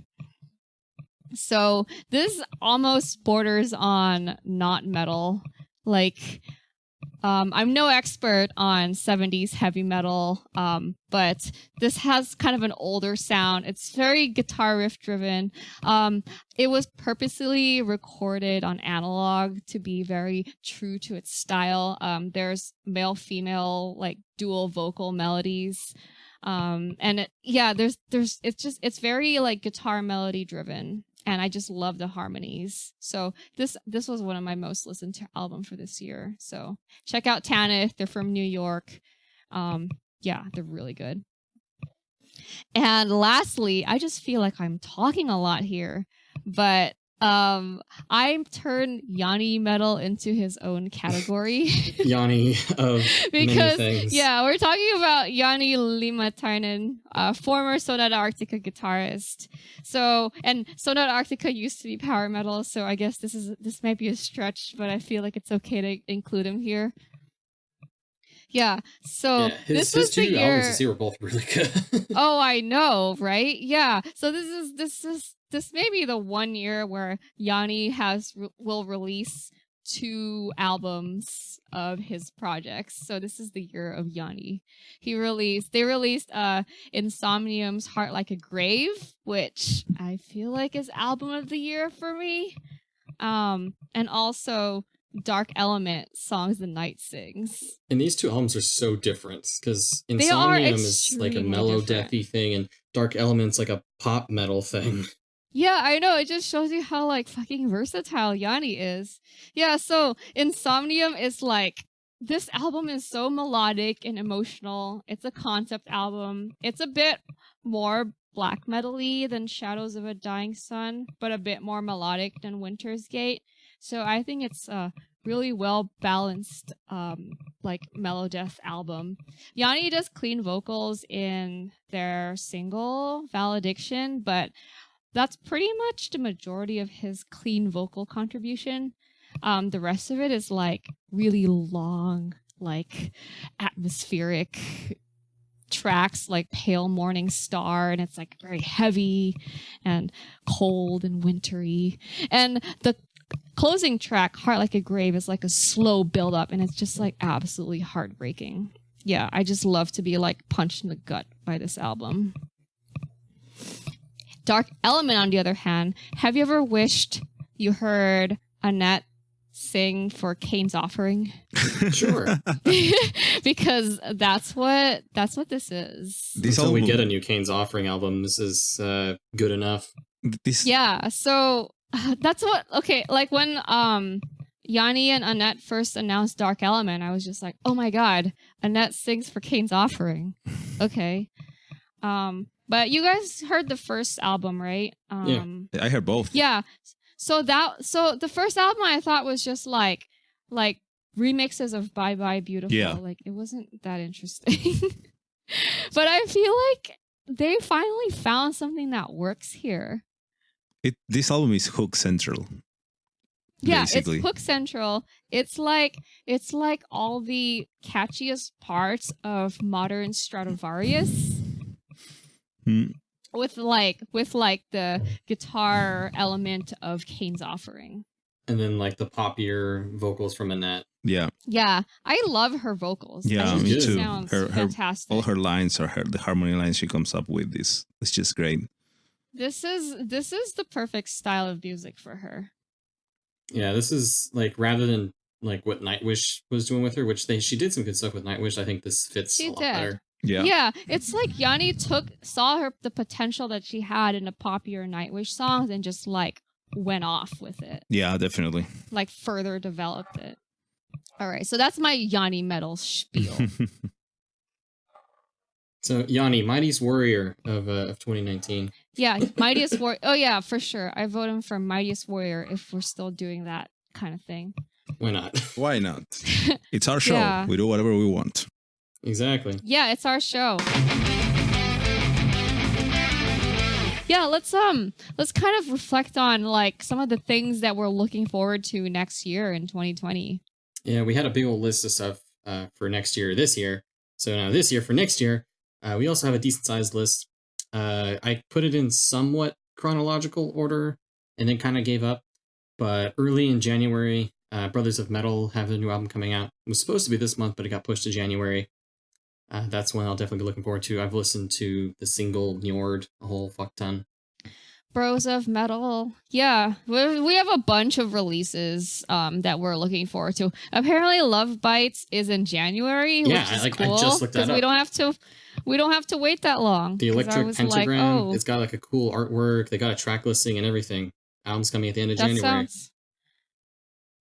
So this almost borders on not metal. Like, I'm no expert on 70s heavy metal, but this has kind of an older sound. It's very guitar riff driven. It was purposely recorded on analog to be very true to its style. There's male-female, like, dual vocal melodies. And it's very, like, guitar melody driven. And I just love the harmonies. So this was one of my most listened to album for this year. So check out Tanith. They're from New York. Yeah, they're really good. And lastly, I just feel like I'm talking a lot here, but I turned Yanni metal into his own category. Yanni of because many things. Yeah, we're talking about Yanni Limatainen, former Sonata Arctica guitarist. So, and Sonata Arctica used to be power metal, so I guess this might be a stretch, but I feel like it's okay to include him here. Yeah, so his was two the year. albums this year were both really good. Oh, I know, right? Yeah. So this may be the one year where Yanni will release 2 albums of his projects. So this is the year of Yanni. They released Insomnium's Heart Like a Grave, which I feel like is album of the year for me. And also Dark Element, Songs the Night Sings. And these 2 albums are so different because Insomnium is like a mellow deathy thing and Dark Element's like a pop metal thing. Yeah, I know. It just shows you how, like, fucking versatile Yanni is. Yeah, so Insomnium is like, this album is so melodic and emotional. It's a concept album. It's a bit more black metal-y than Shadows of a Dying Sun, but a bit more melodic than Winter's Gate. So I think it's a really well-balanced, like, melodeath album. Yanni does clean vocals in their single, Valediction, but that's pretty much the majority of his clean vocal contribution. The rest of it is like really long, like atmospheric tracks like Pale Morning Star, and it's like very heavy and cold and wintry. And the closing track, Heart Like a Grave, is like a slow build up, and it's just like absolutely heartbreaking. Yeah, I just love to be like punched in the gut by this album. Dark Element, on the other hand, have you ever wished you heard Annette sing for Cain's Offering? Sure. Because that's what this is. Until we get a new Cain's Offering album, this is good enough. Yeah, so that's what, okay, like when Yanni and Annette first announced Dark Element, I was just like, oh my god, Annette sings for Cain's Offering. Okay. But you guys heard the first album, right? I heard both. Yeah. So the first album I thought was just like remixes of Bye Bye Beautiful. Yeah. Like it wasn't that interesting. But I feel like they finally found something that works here. This album is hook central. Yeah, basically. it's hook central. It's like all the catchiest parts of modern Stradivarius. With the guitar element of Kane's Offering. And then like the poppier vocals from Annette. Yeah. Yeah, I love her vocals. Yeah, I think me she too. sounds Her fantastic. all her lines or the harmony lines she comes up with is just great. This is the perfect style of music for her. Yeah, this is like rather than like what Nightwish was doing with her, which she did some good stuff with Nightwish. I think this fits a lot better. Yeah. It's like Yanni saw the potential that she had in the poppier Nightwish songs and just like went off with it. Yeah, definitely. Like further developed it. All right, so that's my Yanni metal spiel. So Yanni, Mighty's Warrior of 2019. Yeah, Mightiest Warrior. Oh yeah, for sure. I vote him for Mightiest Warrior if we're still doing that kind of thing. Why not? Why not? It's our show. Yeah. We do whatever we want. Exactly. Yeah, it's our show. Yeah, let's kind of reflect on like some of the things that we're looking forward to next year in 2020. Yeah, we had a big old list of stuff for next year, this year. So now this year for next year, we also have a decent sized list. I put it in somewhat chronological order and then kind of gave up. But early in January, Brothers of Metal have a new album coming out. It was supposed to be this month, but it got pushed to January. That's one I'll definitely be looking forward to. I've listened to the single Njord a whole fuck ton. Bros of Metal. Yeah, we have a bunch of releases that we're looking forward to. Apparently Love Bites is in January, Yeah, which is I cool. just looked that up. We don't have to wait that long. The 'cause I Electric was Pentagram, like, it's got like a cool artwork. They got a track listing and everything. Album's coming at the end of January.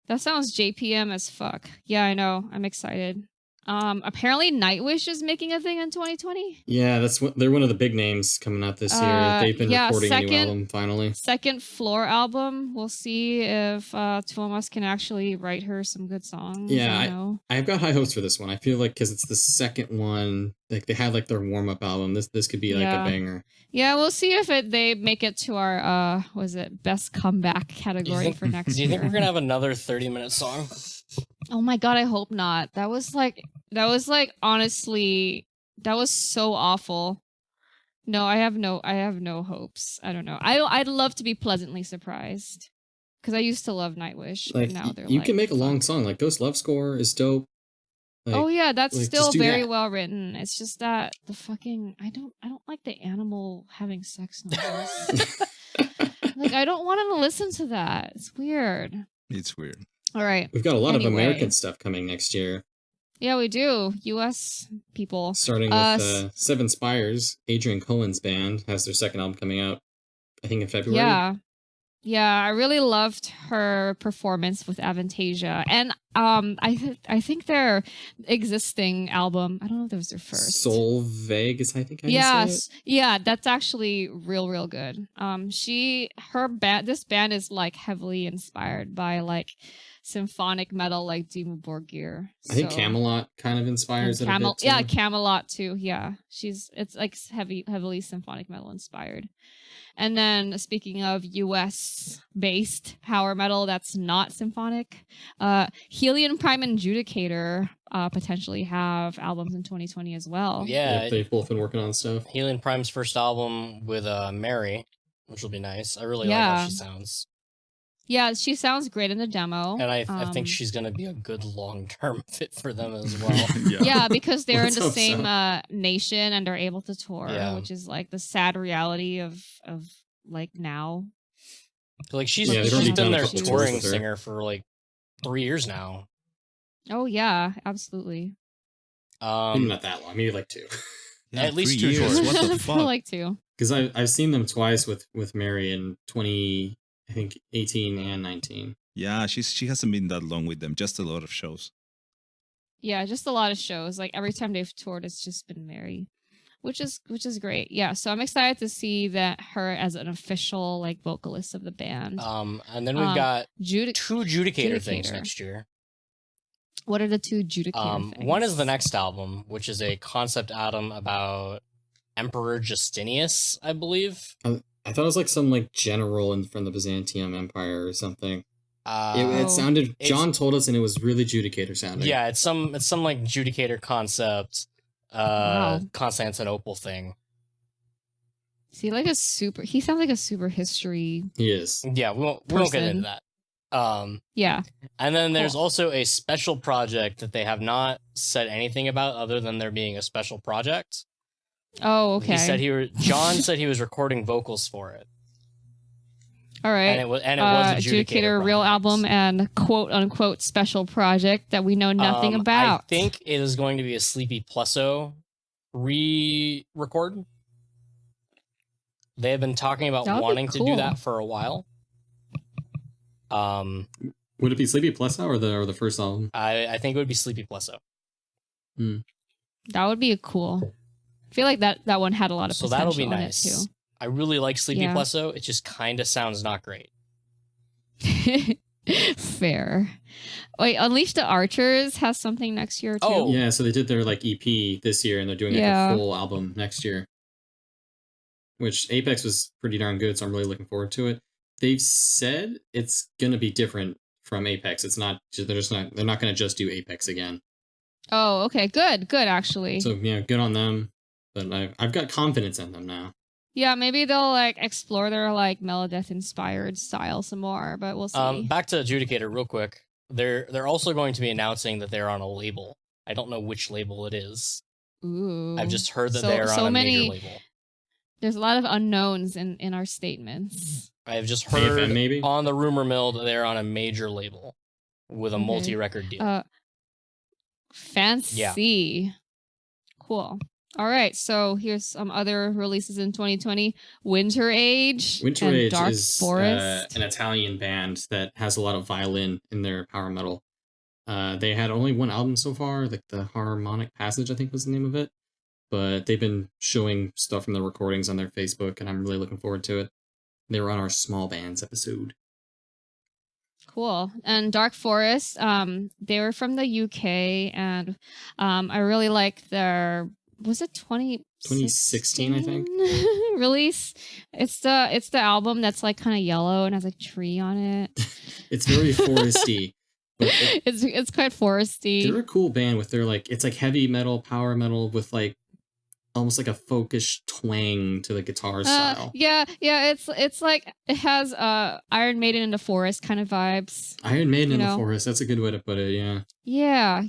That sounds JPM as fuck. Yeah, I know. I'm excited. Apparently Nightwish is making a thing in 2020. Yeah, they're one of the big names coming out this year. They've been recording a new album finally. Second Floor album. We'll see if Tuomas can actually write her some good songs. Yeah, I've got high hopes for this one. I feel like because it's the second one, like they had like their warm up album. This could be like a banger. Yeah, we'll see if they make it to our best comeback category for next year. Do you think we're gonna have another 30-minute song? Oh my god, I hope not. That was honestly, that was so awful. No, I have no hopes. I don't know. I'd love to be pleasantly surprised because I used to love Nightwish. Like But now they're you can make a long song. Like Ghost Love Score is dope. Like, oh yeah, that's like, still just do very that. well written. It's just that the fucking I don't like the animal having sex noises. Like I don't want to listen to that. It's weird. It's weird. All right. We've got a lot of Anyway. American stuff coming next year. Yeah, we do. US people. Starting with Seven Spires. Adrian Cohen's band has their second album coming out, I think in February. Yeah. Yeah, I really loved her performance with Avantasia. And I think their existing album, I don't know if it was their first. Soul Vegas, I think I say it. Yes. Yeah, that's actually real good. This band is like heavily inspired by like symphonic metal like Dimmu Borgir. I think Camelot kind of inspires it a bit too. Yeah, Camelot too. Yeah. It's like heavily symphonic metal inspired. And then speaking of US based power metal that's not symphonic, Helion Prime and Judicator potentially have albums in 2020 as well. Yeah, They've both been working on stuff. Helion Prime's first album with Mary, which will be nice. I really like how she sounds. Yeah, she sounds great in the demo. And I think she's going to be a good long-term fit for them as well. Yeah, because they're in Let's the hope same so. nation and are able to tour, which is like the sad reality of like now. Like she's they've already been done a their couple tours touring with her. singer for like 3 years now. Oh yeah, absolutely. Maybe not that long, maybe like 2. Yeah, At least 3 2 years. tours. What the I fuck? like to. Because I've seen them twice with Mary in 2018 and 19. Yeah, she hasn't been that long with them. Just a lot of shows. Yeah, just a lot of shows. Like every time they've toured, it's just been Mary. which is great. Yeah, so I'm excited to see that her as an official like vocalist of the band. And then we've got two Judicator things Judicator. next year. What are the two Judicator things? One is the next album, which is a concept album about Emperor Justinius, I believe. I thought it was like some like general from the Byzantium Empire or something. It Oh. sounded. John told us, and it was really Judicator sounding. Yeah, it's some like Judicator concept, Wow. Constantinople thing. He sounds like a super history. He is. Yeah, we won't get Person. into that. Yeah. And then there's Cool. also a special project that they have not said anything about other than there being a special project. Oh, okay. John said he was recording vocals for it. All right. And it was a Judicator real project. album and quote unquote special project that we know nothing about. I think it is going to be a Sleepy Plusso re-record. They have been talking about That would be wanting to do cool. that for a while. Would it be Sleepy Plusso or the first album? I think it would be Sleepy Plusso. That would be cool. I feel like that one had a lot of So potential that'll be in nice. it I really like Sleepy Yeah. Plusso. It just kind of sounds not great. too. Fair. Wait, Unleash the Archers has something next year too. Oh. Yeah, so they did their like EP this year, and they're doing like Yeah. a full album next year. Which Apex was pretty darn good, so I'm really looking forward to it. They've said it's gonna be different from Apex. It's not. They're not gonna just do Apex again. Oh, okay. Good actually. So yeah, good on them. But I've got confidence in them now. Yeah, maybe they'll like explore their like Melodeath inspired style some more, but we'll see. Back to Adjudicator real quick. They're also going to be announcing that they're on a label. I don't know which label it is. Ooh. I've just heard that So- they're so on a many- major label. There's a lot of unknowns in our statements. I've just heard AFM maybe? on the rumor mill that they're on a major label with a Okay. multi-record deal. Fancy. Cool. All right, so here's some other releases in 2020. Winter Age Winter and Age Dark is Forest. an Italian band that has a lot of violin in their power metal. They had only one album so far, like the Harmonic Passage, I think was the name of it. But they've been showing stuff from the recordings on their Facebook, and I'm really looking forward to it. They were on our small bands episode. Cool. And Dark Forest, they were from the UK, and I really like their, was it 2016, I think? release? It's the album that's like kind of yellow and has a tree on it. It's very foresty. But It's quite foresty. they're a cool band with their like, it's like heavy metal, power metal with like almost like a folkish twang to the guitar style. Yeah, it's like it has Iron Maiden in the Forest kind of vibes. Iron Maiden You in the know? Forest, that's a good way to put it, yeah.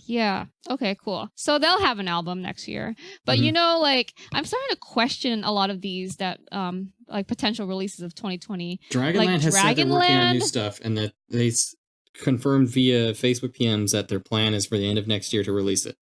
Yeah. Okay, cool. So they'll have an album next year. But you know, like I'm starting to question a lot of these that like potential releases of 2020. Dragonland has said they're working on new Dragonland- stuff, and that they confirmed via Facebook PMs that their plan is for the end of next year to release it.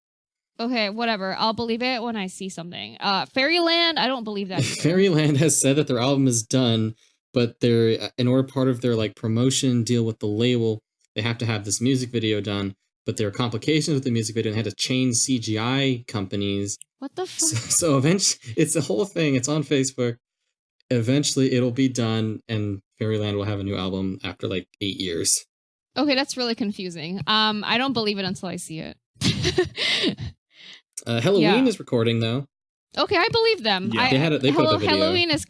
Okay, whatever. I'll believe it when I see something. Fairyland, I don't believe that. either. Fairyland has said that their album is done, but they're in order part of their like promotion deal with the label, they have to have this music video done. But there are complications with the music video, and they had to change CGI companies. What the So, fuck? so eventually, it's the whole thing. It's on Facebook. Eventually, it'll be done, and Fairyland will have a new album after like 8 years. Okay, that's really confusing. I don't believe it until I see it. Halloween Yeah. is recording though, Okay, I believe them. Yeah. They put up a video. Halloween is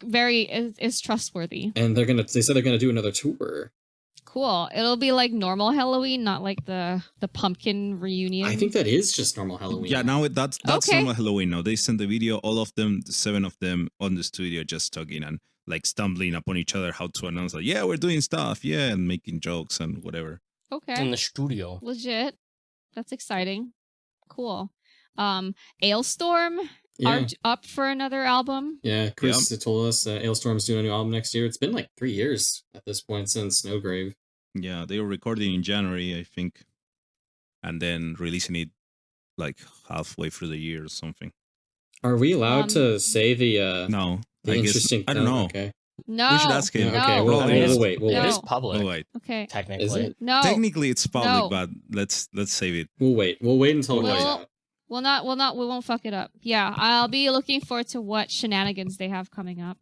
is trustworthy. and they said they're gonna do another tour. Cool. It'll be like normal Halloween, not like the pumpkin reunion. I think that is just normal Halloween. Yeah, now that's Okay. normal Halloween. Now they sent the video, all of them, the 7 of them on the studio, just talking and like stumbling upon each other how to announce like, yeah, we're doing stuff, yeah, and making jokes and whatever. Okay. in the studio. Legit. That's exciting. Cool. Ailstorm yeah. are up for another album. Yeah, Chris told us Ailstorm's doing a new album next year. It's been like 3 years at this point since Snowgrave. Yeah, they were recording in January, I think, and then releasing it like halfway through the year or something. Are we allowed Um, to say the No, the I guess interesting? I don't know. Okay, No. We should ask him. Yeah, okay, No. we'll, Probably we'll is. wait. We'll No. It is wait. public, Oh wait, Okay. technically. Is it? No. technically it's public, No. but let's save it. We'll wait. We'll wait until it We'll- comes out. We won't fuck it up. Yeah, I'll be looking forward to what shenanigans they have coming up.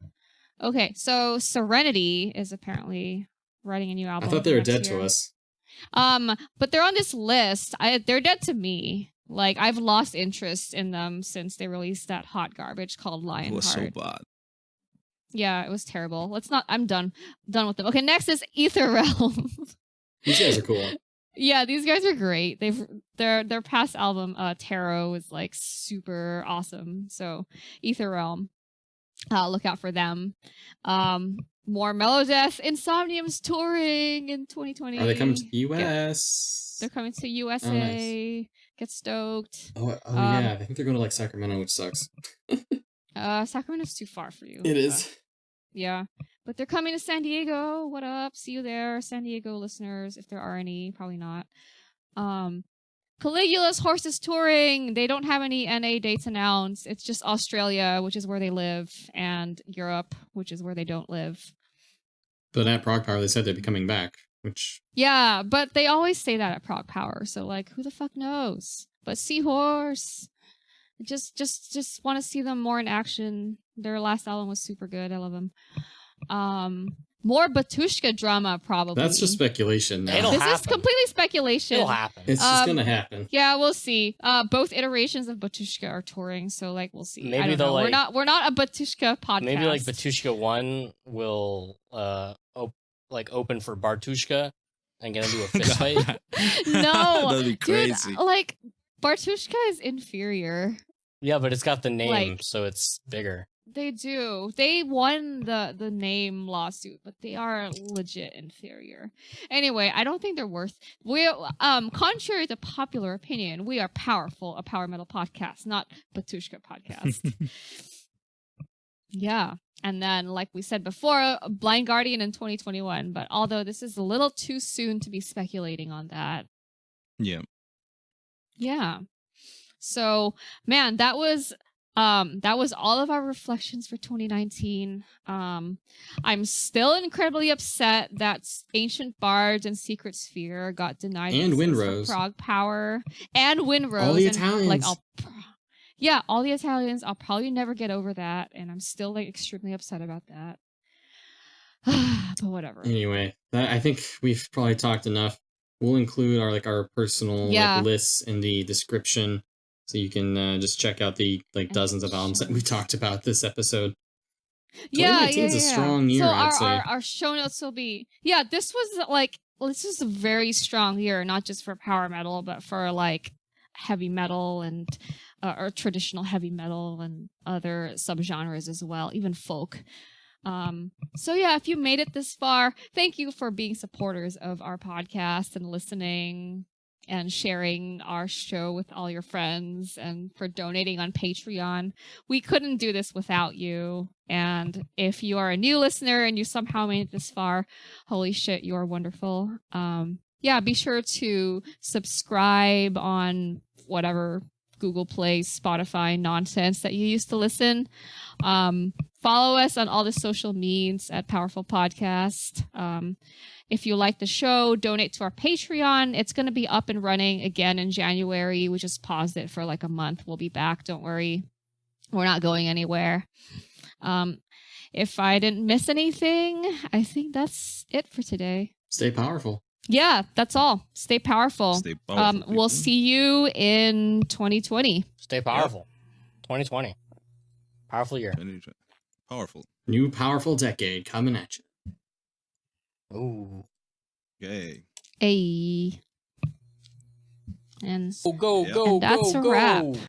Okay, so Serenity is apparently writing a new I album. thought they were next dead year. to us. But they're on this list. They're dead to me. Like, I've lost interest in them since they released that hot garbage called It Lionheart. was so bad. Yeah, it was terrible. I'm done with them. Okay, next is Ether Realm. These guys are cool. Yeah, these guys are great. Their past album, Tarot, is like super awesome. So Ether Realm, look out for them. More Melodeath. Insomnium's touring in 2020. Are they coming to the US? They're coming to USA. Oh, nice. Get stoked. Yeah, I think they're going to like Sacramento, which sucks. Sacramento's too far for you. It is. Yeah. But they're coming to San Diego. What up? See you there, San Diego listeners, if there are any. Probably not. Caligula's Horses touring. They don't have any NA dates announced. It's just Australia, which is where they live, and Europe, which is where they don't live. But at Prague Power, they said they'd be coming back, which... Yeah, but they always say that at Prague Power, so, like, who the fuck knows? But Seahorse... Just want to see them more in action. Their last album was super good. I love them. More Batushka drama, probably. That's just speculation now. It'll This happen. is completely speculation. It'll happen. It's just gonna happen. Yeah, we'll see. Both iterations of Batushka are touring, so like we'll see. Maybe I don't they'll, know. like- We're not a Batushka podcast. Maybe like Batushka 1 will open for Bartushka and get into a fist fight. No, That'd be crazy. dude. Like Bartushka is inferior. Yeah, but it's got the name, Like- so it's bigger. They do. They won the name lawsuit, but they are legit inferior. Anyway, I don't think they're worth. We contrary to popular opinion, we are powerful, a power metal podcast, not Batushka podcast. Yeah. And then, like we said before, Blind Guardian in 2021. But although this is a little too soon to be speculating on that. Yeah. Yeah. So, man, that was all of our reflections for 2019. I'm still incredibly upset that Ancient Bards and Secret Sphere got denied. And visas for Windrose. Prague Power. And Windrose. All the and, Italians. Like, yeah, all the Italians. I'll probably never get over that. And I'm still like extremely upset about that. But whatever. Anyway, I think we've probably talked enough. We'll include our personal lists in the description, so you can just check out the dozens of albums that we talked about this episode. 2019 is a strong year, so I'd say. Our show notes will be this was a very strong year, not just for power metal, but for like heavy metal and or traditional heavy metal and other subgenres as well, even folk. So yeah, if you made it this far, thank you for being supporters of our podcast and listening and sharing our show with all your friends and for donating on Patreon. We couldn't do this without you. And if you are a new listener and you somehow made it this far, holy shit, you are wonderful. Be sure to subscribe on whatever Google Play, Spotify nonsense that you used to listen. Follow us on all the social medias at Powerful Podcast. If you like the show, donate to our Patreon. It's going to be up and running again in January. We just paused it for like a month. We'll be back. Don't worry. We're not going anywhere. If I didn't miss anything, I think that's it for today. Stay powerful. Yeah, that's all. Stay powerful. Stay powerful, we'll people. see you in 2020. Stay powerful. 2020. Powerful year. Powerful. New powerful decade coming at you. Ooh. Yay. Hey. And Go, Yeah. go, And that's go, a go. wrap.